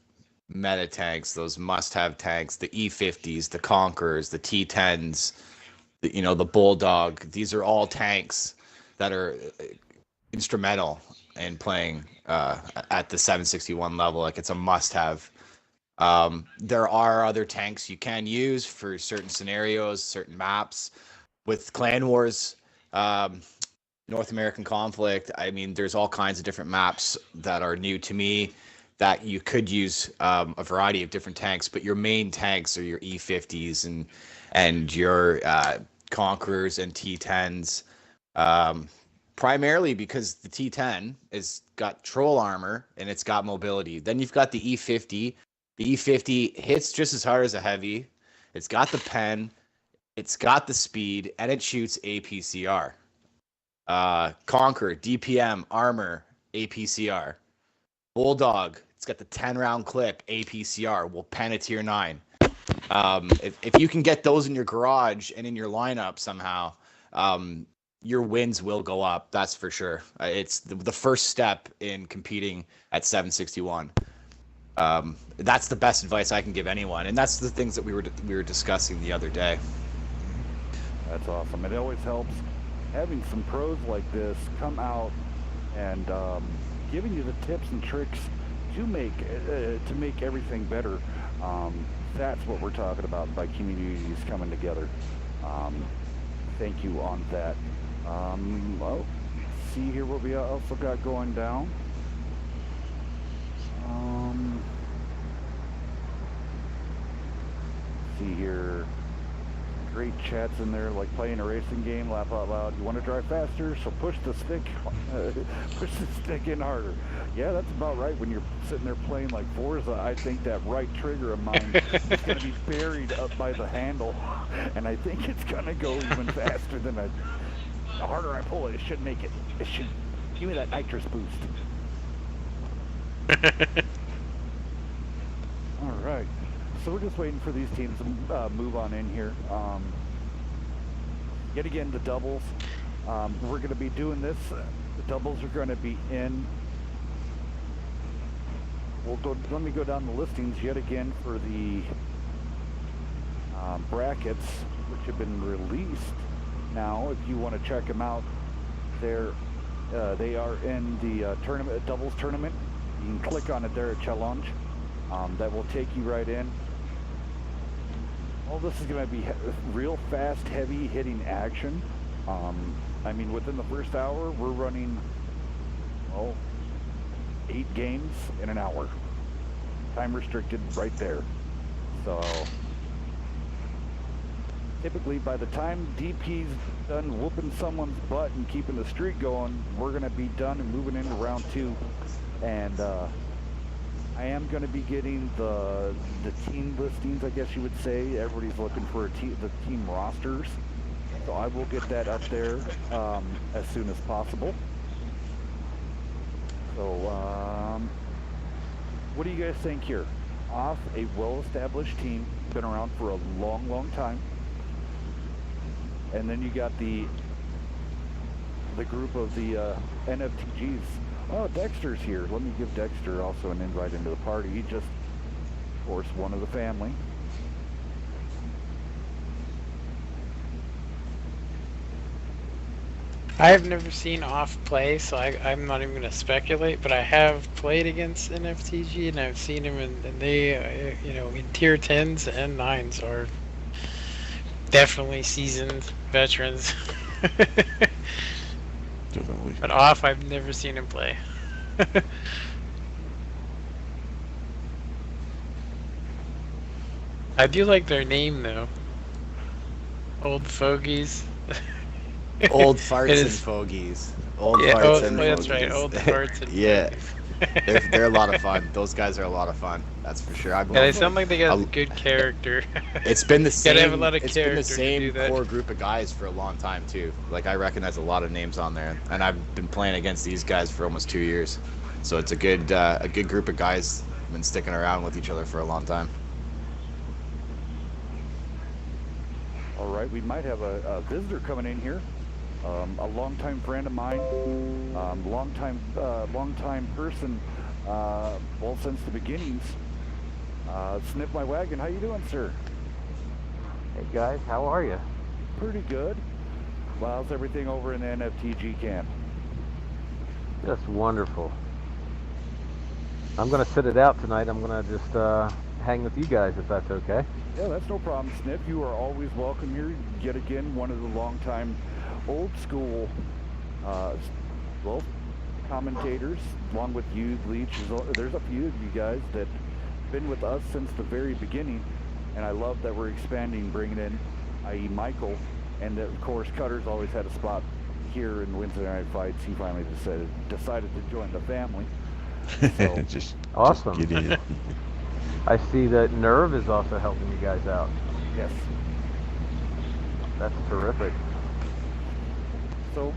meta tanks, those must-have tanks, the E50s, the Conquerors, the T10s, the Bulldog. These are all tanks that are instrumental in playing at the 761 level. Like, it's a must-have. There are other tanks you can use for certain scenarios, certain maps. With Clan Wars, North American Conflict, I mean, there's all kinds of different maps that are new to me that you could use a variety of different tanks, but your main tanks are your E50s and your Conquerors and T10s. primarily because the T10 is got troll armor and it's got mobility. Then you've got the E50. The E50 hits just as hard as a heavy. It's got the pen, it's got the speed, and it shoots APCR. Conquer, DPM, armor, APCR. Bulldog, it's got the 10-round clip, APCR, will pen a tier 9. If you can get those in your garage and in your lineup somehow, your wins will go up. That's for sure. It's the first step in competing at 761. That's the best advice I can give anyone, and that's the things that we were discussing the other day. That's awesome. It always helps having some pros like this come out and giving you the tips and tricks to make everything better. That's what we're talking about by communities coming together. Thank you on that. Well, see here what we also got going down. See here. Great chats in there, like playing a racing game, laugh out loud. You want to drive faster, so push the stick in harder. Yeah, that's about right. When you're sitting there playing like Forza, I think that right trigger of mine is going to be buried up by the handle, and I think it's going to go even faster than the harder I pull it. It should make it. It should give me that nitrous boost. All right. So we're just waiting for these teams to move on in here. Yet again, the doubles. We're going to be doing this. The doubles are going to be in. Let me go down the listings yet again for the brackets, which have been released now. If you want to check them out, they are in the tournament, doubles tournament. You can click on it there at challenge. That will take you right in. All this is going to be real fast, heavy hitting action. I mean, within the first hour, we're running, 8 games in an hour. Time restricted right there. So, typically by the time DP's done whooping someone's butt and keeping the streak going, we're going to be done and moving into round 2. And, I am going to be getting the team listings, I guess you would say. Everybody's looking for the team rosters. So I will get that up there as soon as possible. So, what do you guys think here? Off, a well-established team, been around for a long, long time. And then you got the group of the NFTGs. Oh, Dexter's here. Let me give Dexter also an invite into the party. He just, of course, one of the family. I have never seen Off play, so I'm not even going to speculate, but I have played against NFTG, and I've seen him, and they, in tier 10s and 9s are definitely seasoned veterans. Definitely. But Off, I've never seen him play. I do like their name, though. Old Fogies. Old farts and fogies. Old farts and that's fogies. right. Old farts and yeah. fogies. They're a lot of fun. Those guys are a lot of fun. That's for sure. Yeah, they sound like they got a good character. It's been the same. Gotta have a lot of it's been the character to do same that. core group of guys for a long time too. Like I recognize a lot of names on there, and I've been playing against these guys for almost 2 years. So it's a good group of guys. Been sticking around with each other for a long time. All right, we might have a visitor coming in here. A longtime friend of mine, longtime person, well, since the beginnings. Sniff My Wagon, how you doing, sir? Hey guys, how are you? Pretty good. Well, how's everything over in the NFTG camp? Just wonderful. I'm going to sit it out tonight. I'm going to just hang with you guys if that's okay. Yeah, that's no problem, Sniff. You are always welcome here. Yet again, one of the longtime old school commentators, along with you, Leach. There's a few of you guys that have been with us since the very beginning, and I love that we're expanding, bringing in, i.e. Micheal, and that, of course, Cutter's always had a spot here in Wednesday Night Fights, he finally decided to join the family. So, just Awesome. get in. I see that Nerve is also helping you guys out. yes. That's terrific. So,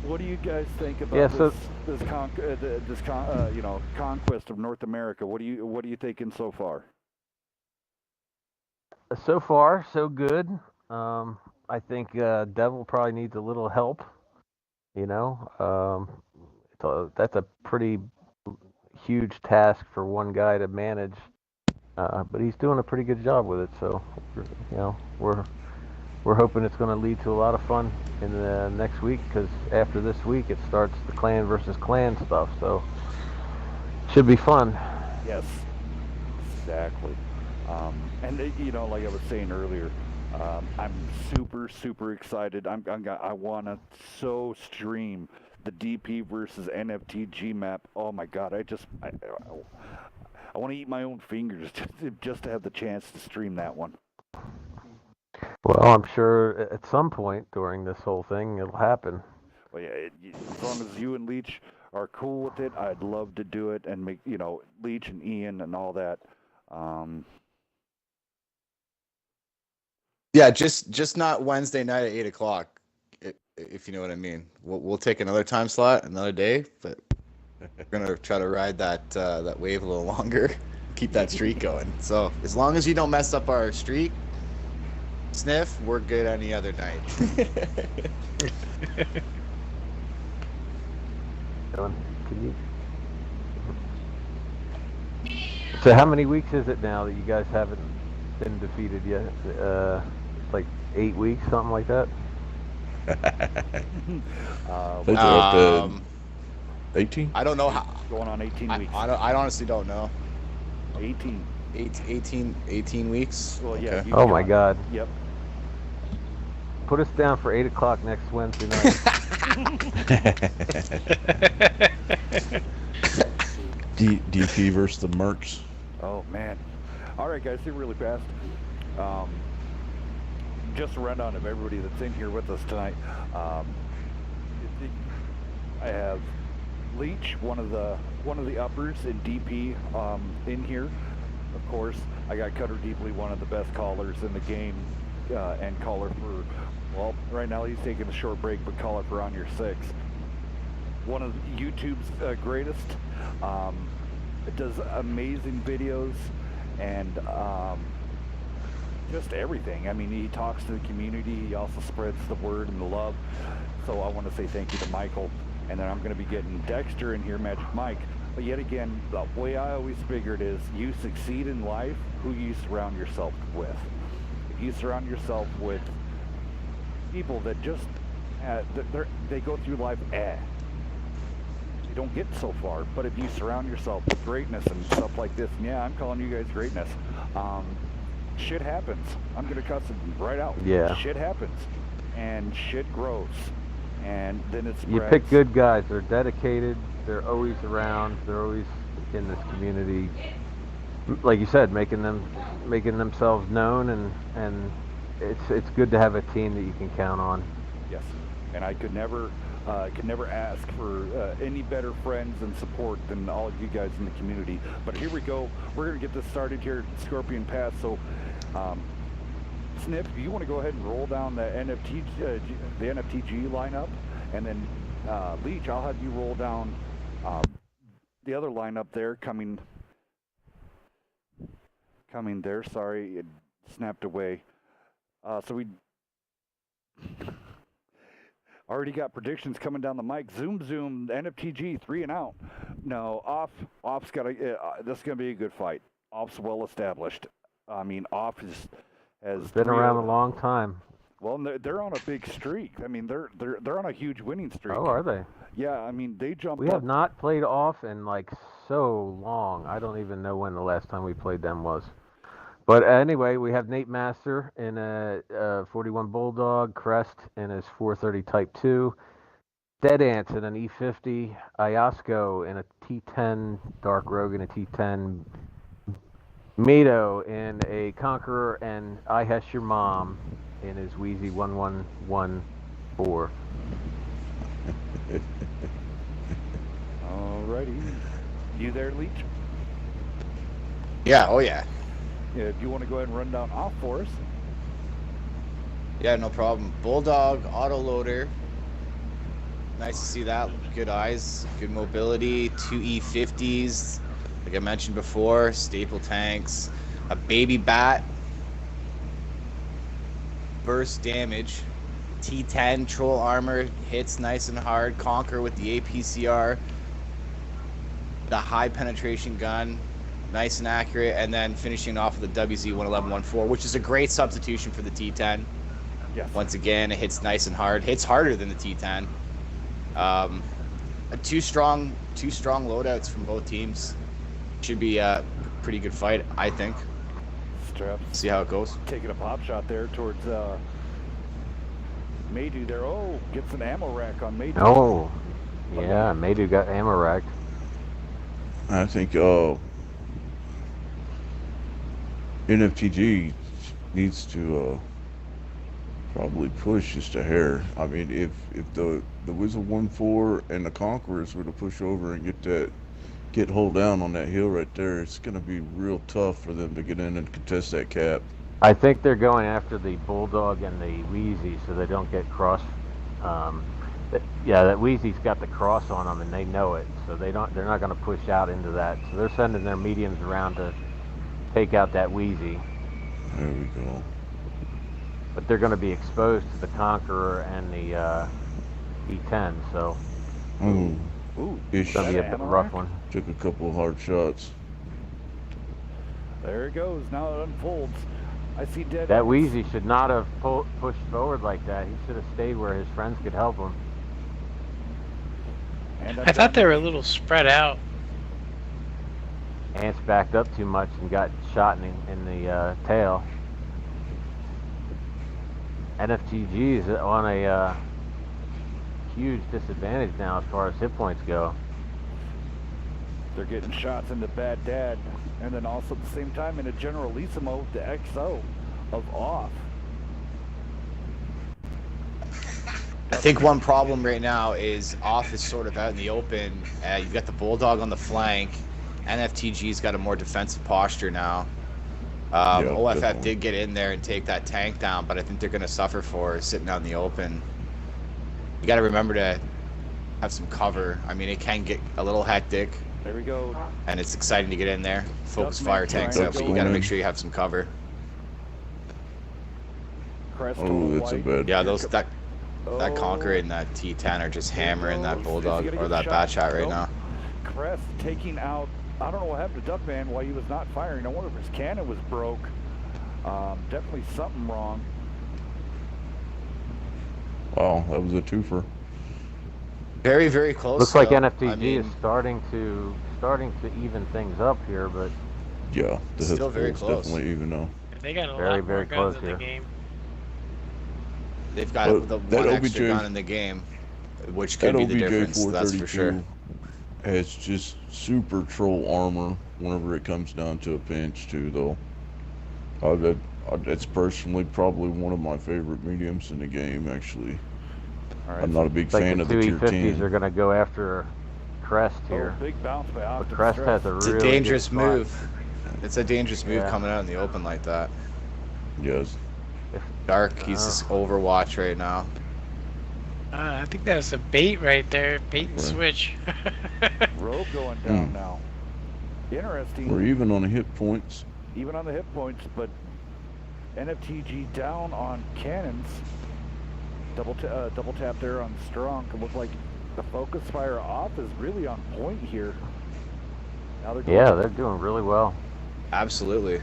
what do you guys think about Yeah, so- this conquest of North America? What are you thinking so far? So far, so good. I think Devil probably needs a little help. You know, that's a pretty huge task for one guy to manage. But he's doing a pretty good job with it. So, you know, we're hoping it's going to lead to a lot of fun in the next week, because after this week it starts the clan versus clan stuff. So, should be fun. Yes, exactly. And you know, like I was saying earlier, I'm super excited. I want to stream the DP versus NFTG map. Oh my God, I want to eat my own fingers just to have the chance to stream that one. Well, I'm sure at some point during this whole thing it'll happen. Well, yeah, as long as you and Leech are cool with it, I'd love to do it and make, you know, Leech and Ian and all that. Yeah, just not Wednesday night at 8:00, if you know what I mean. We'll take another time slot another day, but we're gonna try to ride that wave a little longer, keep that streak going. So as long as you don't mess up our streak, Sniff, we're good any other night. So how many weeks is it now that you guys haven't been defeated yet? Like 8 weeks, something like that. Those are up to 18. I don't know how. Going on 18 weeks. I honestly don't know. 18. 18 weeks. Well, yeah. Okay. Oh my God. Yep. Put us down for 8:00 next Wednesday night. DP versus the Mercs. Oh man. All right, guys, here really fast. Just a rundown of everybody that's in here with us tonight. I have Leech, one of the uppers in DP, in here. Of course, I got Kutter Deeply, one of the best callers in the game, and caller for, well, right now he's taking a short break, but caller for On Your Six. One of YouTube's greatest. It does amazing videos and just everything. I mean, he talks to the community. He also spreads the word and the love. So I want to say thank you to Micheal. And then I'm going to be getting Dexter in here, Magic Mike. But yet again, the way I always figured is you succeed in life who you surround yourself with. If you surround yourself with people that just, they go through life, they don't get so far. But if you surround yourself with greatness and stuff like this, and yeah, I'm calling you guys greatness, shit happens. I'm going to cuss it right out. Yeah. Shit happens. And shit grows. And then it spreads. You pick good guys. They're dedicated. They're always around. They're always in this community. Like you said, making themselves known, and it's good to have a team that you can count on. Yes, and I could never ask for any better friends and support than all of you guys in the community. But here we go. We're gonna get this started here at Scorpion Pass. So, Snip, you want to go ahead and roll down the NFTG lineup, and then Leech, I'll have you roll down the other lineup there coming there. Sorry, it snapped away. So we already got predictions coming down the mic. Zoom, NFTG 3 and out. No, Off's got this is gonna be a good fight. Off's well established. I mean, Off has Been around a long time. Well, they're on a big streak. I mean, they're on a huge winning streak. Oh, are they? Yeah, I mean, they jumped. We have not played Off in like so long. I don't even know when the last time we played them was. But anyway, we have Nate Master in a 41 Bulldog, Crest in his 430 Type 2, Dead Ants in an E50, Ayasko in a T10, Dark Rogue in a T10, Mado in a Conqueror, and I Hesh Your Mom in his Wheezy 1114. Alrighty. You there, Leech? Yeah, oh yeah. Yeah, if you want to go ahead and run down off for us. Yeah, no problem. Bulldog, autoloader. Nice to see that. Good eyes, good mobility, 2 E50s. Like I mentioned before, staple tanks, a baby bat, burst damage, T10, troll armor, hits nice and hard, conquer with the APCR, the high penetration gun, nice and accurate, and then finishing off with the WZ-111-14, which is a great substitution for the T10. Yes. Once again, it hits nice and hard. Hits harder than the T10. Two strong loadouts from both teams. Should be a pretty good fight, I think. Straps. See how it goes. Taking a pop shot there towards Maydew there. Oh, gets an ammo rack on Maydew. Oh, yeah, Maydew got ammo racked. I think NFTG needs to probably push just a hair. I mean, if the Wizard 1-4 and the Conquerors were to push over and get hold down on that hill right there, it's going to be real tough for them to get in and contest that cap. I think they're going after the Bulldog and the Wheezy so they don't get cross. That Wheezy's got the cross on them and they know it, so they're not going to push out into that. So they're sending their mediums around to take out that Wheezy. There we go. But they're going to be exposed to the Conqueror and the E10, so Ooh, it's going to be a bit rough one. Took a couple of hard shots. There it goes. Now it unfolds. I see dead. That Wheezy should not have pushed forward like that. He should have stayed where his friends could help him. And I thought they were a little spread out. Ants backed up too much and got shot in the tail. NFTG is on a huge disadvantage now as far as hit points go. They're getting shots into Bad Dad, and then also at the same time in a Generalissimo, the XO of off. I think one problem right now is off is sort of out in the open. You've got the Bulldog on the flank. NFTG's got a more defensive posture now. OFF definitely did get in there and take that tank down, but I think they're going to suffer for sitting out in the open. You got to remember to have some cover. I mean, it can get a little hectic. There we go. And it's exciting to get in there. Focus Duckman fire tanks trying out, to but go you got to in. make sure you have some cover. Crest Oh, on that's a white. bad. Yeah, that Conqueror and that T10 are just hammering that Bulldog or that Bat Shot right now. Crest taking out. I don't know what happened to Duckman, why he was not firing. I wonder if his cannon was broke. Definitely something wrong. Wow, that was a twofer. Very, very close. Looks like though. NFTG I mean, is starting to even things up here, but Yeah, the Still very Hitspool's close. definitely even now. They got a Very, lot more very guns close in the here. game. they've got But the that one extra OBJ gun in the game, which could That be the OBJ difference. That's for 432 sure. has just super troll armor whenever it comes down to a pinch, too, though. It's personally probably one of my favorite mediums in the game, actually. All right. I'm not a big it's like fan the of the two tier E50s 10. are going to go after Crest here. Oh, big bounce by But Optimus Crest Stress. has a It's really a good dangerous spot. move. It's a dangerous move Yeah. coming out in the open like that. Yes. Dark, he's just Overwatch right now. I think that was a bait right there. Bait and Right. switch. Rogue going down now. Interesting. We're even on the hit points. Even on the hit points, but NFTG down on cannons. Double tap there on strong. Could look like the focus fire off is really on point here. Now they're going, Yeah, they're doing really well. Absolutely.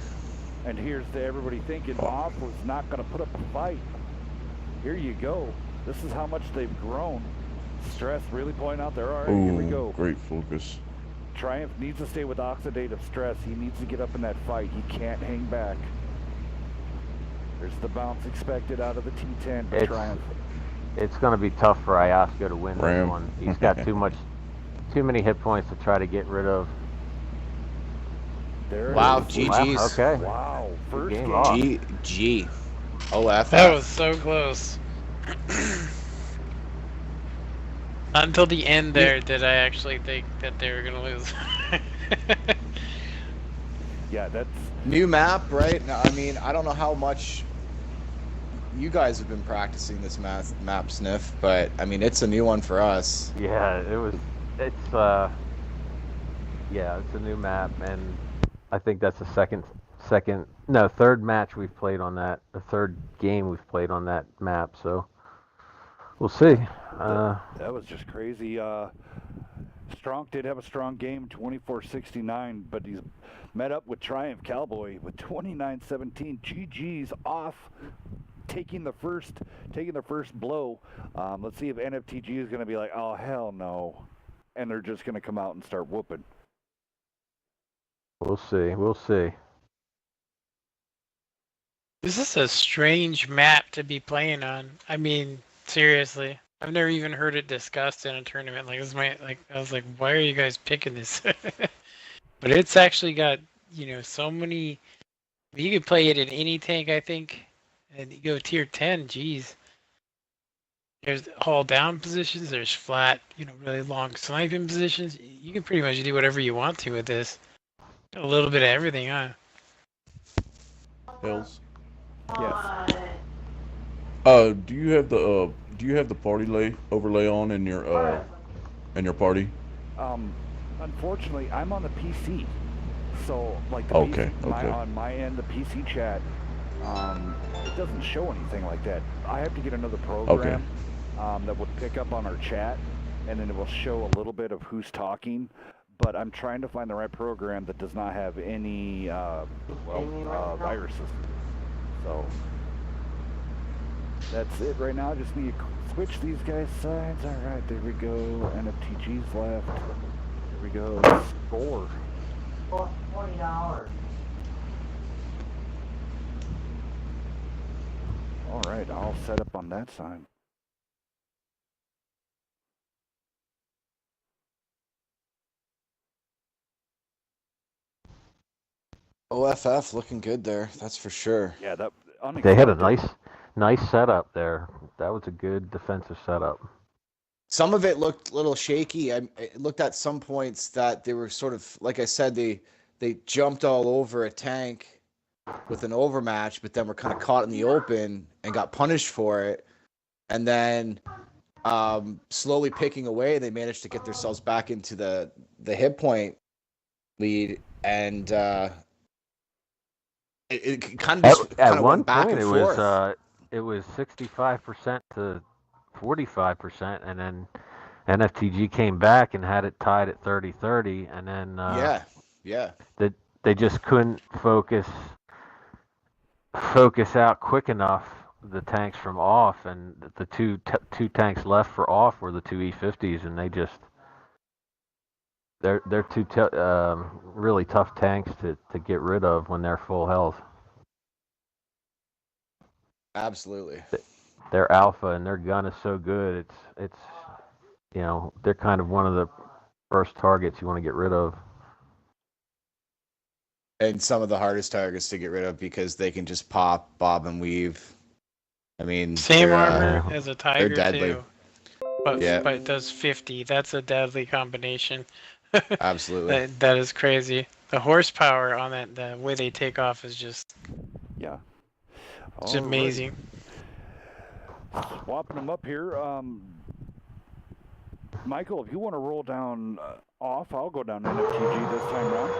and here's to everybody thinking off was not going to put up a fight. Here you go. This is how much they've grown. Stress really pointing out there. All right, here we Oh, go. great focus. Triumph needs to stay with oxidative stress. He needs to get up in that fight. He can't hang back. There's the bounce expected out of the T10 for Triumph. It's going to be tough for Iosco to win Ram. this one. He's got too many hit points to try to get rid of. There it Wow, is. GG's. Okay. Wow, first game game. off. GG. OFF. That was so close. Until the end there did I actually think that they were gonna lose. Yeah, that's New map, right? Now, I mean, I don't know how much you guys have been practicing this map sniff, but I mean, it's a new one for us. Yeah, it's yeah, it's a new map, and I think that's the third match we've played on that, the third game we've played on that map. So we'll see. that was just crazy. Strong did have a strong game, 24-69, but he's met up with Triumph Cowboy with 29-17. GG's off, taking the first blow. Let's see if NFTG is going to be like, oh hell no, and they're just going to come out and start whooping. We'll see. We'll see. This is a strange map to be playing on. I mean, seriously. I've never even heard it discussed in a tournament. Like, I was like, why are you guys picking this? But it's actually got, so many. You could play it in any tank, I think. And you go tier 10, geez. There's haul down positions, there's flat, really long sniping positions. You can pretty much do whatever you want to with this. A little bit of everything, huh? Hills. Yes. Do you have the party overlay on in your party? Unfortunately, I'm on the PC, so like the Okay, PC, on my end, the PC chat, it doesn't show anything like that. I have to get another program that would pick up on our chat, and then it will show a little bit of who's talking. But I'm trying to find the right program that does not have any viruses. So that's it right now. I just need to switch these guys' sides. All right, there we go. NFTG's left. There we go. Score. $40. All right, I'll set up on that side. OFF looking good there, that's for sure. Yeah, they had a nice setup there. That was a good defensive setup. Some of it looked a little shaky. It looked at some points that they were sort of, like I said, they jumped all over a tank with an overmatch, but then were kind of caught in the open and got punished for it. And then slowly picking away, they managed to get themselves back into the hit point lead, and it kind of just at one went back point and forth. It was 65% to 45%, and then NFTG came back and had it tied at 30-30, and then they just couldn't focus out quick enough the tanks from off, and the two tanks left for off were the two E50s, and they're two really tough tanks to get rid of when they're full health. Absolutely. Their alpha and their gun is so good. It's they're kind of one of the first targets you want to get rid of. And some of the hardest targets to get rid of because they can just pop, bob, and weave. I mean, same armor as a Tiger they're deadly. too. But it does 50. That's a deadly combination. Absolutely. That is crazy. The horsepower on that, the way they take off is just it's amazing. Swapping them up here. Michael, if you want to roll down off, I'll go down NFTG this time around.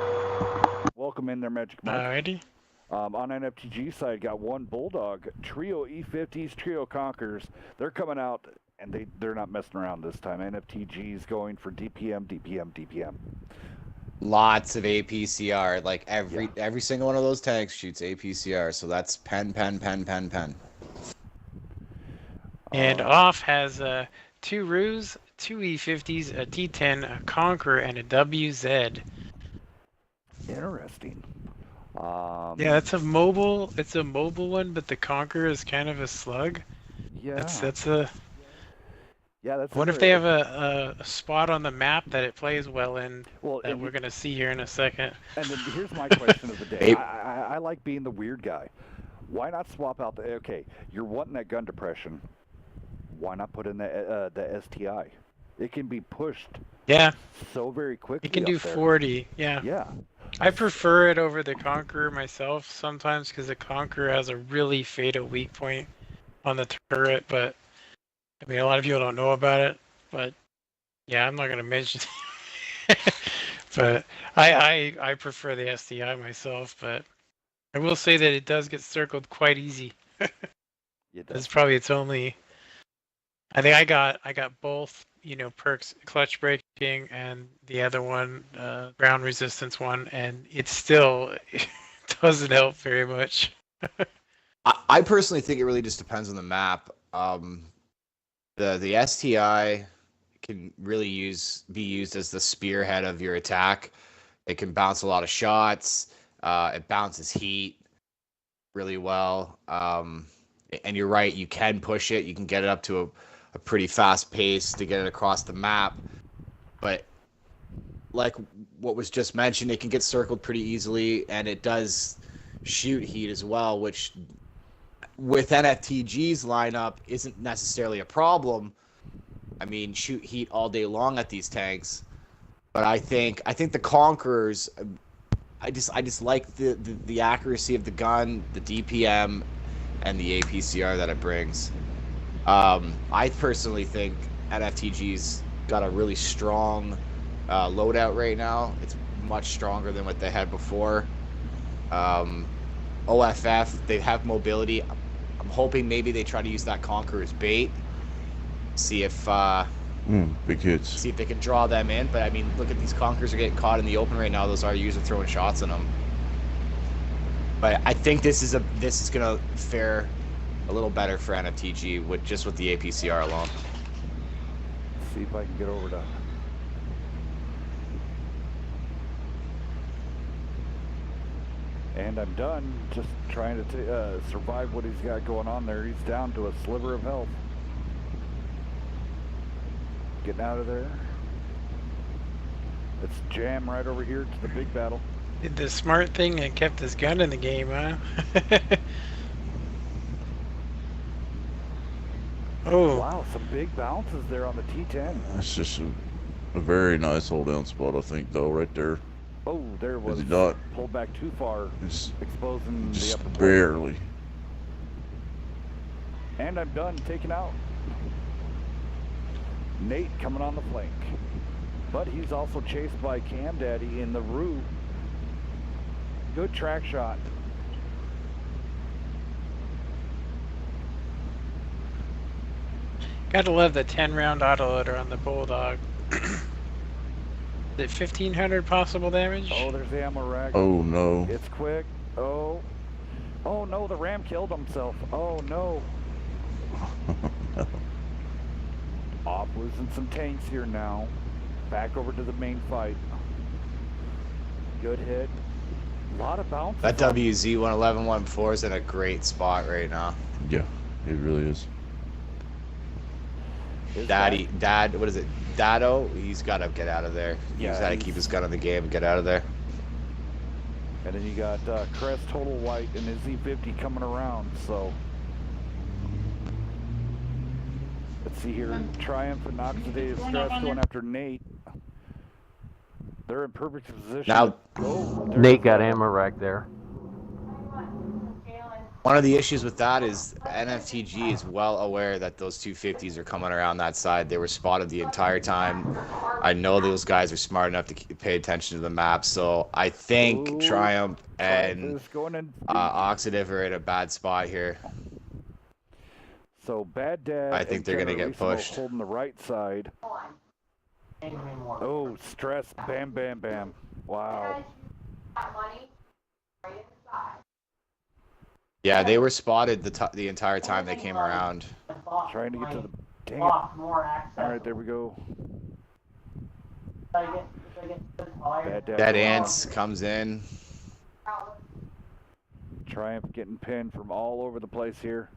Welcome in there, Magic Mike. Alrighty. On NFTG side, got one Bulldog, trio E50s, trio Conquerors. They're coming out, and they're not messing around this time. NFTG's going for DPM, DPM, DPM. Lots of APCR. Like every single one of those tanks shoots APCR. So that's pen. And off has 2 Ruse, 2 E50s, a T10, a Conqueror, and a WZ. Interesting. Yeah, it's a mobile one, but the Conqueror is kind of a slug. Yeah. That's a. Yeah, that's. What if they have a spot on the map that it plays well in? Well, that we're gonna see here in a second. And then here's my question of the day. I like being the weird guy. Why not swap out the... Okay, you're wanting that gun depression. Why not put in the STI? It can be pushed Yeah, so very quickly. you can do up there. 40. Yeah. Yeah. I prefer it over the Conqueror myself sometimes because the Conqueror has a really fatal weak point on the turret, but I mean, a lot of people don't know about it, but yeah, I'm not going to mention but I prefer the STI myself, but I will say that it does get circled quite easy. That's probably its only... I think I got both, you know, perks, clutch braking, and the other one, ground resistance one, and it still doesn't help very much. I personally think it really just depends on the map. The STI can really be used as the spearhead of your attack. It can bounce a lot of shots. It bounces heat really well. And you're right, you can push it. You can get it up to a pretty fast pace to get it across the map. But like what was just mentioned, it can get circled pretty easily, and it does shoot heat as well, which with NFTG's lineup isn't necessarily a problem. I mean, shoot heat all day long at these tanks. But I think the Conquerors, I just like the accuracy of the gun, the DPM, and the APCR that it brings. I personally think NFTG's got a really strong loadout right now. It's much stronger than what they had before. OFF, they have mobility. I'm hoping maybe they try to use that Conqueror as bait. See if big hits. See if they can draw them in. But I mean, look at these Conquerors are getting caught in the open right now. Those RUs are throwing shots on them. But I think this is gonna fare a little better for NFTG with the APCR alone. Let's see if I can get over to... And I'm done just trying to survive what he's got going on there. He's down to a sliver of health. Getting out of there. Let's jam right over here to the big battle. Did the smart thing and kept his gun in the game, huh? Oh. Wow, some big bounces there on the T10. That's just a very nice hold down spot, I think, though, right there. Oh, there was Is he not? Pulled back too far, exposing the Just upper barely. And I'm done, taken out. Nate coming on the flank. But he's also chased by Cam Daddy in the Roo. Good track shot. Gotta love the 10-round autoloader on the Bulldog. Is it 1500 possible damage? Oh, there's the ammo rack. Oh no. It's quick. Oh. Oh no, the Ram killed himself. Oh no. Off losing some tanks here now. Back over to the main fight. Good hit. A lot of bounces. That WZ-111-14 is in a great spot right now. Yeah, it really is. Dad, what is it? Dado, he's got to get out of there. Yeah, He's got to keep his gun in the game and get out of there. And then you got Crest Total White and his Z50 coming around, so. Let's see here. Triumph and Oxidative Stress going after Nate. They're in perfect position. Now, Nate got ammo rack there. one of the issues with that is NFTG is well aware that those 250s are coming around that side. They were spotted the entire time. I know those guys are smart enough to pay attention to the map, so I think Triumph and Oxidative are in a bad spot here. So Bad Dad. I think they're gonna get pushed. Holding the right side. Oh, stress! Bam, bam, bam! Wow. Yeah, they were spotted the entire time they came around. Trying to get to the... Dang it. Alright, there we go. Bad Dad Dead Ants comes in. Triumph getting pinned from all over the place here.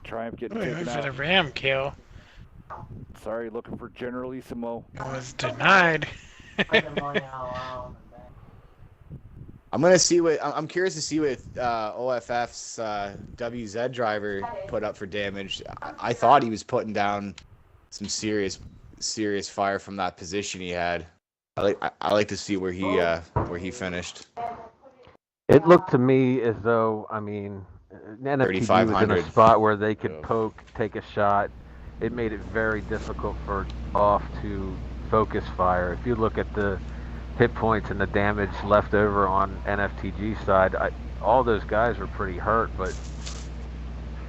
Triumph getting taken For the out. Ram kill. Sorry, looking for Generalissimo. It was denied. I'm curious to see what OFF's WZ driver put up for damage. I thought he was putting down some serious fire from that position he had. I like to see where he finished. It looked to me as though, I mean, NFTG was in a 3,500. spot where they could Yeah. poke, take a shot. It made it very difficult for off to focus fire. If you look at the hit points and the damage left over on NFTG side, all those guys were pretty hurt, but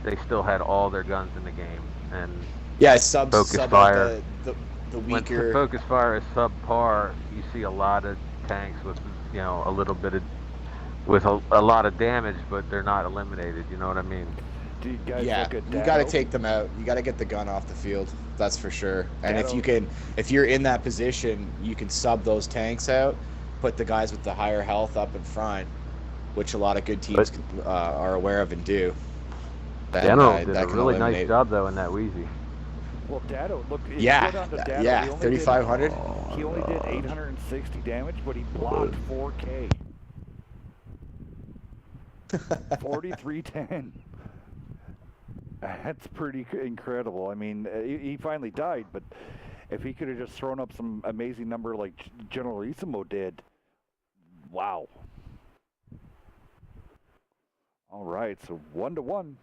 they still had all their guns in the game. And Yeah, sub fire. The when weaker. focus fire is subpar, you see a lot of tanks with a little bit of a lot of damage, but they're not eliminated. You know what I mean? Do you guys Yeah, look at you got to take them out. You got to get the gun off the field. That's for sure. And if you're in that position, you can sub those tanks out, put the guys with the higher health up in front, which a lot of good teams are aware of and do. General did a really nice job though in that Wheezy. Well, Dado, look. Yeah, 3,500. He only did 860 damage, but he blocked 4K. 4310. That's pretty incredible. I mean, he finally died, but if he could have just thrown up some amazing number like Generalissimo did, wow. All right, so 1-1.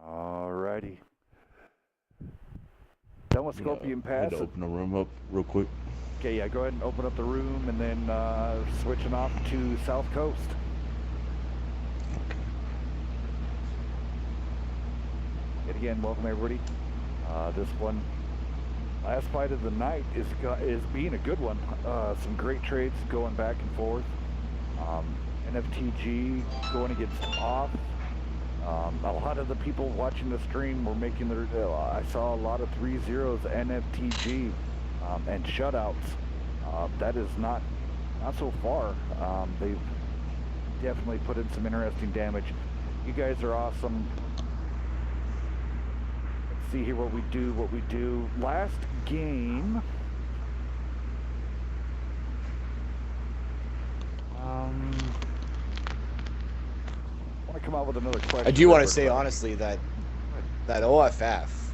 All righty. Done with Scorpion I had Pass. to open the room up real quick. Okay, yeah, go ahead and open up the room and then switching off to South Coast. And again, welcome everybody. This one, last fight of the night is being a good one. Some great trades going back and forth. NFTG going against off. A lot of the people watching the stream were making their. I saw a lot of 3-0s NFTG and shutouts. That is not so far. They've definitely put in some interesting damage. You guys are awesome. Let's see here what we do. Last game. I want to come out with another question. I do want to say honestly that OFF,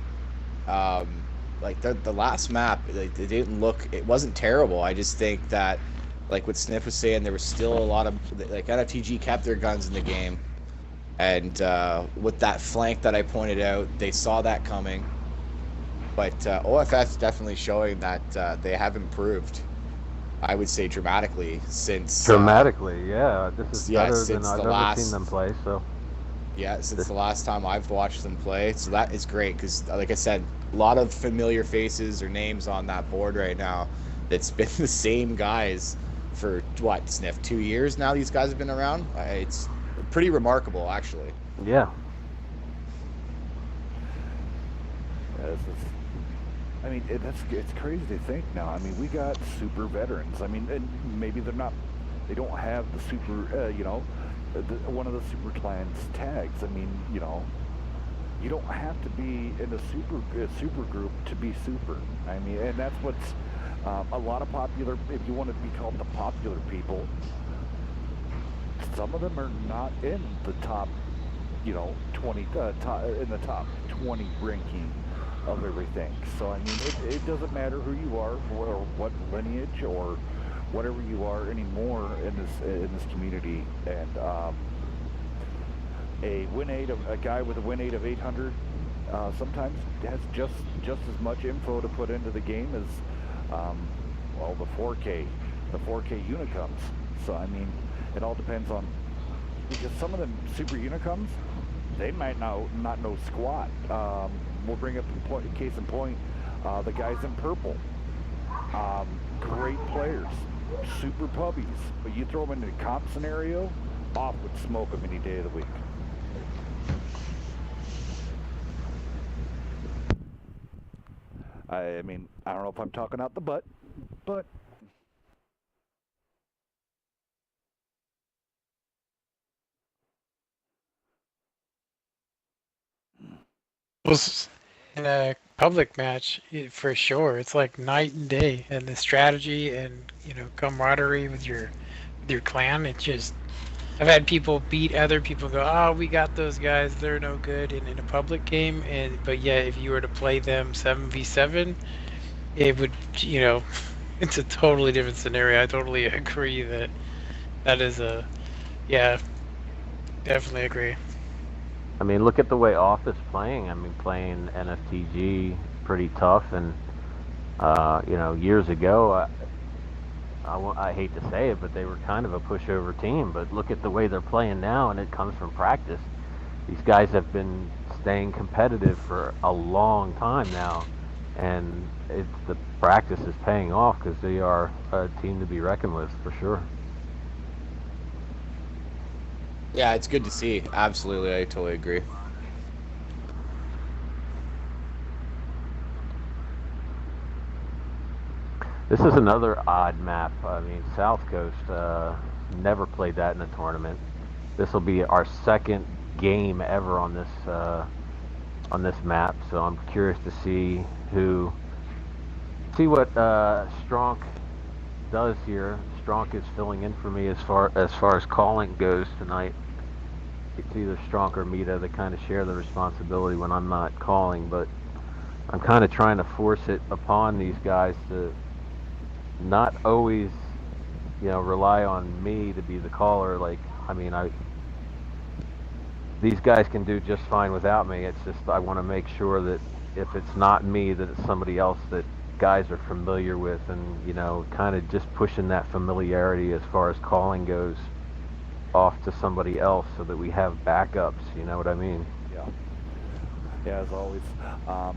like the last map, they didn't look. It wasn't terrible. I just think that, like what Sniff was saying, there was still a lot of like NFTG kept their guns in the game, and with that flank that I pointed out, they saw that coming. But OFF's definitely showing that they have improved. I would say dramatically since. Yeah. This is better than since I've ever seen them play. So. Yeah, since the last time I've watched them play, so that is great because, like I said, a lot of familiar faces or names on that board right now. It's been the same guys for what, Sniff, 2 years now. These guys have been around. It's pretty remarkable, actually. Yeah. I mean, it's crazy to think now. I mean, we got super veterans. I mean, and maybe they don't have the super, one of the super clans tags. I mean, you don't have to be in a super group to be super. I mean, and that's what's a lot of popular. If you want to be called the popular people, some of them are not in the top, 20 in the top 20 ranking of everything. So I mean, it doesn't matter who you are or what lineage or whatever you are anymore in this community. And a guy with a win rate of 800 sometimes has just as much info to put into the game as the 4K unicums. So I mean, it all depends on, because some of them super unicums, they might not know squat. We'll bring up case in point, the guys in purple. Great players, super puppies, but you throw them into a comp scenario, off would smoke them any day of the week. I mean, I don't know if I'm talking out the butt, but Was in a public match, for sure, it's like night and day, and the strategy and camaraderie with your clan. It just I've had people beat other people, go, oh, we got those guys, they're no good in a public game, and but yet if you were to play them 7v7, it would, it's a totally different scenario. I totally agree that is yeah, definitely agree. I mean, look at the way Off is playing. I mean, playing NFTG pretty tough, and years ago, I hate to say it, but they were kind of a pushover team. But look at the way they're playing now, and it comes from practice. These guys have been staying competitive for a long time now, and the practice is paying off because they are a team to be reckoned with for sure. Yeah, it's good to see. Absolutely, I totally agree. This is another odd map. I mean, South Coast never played that in a tournament. This will be our second game ever on this map, so I'm curious to see what Stronk does here. Stronk is filling in for me as far as calling goes tonight. It's either Stronk or Mita that kind of share the responsibility when I'm not calling, but I'm kind of trying to force it upon these guys to not always, rely on me to be the caller. Like, I mean, these guys can do just fine without me. It's just I want to make sure that if it's not me, that it's somebody else that guys are familiar with, and kind of just pushing that familiarity as far as calling goes off to somebody else so that we have backups. You know what I mean? Yeah, as always.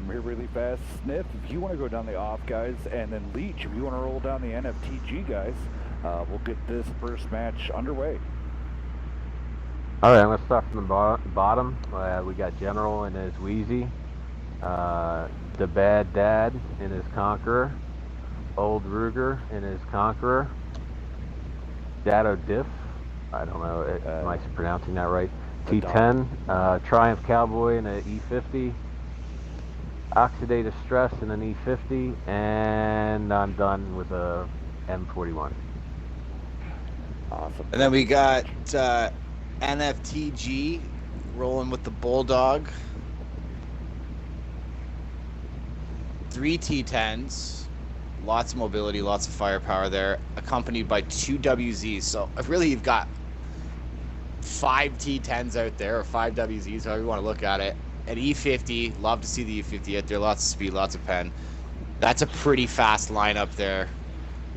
Here really fast, Sniff, if you want to go down the Off guys, and then Leech, if you want to roll down the NFTG guys, we'll get this first match underway. All right, I'm going to start from the bottom. We got General and his Wheezy, the Bad Dad and his Conqueror, Old Ruger and his Conqueror, Dado Diff, I don't know, am I pronouncing that right? T10, Triumph Cowboy and an E50, Oxidative Stress and an E50, and I'm done with a M41. Awesome. And then we got NFTG rolling with the Bulldog. 3 T10s, lots of mobility, lots of firepower there, accompanied by 2 WZs. So really you've got 5 T10s out there, or 5 WZs, however you want to look at it. An E50, love to see the E50 out there, lots of speed, lots of pen. That's a pretty fast lineup there.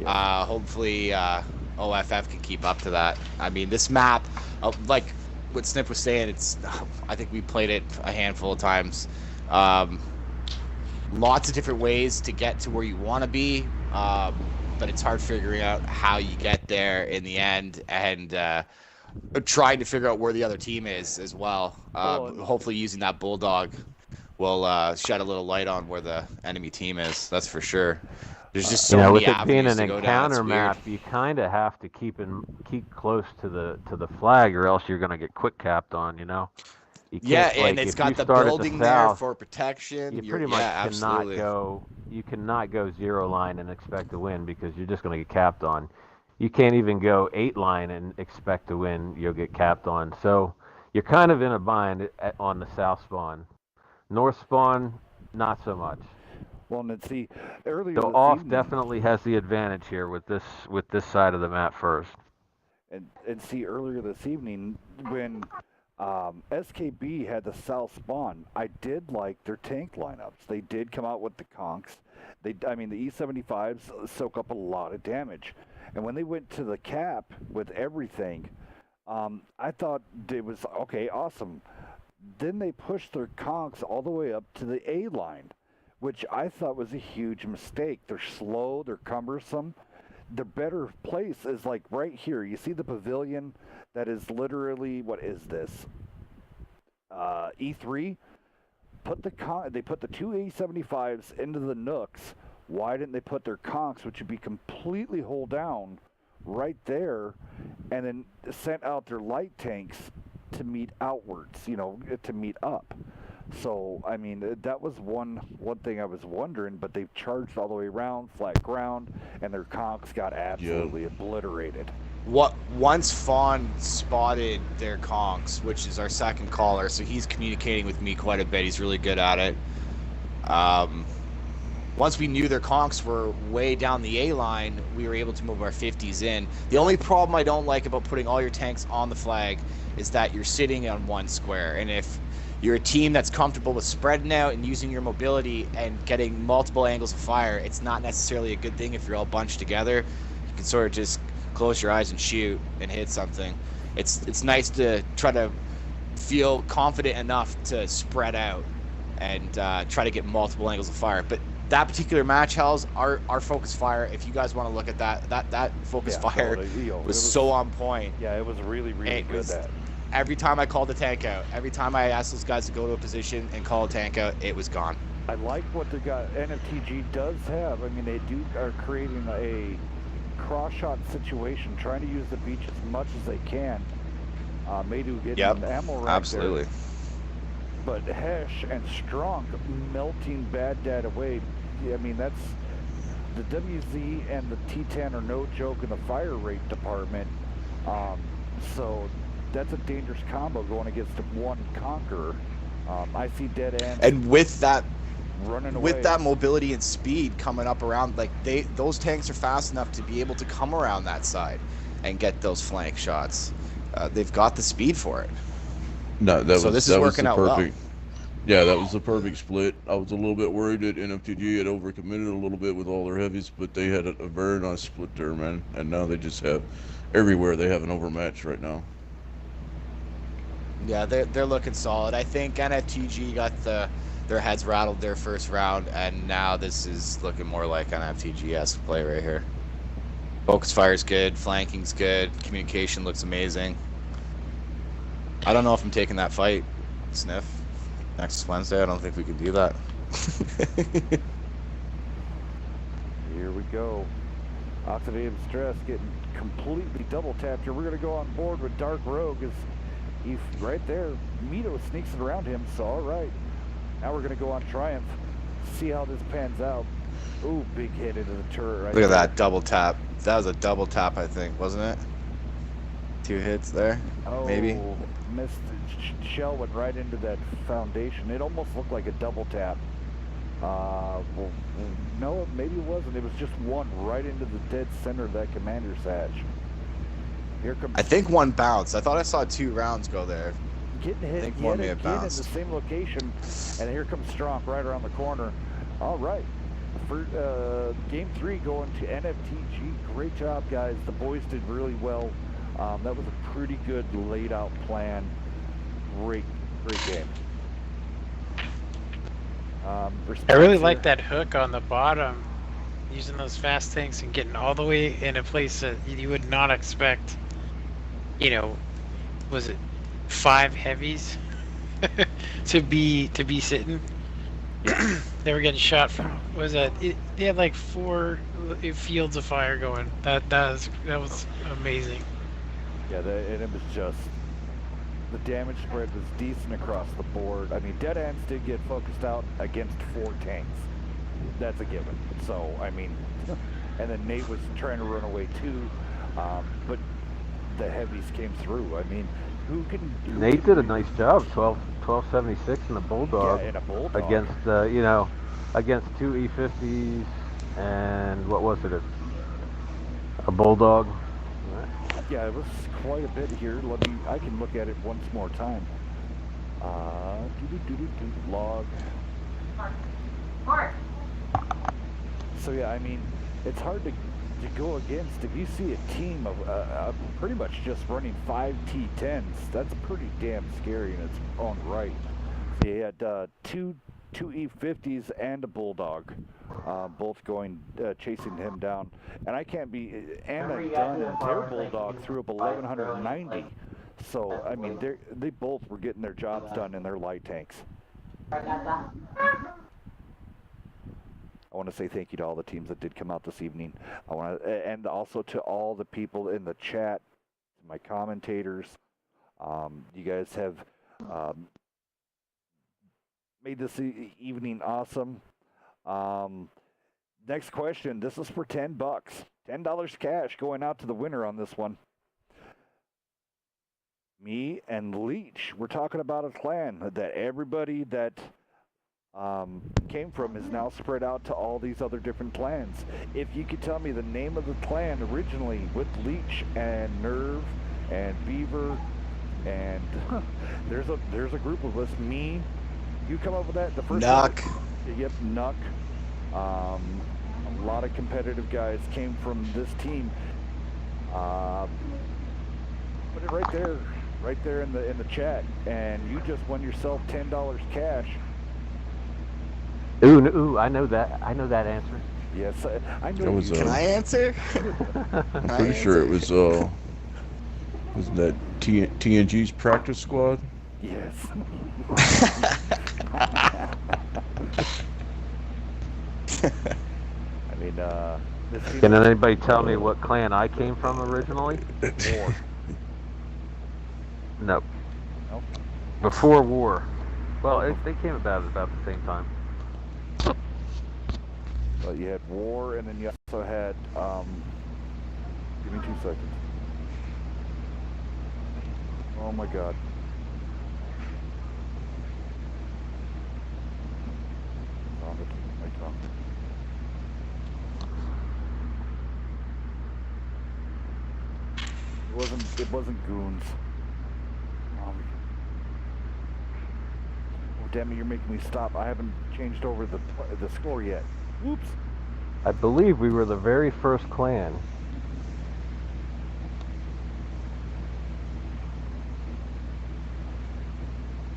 Hopefully OFF can keep up to that. I mean, this map, like what Snip was saying, I think we played it a handful of times. Lots of different ways to get to where you want to be, but it's hard figuring out how you get there in the end, and trying to figure out where the other team is as well. Hopefully using that Bulldog will shed a little light on where the enemy team is. That's for sure. There's just so many with it being avenues an to go down. encounter map, you kind of have to keep close to the flag, or else you're going to get quick capped on. Yeah, and it's got the building there for protection. You pretty much cannot go 0 line and expect to win, because you're just going to get capped on. You can't even go 8 line and expect to win. You'll get capped on. So you're kind of in a bind on the south spawn. North spawn, not so much. Well, and see, earlier so this Off evening, definitely has the advantage here with this side of the map first. And see, earlier this evening when SKB had the south spawn, I did like their tank lineups. They did come out with the conks. The E75s soak up a lot of damage. And when they went to the cap with everything, I thought it was, okay, awesome. Then they pushed their conks all the way up to the A line, which I thought was a huge mistake. They're slow, they're cumbersome. The better place is like right here. You see the pavilion that is literally, what is this? E3? They put the 2 A75s into the nooks. Why didn't they put their conks, which would be completely hull down, right there, and then sent out their light tanks to meet outwards, to meet up? So, I mean, that was one thing I was wondering, but they've charged all the way around, flat ground, and their conchs got absolutely obliterated. Once Fawn spotted their conchs, which is our second caller, so he's communicating with me quite a bit. He's really good at it. Once we knew their conchs were way down the A line, we were able to move our 50s in. The only problem I don't like about putting all your tanks on the flag is that you're sitting on one square, and if you're a team that's comfortable with spreading out and using your mobility and getting multiple angles of fire, it's not necessarily a good thing if you're all bunched together. You can sort of just close your eyes and shoot and hit something. It's nice to try to feel confident enough to spread out and try to get multiple angles of fire. But that particular match, Hells, our focus fire, if you guys want to look at that focus fire was so on point. Yeah, it was really good. Every time I called the tank out, every time I asked those guys to go to a position and call a tank out, it was gone. I like what the guy NFTG does have. I mean, they are creating a cross-shot situation, trying to use the beach as much as they can. Maybe getting an ammo right absolutely. There. But Hesh and Strong melting Bad Dad away. I mean, that's the WZ and the T10 are no joke in the fire rate department. So that's a dangerous combo going against one Conqueror. I see Dead End. And with that running away. With that mobility and speed coming up around, like those tanks are fast enough to be able to come around that side and get those flank shots. They've got the speed for it. No, this is working out well. Yeah, that was the perfect split. I was a little bit worried that NFTG had overcommitted a little bit with all their heavies, but they had a very nice split there, man. And now they just have everywhere. They have an overmatch right now. Yeah, they're looking solid. I think NFTG got their heads rattled their first round, and now this is looking more like NFTG-esque play right here. Focus fire's good, flanking's good, communication looks amazing. I don't know if I'm taking that fight, Sniff. Next Wednesday, I don't think we can do that. Here we go. Oxidative stress getting completely double tapped here. We're going to go on board with Dark Rogue as he's right there. Mito sneaks it around him, so all right. Now we're going to go on Triumph, see how this pans out. Ooh, big hit into the turret right Look at that double tap. That was a double tap, I think, wasn't it? 2 hits there, maybe. Missed. Shell went right into that foundation. It almost looked like a double tap. Well, no, maybe it wasn't. It was just one right into the dead center of that commander's hatch. Here comes. I think one bounced. I thought I saw 2 rounds go there. Getting hit. I think one may have bounced. In the same location, and here comes Stromp right around the corner. All right. For game 3 going to NFTG. Great job, guys. The boys did really well. That was a pretty good laid out plan. Great game. I really like that hook on the bottom, using those fast tanks and getting all the way in a place that you would not expect. You know, was it 5 heavies to be sitting? They were getting shot from. What was that? They had like 4 fields of fire going. That was amazing. Yeah, and it was just. The damage spread was decent across the board. I mean, Dead Ends did get focused out against 4 tanks. That's a given. So, I mean, and then Nate was trying to run away too, but the heavies came through. I mean, Nate did a nice job. 1276 in the Bulldog. Yeah, in a Bulldog. Against, against 2 E50s and what was it? A Bulldog. Yeah, it was quite a bit here. I can look at it once more time. Log. So yeah, I mean, it's hard to go against. If you see a team of pretty much just running 5 T10s, that's pretty damn scary in its own right. So you had 2 E50s and a Bulldog, both going chasing him down. And I can't be. And I've done their Bulldog threw up 1190. So I mean, they both were getting their jobs done in their light tanks. I want to say thank you to all the teams that did come out this evening. And also to all the people in the chat, my commentators. You guys have made this evening awesome. Next question. This is for $10. $10 cash going out to the winner on this one. Me and Leech. We're talking about a clan that everybody that came from is now spread out to all these other different clans. If you could tell me the name of the clan originally with Leech and Nerve and Beaver and there's a group of us. Me, you come up with that. The first Nuck. one, yep, Nuck. A lot of competitive guys came from this team. Put it right there in the chat, and you just won yourself $10 cash. Ooh, I know that answer. Yes, I know. That was, Can I answer? I'm pretty sure it was that TNG's practice squad? Yes. I mean, this team. Can anybody tell me what clan I came from originally? War. No. Nope. Before war. Well, they came about the same time. Well, you had War, and then you also had. Give me 2 seconds. Oh my God. Found it. My tongue. It wasn't Goons. Oh damn it! You're making me stop. I haven't changed over the score yet. Oops. I believe we were the very first clan.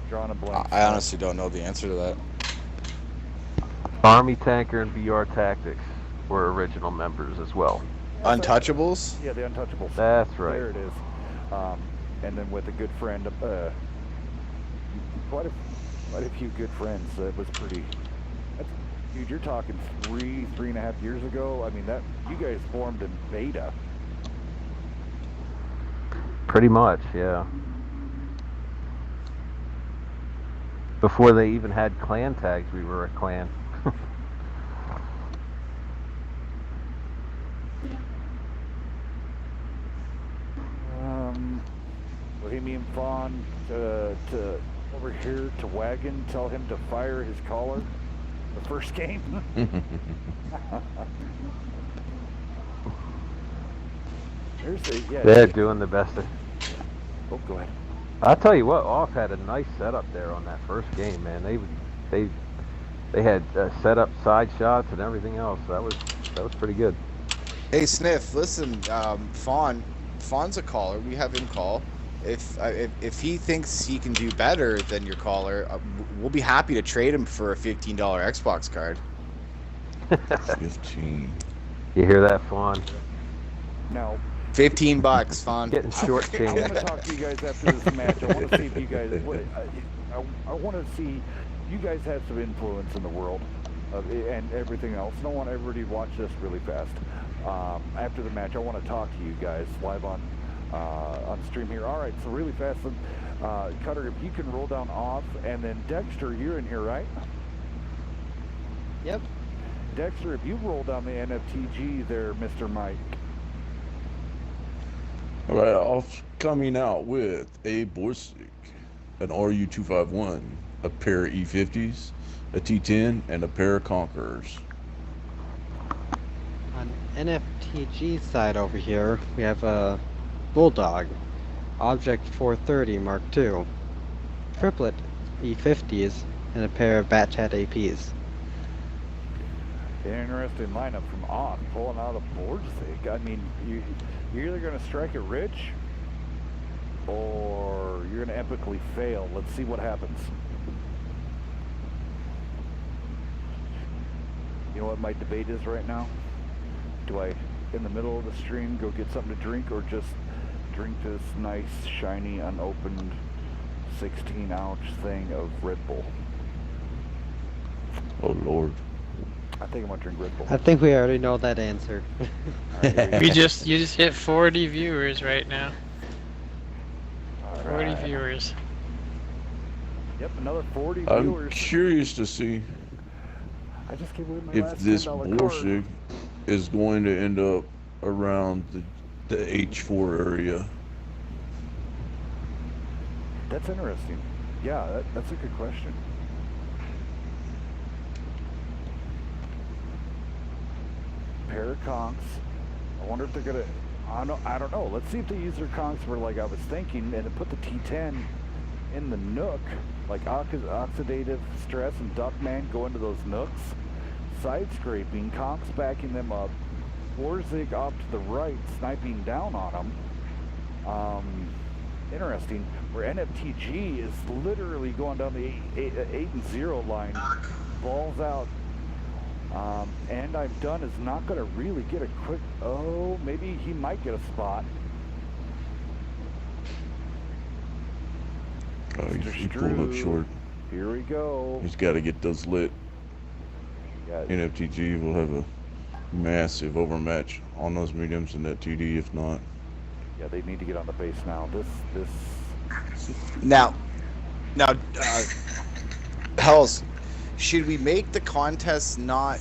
Drawing a blank. I honestly don't know the answer to that. Army Tanker and BR Tactics were original members as well. Untouchables? Yeah, the Untouchables. That's right. There it is. And then with a good friend, quite a few good friends. That was pretty. Dude, you're talking 3.5 years ago. I mean, that you guys formed in beta. Pretty much, yeah. Before they even had clan tags, we were a clan. Bohemian Fawn to over here to Wagon. Tell him to fire his caller. The first game. They're doing the best. Oh, go ahead. I'll tell you what, Off had a nice setup there on that first game, man. They had set up side shots and everything else. That was pretty good. Hey Sniff, listen, Fawn's a caller. We have him call. If he thinks he can do better than your caller, we'll be happy to trade him for a $15 Xbox card. 15. You hear that, Fawn? No. $15, Fawn. Getting short I change. want to talk to you guys after this match. I want to see if you guys. I want to see you guys have some influence in the world and everything else. And I want everybody to watch this really fast. After the match, I want to talk to you guys live on stream here. All right, so really fast, Kutter, if you can roll down Off, and then Dexter, you're in here, right? Yep. Dexter, if you roll down the NFTG there, Mr. Mike. All right, Off coming out with a Borsig, an RU-251, a pair of E50s, a T10, and a pair of Conquerors. On NFTG side over here, we have a Bulldog, Object 430 Mark II, triplet E50s, and a pair of Batchat APs. Interesting lineup from Off, pulling out a Borsig. I mean, you're either going to strike it rich, or you're going to epically fail. Let's see what happens. You know what my debate is right now? Do I, in the middle of the stream, go get something to drink, or just drink this nice, shiny, unopened 16-ounce thing of Red Bull? Oh, Lord. I think I'm going to drink Red Bull. I think we already know that answer. Right, You just hit 40 viewers right now. All 40 right. viewers. Yep, another 40 I'm viewers. curious to see I just gave away my if last this $10 card. Borsig is going to end up around the H4 area. That's interesting. Yeah, that's a good question. Pair of conchs. I wonder if they're gonna. I don't know. Let's see if they use their conchs for like I was thinking, and put the T10 in the nook, like oxidative stress and Duckman go into those nooks. Side scraping, conchs backing them up. Borzig off to the right, sniping down on them. Interesting. Where NFTG is literally going down the 8 and 0 line, balls out. And I'm done is not going to really get a quick. Oh, maybe he might get a spot. Oh, he pulled up short. Here we go. He's got to get those lit. NFTG will have a massive overmatch on those mediums and that TD if not. Yeah, they need to get on the base now. This. Now, Hells, should we make the contest not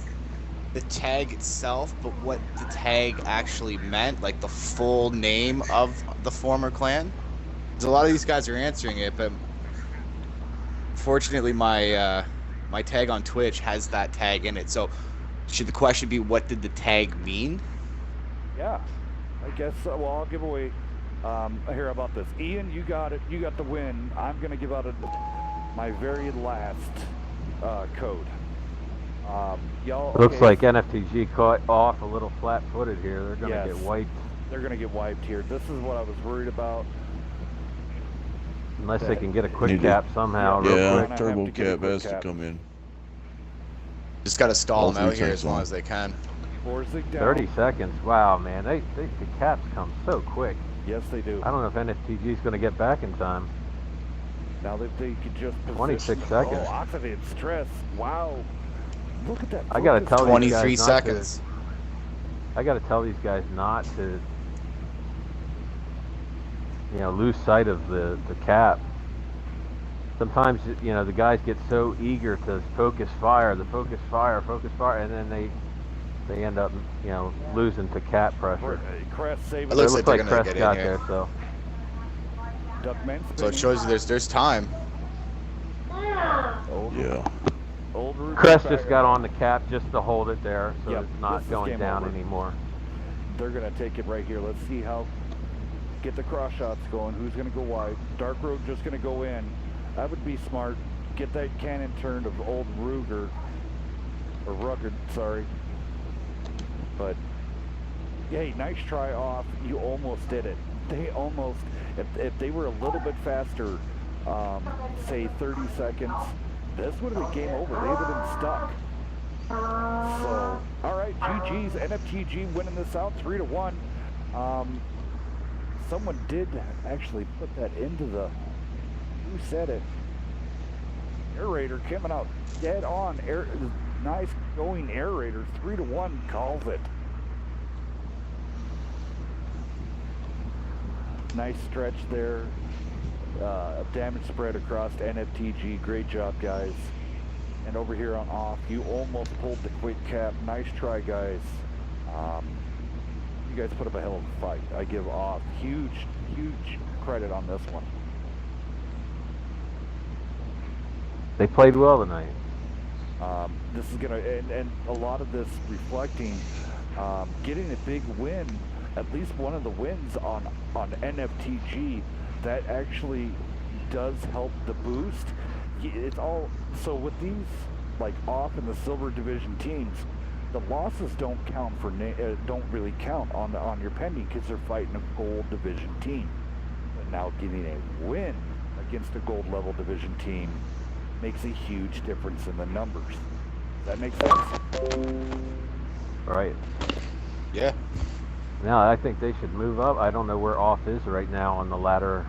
the tag itself, but what the tag actually meant, like the full name of the former clan? Because a lot of these guys are answering it, but fortunately my my tag on Twitch has that tag in it. So should the question be, what did the tag mean? Yeah, I guess. Well, I'll give away. Here, about this. Ian, you got it. You got the win. I'm gonna give out my very last code. Y'all. Looks like NFTG caught off a little flat-footed here. They're gonna get wiped. They're gonna get wiped here. This is what I was worried about. Unless they can get a quick cap somehow. Yeah, real quick. turbo cap has to come in. Just gotta stall them out here as long as they can. 30 seconds. Wow, man. The caps come so quick. Yes, they do. I don't know if NFTG is going to get back in time. Now that they could just 26 seconds. Oh, oxidative stress. Wow. Look at that. I got to tell 23 these guys seconds. I got to tell these guys not to, lose sight of the cap. Sometimes, the guys get so eager to focus fire, and then they end up, losing to cap pressure. Crest saving. It looks like they're Crest gonna get got in here. there, so. So it shows you there's time. Yeah. Crest just got on the cap just to hold it there, so Yep, it's not going down anymore. They're gonna take it right here. Let's see how. Get the cross shots going. Who's gonna go wide? Dark Road just gonna go in. That would be smart. Get that cannon turned of old Ruger. Or Rugged, sorry. But, hey, nice try off. You almost did it. They almost, if they were a little bit faster, say 30 seconds, this would have been game over. They would have been stuck. So, all right, GG's, NFTG winning this out 3-1. Someone did actually put that into the, who said it? Air Raider coming out dead on. Nice going Air Raiders. 3-1 calls it. Nice stretch there. Damage spread across NFTG. Great job, guys. And over here on off, you almost pulled the quick cap. Nice try, guys. You guys put up a hell of a fight. I give off huge credit on this one. They played well tonight. This is gonna, and a lot of this reflecting, getting a big win, at least one of the wins on NFTG, that actually does help the boost. It's all, so with these, like off in the silver division teams, the losses don't count for, don't really count on your pending because they're fighting a gold division team. But now getting a win against a gold level division team makes a huge difference in the numbers. Does that make sense? Right. Yeah. Now, I think they should move up. I don't know where off is right now on the ladder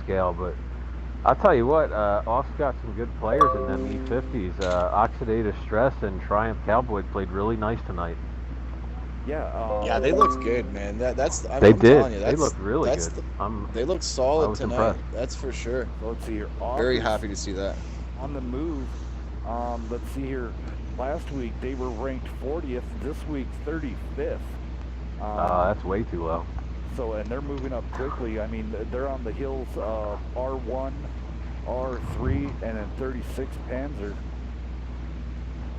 scale, but I'll tell you what, off's got some good players in them E50s. Oxidative Stress and Triumph Cowboy played really nice tonight. Yeah. Yeah, they looked good, man. They I'm did. telling you, They looked really that's good. they looked I solid was tonight. impressed. That's for sure. So let's see here. Very Offers happy to see that. on the move. Let's see here. Last week they were ranked 40th. This week 35th. That's way too low. So, and they're moving up quickly. I mean, they're on the heels of R1, R3, and then 36 Panzer.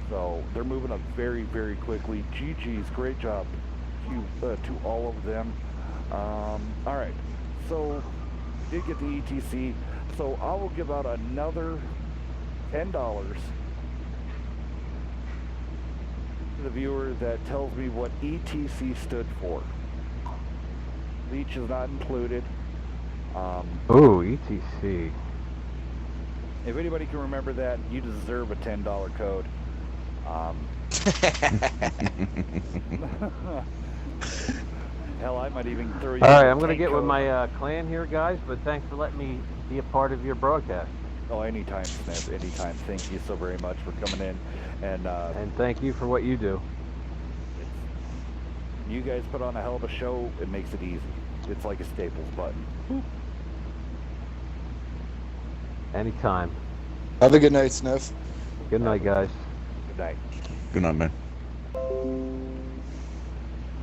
So they're moving up very, very quickly. GG's, great job to all of them. All right, so did get the ETC. So I will give out another $10 to the viewer that tells me what ETC stood for. Leech is not included. Ooh, ETC. If anybody can remember that, you deserve a $10 code. Hell, I might even throw you. All right, I'm going to tank get with code. my clan here, guys, but thanks for letting me be a part of your broadcast. Oh, anytime, Smith. Anytime. Thank you so very much for coming in. And thank you for what you do. You guys put on a hell of a show. It makes it easy. It's like a Staples button. Boop. Anytime. Have a good night, Sniff. Good night, guys. Good night. Good night, man. All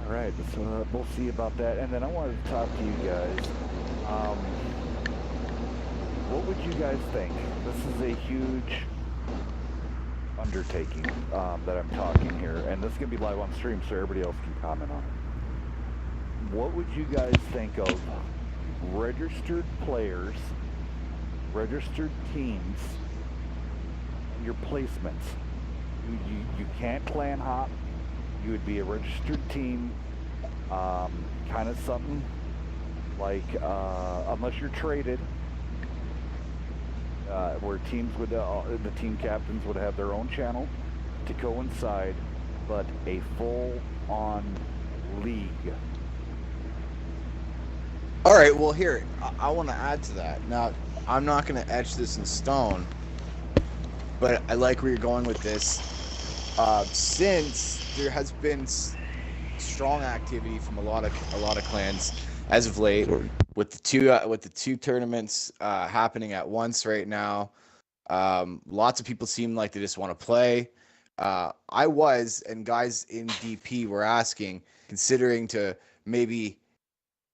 right, so we'll see about that. And then I wanted to talk to you guys. What would you guys think? This is a huge undertaking that I'm talking here, and this is going to be live on stream, so everybody else can comment on it. What would you guys think of registered players, registered teams, and your placements? You can't clan hop. You would be a registered team, kind of something like, unless you're traded, where teams would, the team captains would have their own channel to coincide, but a full-on league. All right, well, here, I want to add to that. Now, I'm not going to etch this in stone, but I like where you're going with this. Since there has been strong activity from a lot of clans as of late, with the two tournaments happening at once right now, lots of people seem like they just want to play. And guys in DP were asking, considering to maybe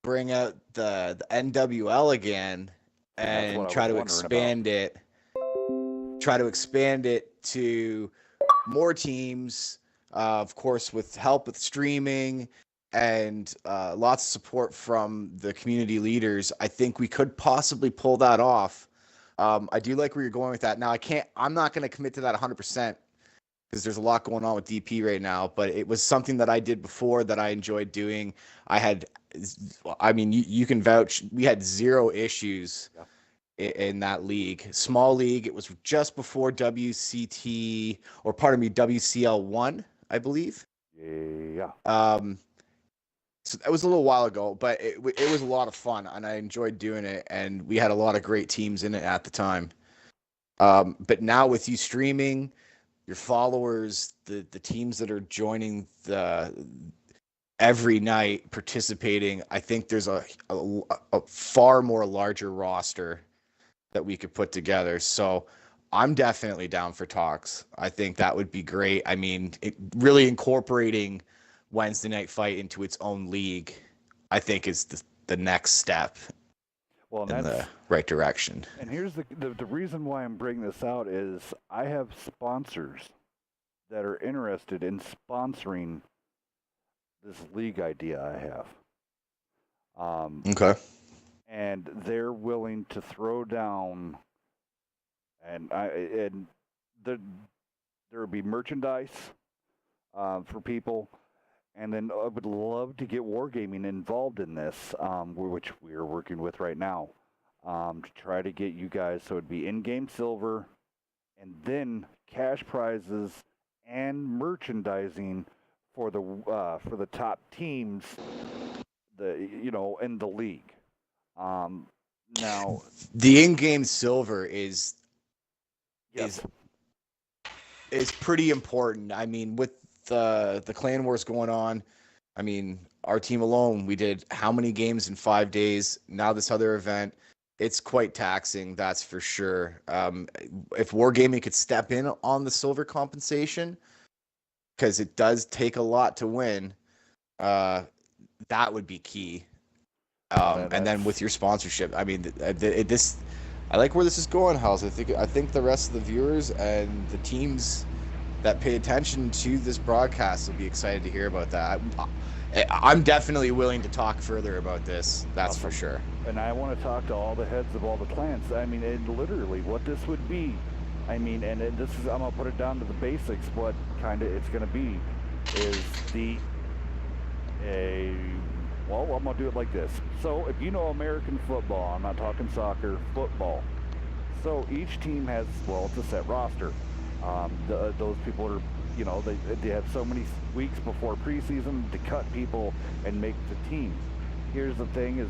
bring out the NWL again and try to expand it. Try to expand it to more teams, of course, with help with streaming and lots of support from the community leaders. I think we could possibly pull that off. I do like where you're going with that. Now, I'm not going to commit to that 100% because there's a lot going on with DP right now, but it was something that I did before that I enjoyed doing. You can vouch, we had zero issues in that league. Small league, it was just before WCL1, I believe. Yeah. So that was a little while ago, but it was a lot of fun, and I enjoyed doing it, and we had a lot of great teams in it at the time. But now with you streaming, your followers, the teams that are joining every night participating, I think there's a far more larger roster that we could put together. So I'm definitely down for talks. I think that would be great. I mean, really incorporating Wednesday Night Fight into its own league, I think is the next step in the right direction. And here's the reason why I'm bringing this out is I have sponsors that are interested in sponsoring this league idea I have. Okay. And they're willing to throw down, and there would be merchandise for people. And then I would love to get Wargaming involved in this, which we are working with right now, to try to get you guys. So it'd be in-game silver, and then cash prizes and merchandising for the top teams, in the league. Now the in-game silver is pretty important. I mean, with the clan wars going on, I mean, our team alone, we did how many games in 5 days? Now this other event, it's quite taxing, that's for sure. If Wargaming could step in on the silver compensation, because it does take a lot to win, that would be key. And then with your sponsorship, I mean, this, I like where this is going, House. I think the rest of the viewers and the teams that pay attention to this broadcast will be excited to hear about that. I'm definitely willing to talk further about this. That's for sure. And I want to talk to all the heads of all the clans. I mean, literally what this would be. I mean, and this is, I'm gonna put it down to the basics. What kind of it's gonna be is well, I'm gonna do it like this. So if you know American football, I'm not talking soccer, football. So each team has, well, it's a set roster. Those people are, you know, they have so many weeks before preseason to cut people and make the team. Here's the thing is,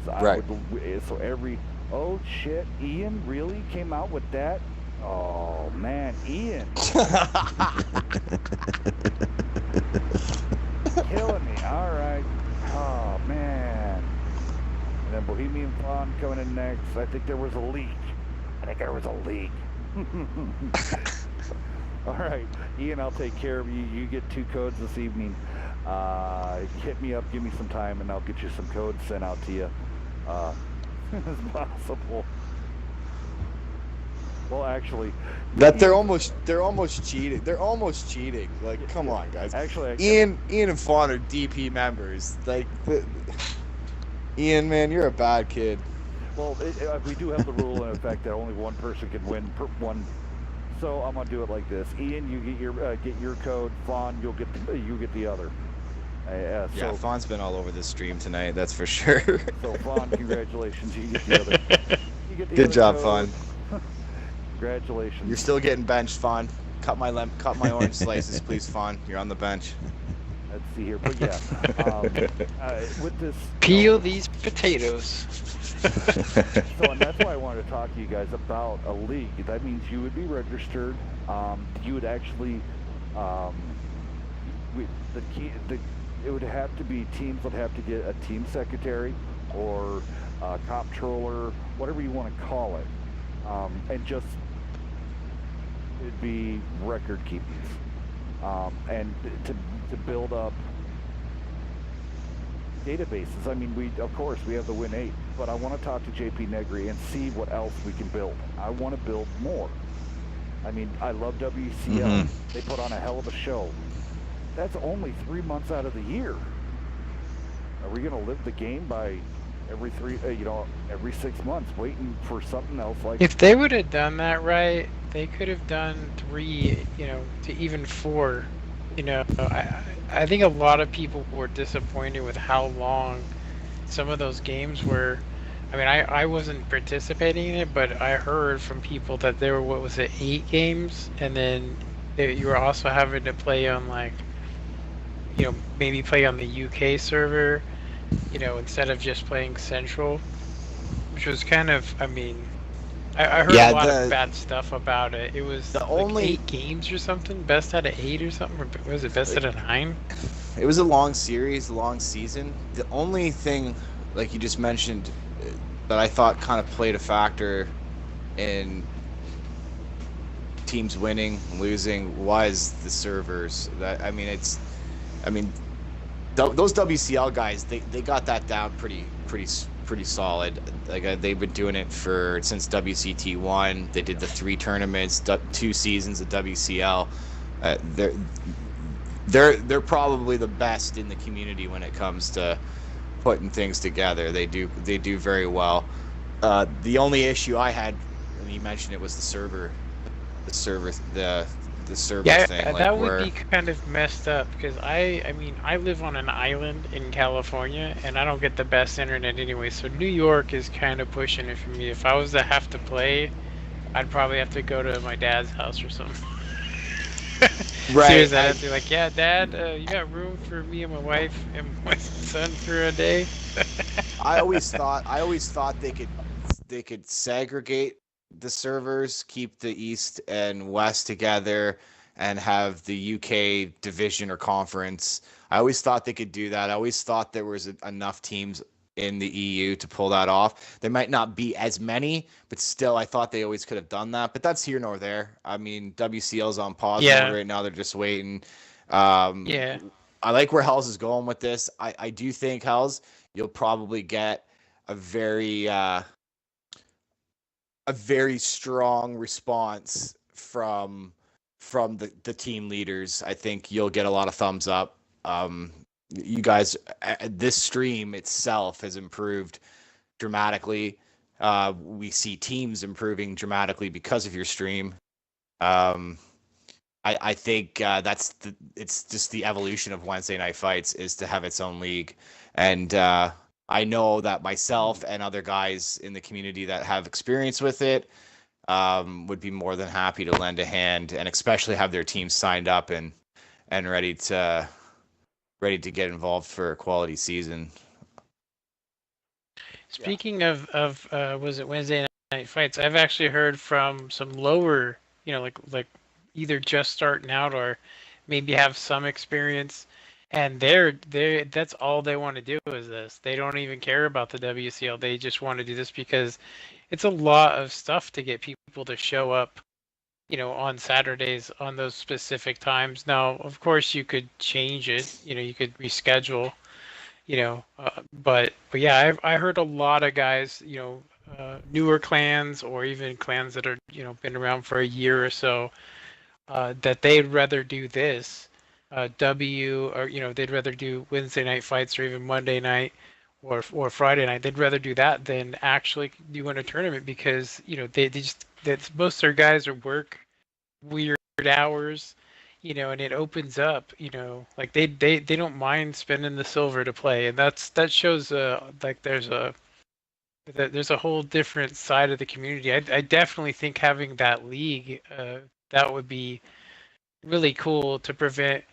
oh shit, Ian really came out with that? Oh man, Ian. Killing me, alright. Oh man. And then Bohemian Fawn coming in next. I think there was a leak. All right, Ian, I'll take care of you. You get 2 codes this evening. Hit me up, give me some time, and I'll get you some codes sent out to you as soon as possible. Well, actually, they're almost cheating. They're almost cheating. Like, come on, guys. Actually, Ian and Fawn are DP members. Like, Ian, man, you're a bad kid. Well, we do have the rule in effect that only one person can win per one. So I'm gonna do it like this. Ian, you get your code. Fawn, you get the other. Yeah, Fawn's been all over this stream tonight. That's for sure. So Fawn, congratulations. You get the other. Good job, Fawn. Congratulations. You're still getting benched, Fawn. Cut my orange slices, please, Fawn. You're on the bench. Let's see here, but yeah, with this. Peel these potatoes. So, and that's why I wanted to talk to you guys about a league. That means you would be registered. You would actually, it would have to be, teams would have to get a team secretary or a comptroller, whatever you want to call it, and just it'd be record keepings, and to build up databases. I mean, of course we have the Win 8, but I want to talk to JP Negri and see what else we can build. I want to build more. I mean, I love WCL. Mm-hmm. They put on a hell of a show. That's only 3 months out of the year. Are we going to live the game by every 6 months waiting for something else like? If they would have done that right, they could have done 3, to even 4. I think a lot of people were disappointed with how long some of those games were. I mean, I wasn't participating in it, but I heard from people that there were, 8 games, and then you were also having to play on maybe play on the UK server, instead of just playing Central, which was kind of, I heard a lot of bad stuff about it. It was only 8 games or something, best out of 8 or something, or was it best out of 9? It was a long series, long season. The only thing, like you just mentioned, that I thought kind of played a factor in teams winning, losing, was the servers. Those WCL guys, they got that down pretty solid. Like they've been doing it since WCT1. They did the 3 tournaments, 2 seasons of WCL. They're probably the best in the community when it comes to putting things together. They do very well. The only issue I had when you mentioned it was the server Yeah, thing. that would be kind of messed up, because I live on an island in California and I don't get the best internet anyway, so New York is kind of pushing it for me. If I was to have to play, I'd probably have to go to my dad's house or something. Right. Seriously, I'd have to be like, yeah, Dad, you got room for me and my wife and my son for a day? I always thought they could segregate the servers, keep the East and West together, and have the UK division or conference. I always thought they could do that. I always thought there was enough teams in the EU to pull that off. There might not be as many, but still, I thought they always could have done that. But that's here nor there. I mean, WCL's on pause mode right now. They're just waiting. Yeah. I like where Hells is going with this. I do think, Hells, you'll probably get a very strong response from the team leaders. I think you'll get a lot of thumbs up. You guys, this stream itself has improved dramatically. We see teams improving dramatically because of your stream. I think it's just the evolution of Wednesday Night Fights is to have its own league. And I know that myself and other guys in the community that have experience with it would be more than happy to lend a hand, and especially have their teams signed up and ready to get involved for a quality season. Speaking of was it Wednesday Night Fights? I've actually heard from some lower, like either just starting out or maybe have some experience, and they're that's all they want to do is this. They don't even care about the WCL. They just want to do this because it's a lot of stuff to get people to show up, on Saturdays on those specific times. Now, of course, you could change it. You could reschedule. But yeah, I heard a lot of guys, newer clans or even clans that are been around for a year or so, that they'd rather do this, or they'd rather do Wednesday Night Fights or even Monday night or Friday night. They'd rather do that than actually do in a tournament because they just most of their guys are work weird hours. And it opens up, like they don't mind spending the silver to play, and that shows like there's a whole different side of the community. I definitely think having that league, that would be really cool to prevent,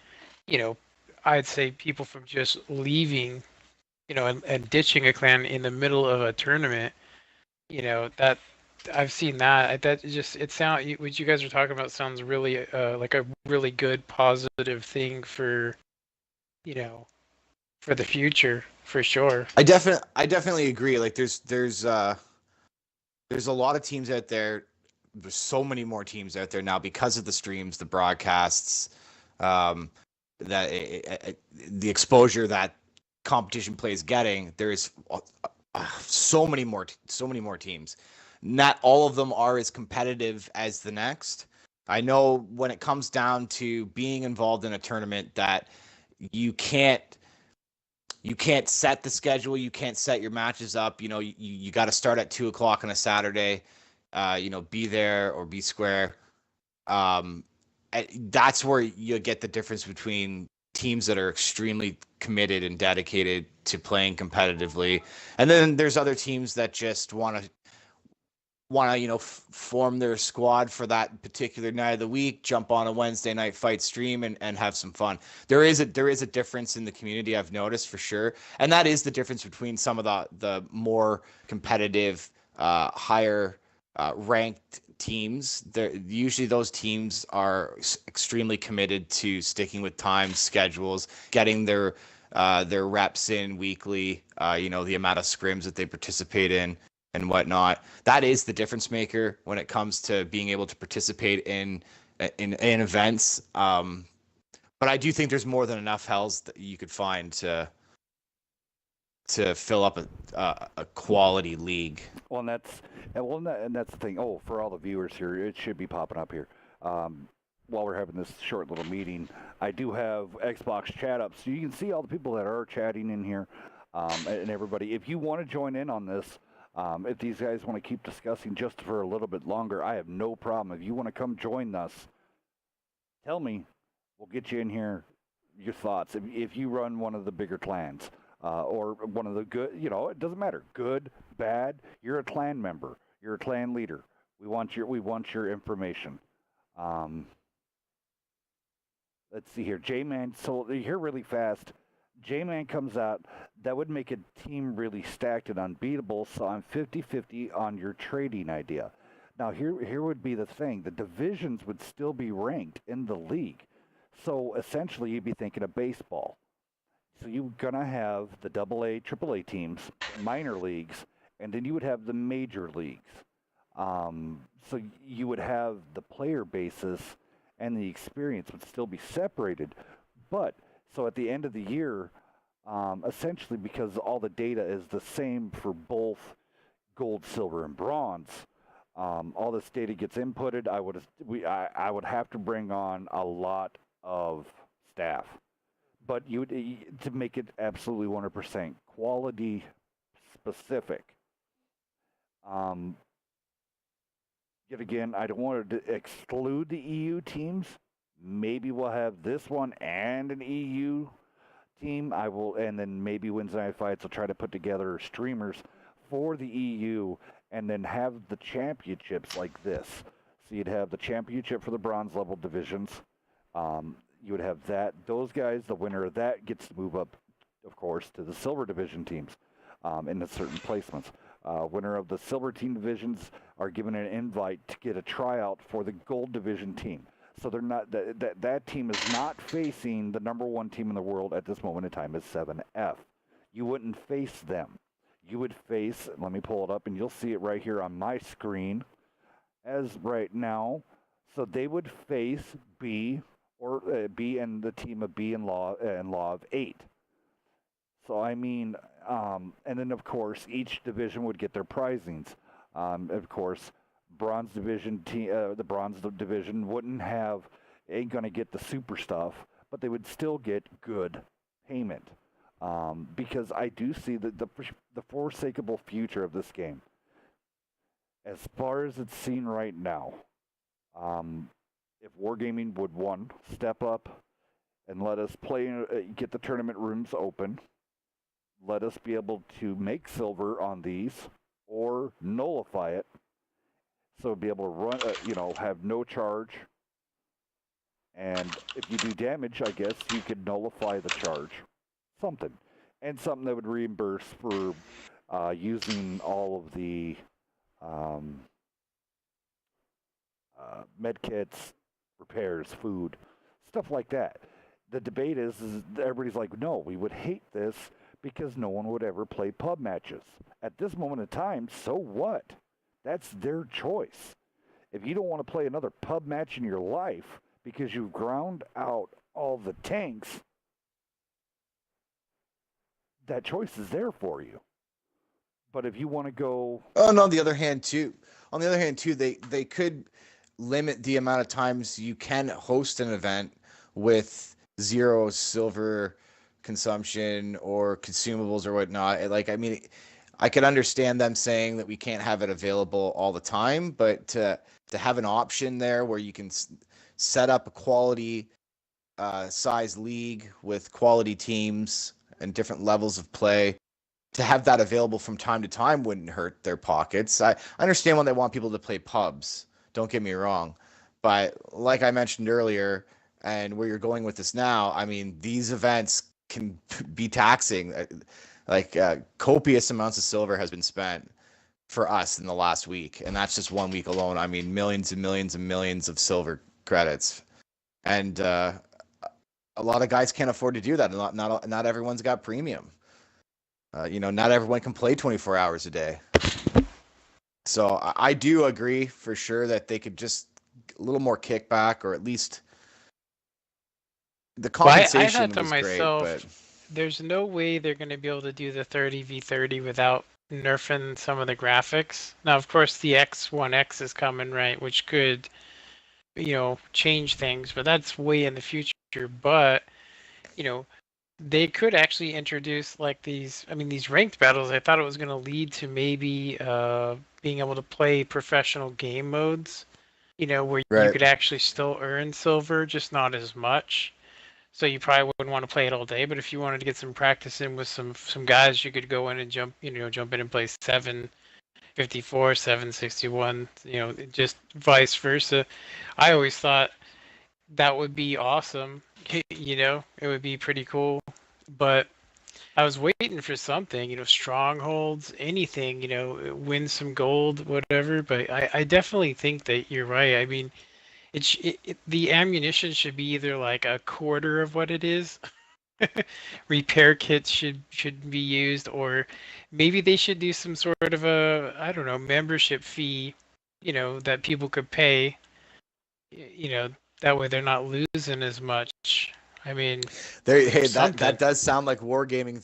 I'd say people from just leaving, and ditching a clan in the middle of a tournament. That I've seen that. What you guys are talking about sounds really like a really good positive thing for, for the future for sure. I definitely agree. Like there's a lot of teams out there. There's so many more teams out there now because of the streams, the broadcasts, that the exposure that competition play is getting. There is so many more teams. Not all of them are as competitive as the next. I know when it comes down to being involved in a tournament that you can't set the schedule, you can't set your matches up. You got to start at 2:00 on a Saturday. Be there or be square. That's where you get the difference between teams that are extremely committed and dedicated to playing competitively, and then there's other teams that just want to form their squad for that particular night of the week, jump on a Wednesday Night Fight stream and have some fun. There is a difference in the community, I've noticed for sure, and that is the difference between some of the more competitive, higher ranked teams. Usually those teams are extremely committed to sticking with time schedules, getting their reps in weekly, the amount of scrims that they participate in and whatnot. That is the difference maker when it comes to being able to participate in events. But I do think there's more than enough Hells that you could find to fill up a quality league. Well, and that's the thing. Oh, for all the viewers here, it should be popping up here. While we're having this short little meeting, I do have Xbox chat up, so you can see all the people that are chatting in here, and everybody. If you want to join in on this, if these guys want to keep discussing just for a little bit longer, I have no problem. If you want to come join us, tell me. We'll get you in here. Your thoughts. If you run one of the bigger clans. Or one of the good, it doesn't matter. Good, bad. You're a clan member. You're a clan leader. We want your information. Let's see here. J-Man. So here really fast. J-Man comes out. That would make a team really stacked and unbeatable. So I'm 50-50 on your trading idea. Now here would be the thing: the divisions would still be ranked in the league. So essentially, you'd be thinking of baseball. So you're gonna have the AA, AAA teams, minor leagues, and then you would have the major leagues. So you would have the player basis and the experience would still be separated. But so at the end of the year, essentially because all the data is the same for both gold, silver, and bronze, all this data gets inputted. I would have to bring on a lot of staff, but to make it absolutely 100% quality specific. Yet again, I don't want to exclude the EU teams. Maybe we'll have this one and an EU team. And then maybe Wednesday Night Fights will try to put together streamers for the EU, and then have the championships like this. So you'd have the championship for the bronze level divisions. You would have that. Those guys, the winner of that gets to move up, of course, to the silver division teams in the certain placements. Winner of the silver team divisions are given an invite to get a tryout for the gold division team. So they're not that team is not facing the number one team in the world at this moment in time is 7F. You wouldn't face them. You would face, let me pull it up and you'll see it right here on my screen as right now. So they would face B B and the team of B and law of 8. So I mean, and then of course each division would get their prizings. Of course, bronze division the bronze division ain't gonna get the super stuff, but they would still get good payment. Because I do see the foreseeable future of this game. As far as it's seen right now, if Wargaming would step up and let us get the tournament rooms open, let us be able to make silver on these or nullify it, so be able to run, have no charge. And if you do damage, I guess you could nullify the charge. Something that would reimburse for using all of the med kits, repairs, food, stuff like that. The debate is everybody's like, no, we would hate this because no one would ever play pub matches. At this moment in time, so what? That's their choice. If you don't want to play another pub match in your life because you've ground out all the tanks, that choice is there for you. But if you want to go, and on the other hand too, they could limit the amount of times you can host an event with 0 silver consumption or consumables or whatnot. Like, I mean, I could understand them saying that we can't have it available all the time, but to have an option there where you can set up a quality size league with quality teams and different levels of play, to have that available from time to time wouldn't hurt their pockets. I understand when they want people to play pubs, don't get me wrong, but like I mentioned earlier, and where you're going with this now, I mean, these events can be taxing. Like copious amounts of silver has been spent for us in the last week, and that's just 1 week alone. I mean, millions and millions and millions of silver credits, and a lot of guys can't afford to do that. Not everyone's got premium. Not everyone can play 24 hours a day. So I do agree for sure that they could just a little more kickback, or at least the compensation I thought to was myself, great. But there's no way they're going to be able to do the 30v30 without nerfing some of the graphics. Now, of course, the X1X is coming, right, which could, change things, but that's way in the future. But, they could actually introduce like these ranked battles. I thought it was going to lead to maybe being able to play professional game modes, where you could actually still earn silver, just not as much. So you probably wouldn't want to play it all day, but if you wanted to get some practice in with some guys, you could go in and jump in and play 754, 761, just vice versa. I always thought that would be awesome. It would be pretty cool, but I was waiting for something, strongholds, anything, win some gold, whatever. But I definitely think that you're right. I mean, the ammunition should be either like a quarter of what it is. Repair kits should be used, or maybe they should do some sort of a, I don't know, membership fee, that people could pay. That way they're not losing as much. I mean, Hey, something. that does sound like wargaming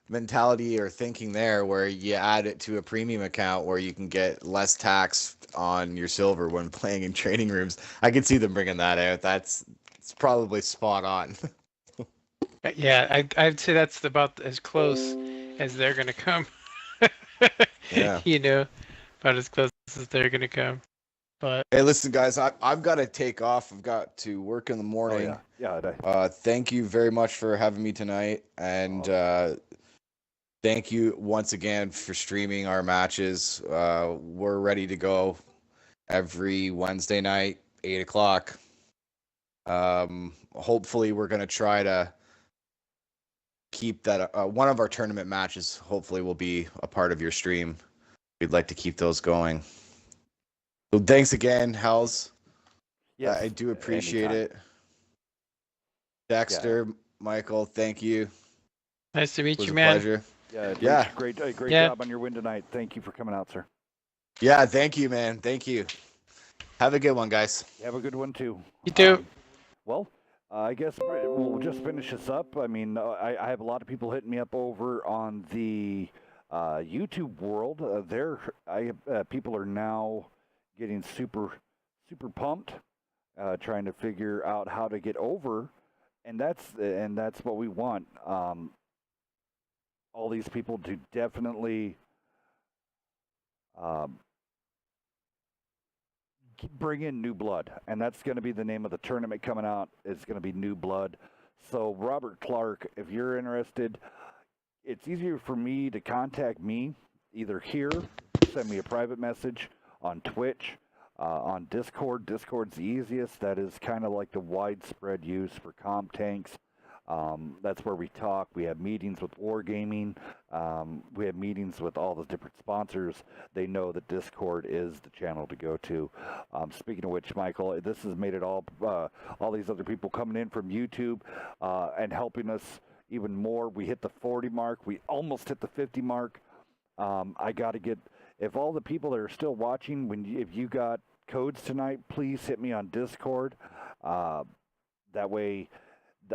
mentality or thinking there, where you add it to a premium account where you can get less tax on your silver when playing in training rooms. I can see them bringing that out. It's probably spot on. Yeah, I'd say that's about as close as they're gonna come. Yeah. About as close as they're gonna come. But hey, listen, guys, I've got to take off. I've got to work in the morning. Yeah. Thank you very much for having me tonight, and thank you once again for streaming our matches. We're ready to go every Wednesday night, 8 o'clock. Hopefully, we're gonna try to keep that one of our tournament matches. Hopefully, will be a part of your stream. We'd like to keep those going. So thanks again, Hells. Yes, I do appreciate anytime. it. Dexter, Michael, thank you. nice to meet It was you, a man. pleasure. Yeah, great Yeah. job on your win tonight. Thank you for coming out, sir. Yeah, thank you, man. Thank you. Have a good one, guys. Have a good one too. You too. Well, I guess we'll just finish this up. I mean, I have a lot of people hitting me up over on the YouTube world. People are now getting super pumped, trying to figure out how to get over, and that's what we want. All these people to definitely bring in new blood, and that's going to be the name of the tournament coming out. It's going to be New Blood. So Robert Clark, if you're interested, it's easier for me to contact me either here, send me a private message on Twitch, on Discord. Discord's the easiest. That is kind of like the widespread use for comp tanks. That's where we talk. We have meetings with Wargaming. We have meetings with all the different sponsors. They know that Discord is the channel to go to. Speaking of which, Michael, this has made it all these other people coming in from YouTube and helping us even more. We hit the 40 mark. We almost hit the 50 mark. I got to get, if all the people that are still watching, if you got codes tonight, please hit me on Discord. That way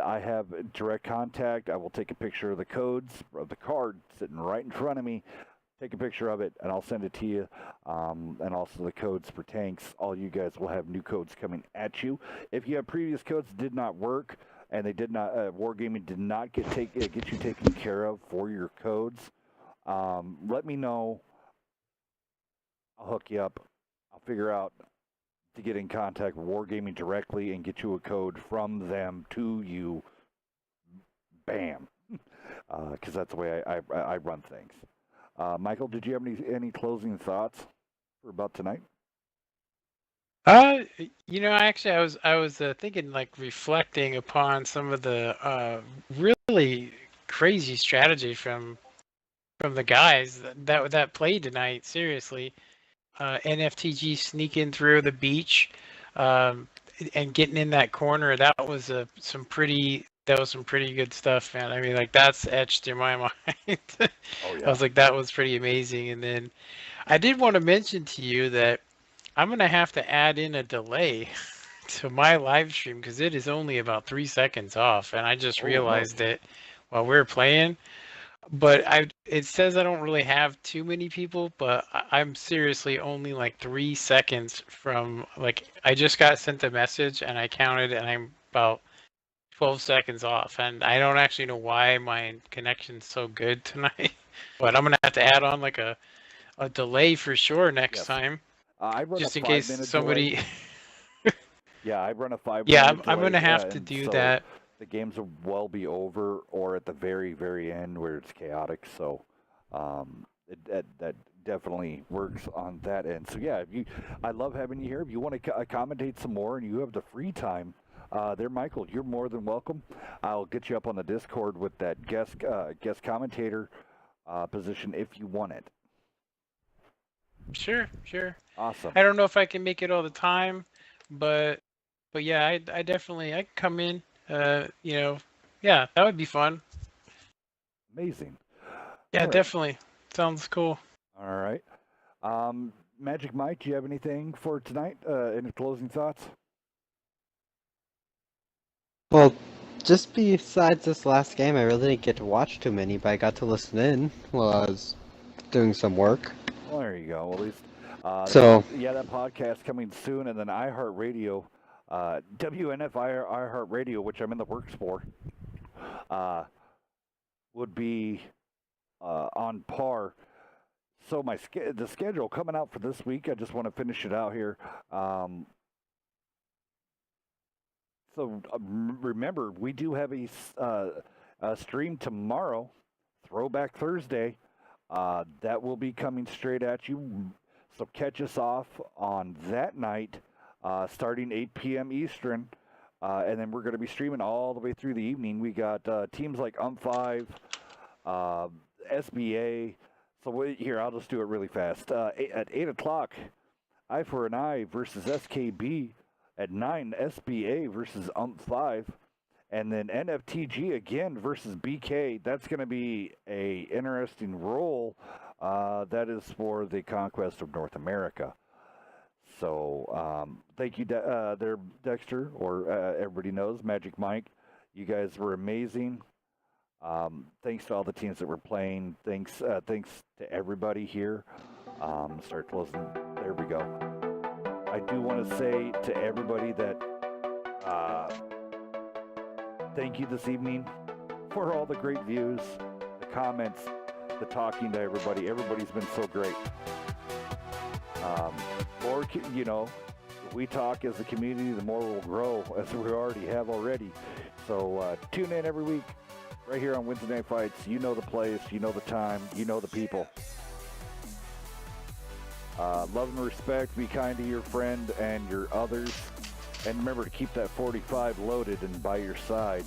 I have direct contact. I will take a picture of the codes of the card sitting right in front of me. Take a picture of it, and I'll send it to you. And also the codes for tanks. All you guys will have new codes coming at you. If you have previous codes that did not work, and they did not, Wargaming did not get you taken care of for your codes, let me know. I'll hook you up. I'll figure out to get in contact with Wargaming directly and get you a code from them to you. Bam. Because that's the way I run things. Michael, did you have any closing thoughts for about tonight? Actually, I was thinking, like, reflecting upon some of the really crazy strategy from the guys that played tonight. Seriously, NFTG sneaking through the beach, and getting in that corner. That was some pretty good stuff, man. I mean, like, that's etched in my mind. Oh yeah. I was like, that was pretty amazing. And then I did want to mention to you that I'm going to have to add in a delay to my live stream because it is only about 3 seconds off, and I just realized it while we were playing. But it says I don't really have too many people, but I'm seriously only like 3 seconds from, like, I just got sent a message and I counted, and I'm about 12 seconds off, and I don't actually know why my connection's so good tonight. But I'm going to have to add on like a delay for sure next time. I run just a in case 5-minute somebody delay. Yeah, I run a 5-minute yeah, delay. I'm gonna have to do that. The games will well be over, or at the very, very end where it's chaotic. So that definitely works on that end. So yeah, I love having you here. If you want to accommodate some more and you have the free time, there, Michael, you're more than welcome. I'll get you up on the Discord with that guest commentator position if you want it. Sure. Awesome. I don't know if I can make it all the time, but yeah, I definitely I can come in. Yeah, that would be fun. Amazing. Yeah, All right. definitely. Sounds cool. All right. Magic Mike, do you have anything for tonight? Any closing thoughts? Well, just besides this last game, I really didn't get to watch too many, but I got to listen in while I was doing some work. Well, there you go. At least. That podcast coming soon, and then iHeartRadio, WNFI iHeartRadio, which I'm in the works for, would be on par. So the schedule coming out for this week, I just want to finish it out here. Remember, we do have a stream tomorrow, Throwback Thursday. That will be coming straight at you. So catch us off on that night, starting 8 p.m. Eastern. And then we're going to be streaming all the way through the evening. We got teams like UM5, SBA. So here, I'll just do it really fast. At 8 o'clock, Eye for an Eye versus SKB. At 9, SBA versus UMP5. And then NFTG again versus BK. That's going to be a interesting role. That is for the conquest of North America. So thank you there, Dexter, or everybody knows, Magic Mike. You guys were amazing. Thanks to all the teams that were playing. Thanks to everybody here. Start closing. There we go. I do want to say to everybody that thank you this evening for all the great views, the comments, the talking to everybody. Everybody's been so great. More, if we talk as a community, the more we'll grow, as we already have already. So tune in every week right here on Wednesday Night Fights. You know the place, you know the time, you know the people. Love and respect. Be kind to your friend and your others. And remember to keep that 45 loaded and by your side.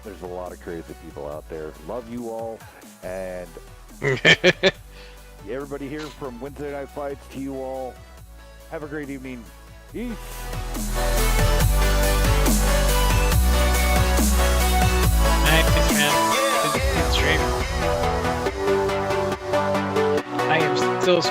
There's a lot of crazy people out there. Love you all. And everybody here from Wednesday Night Fights to you all. Have a great evening. Peace. Nice, man. Good stream. I am still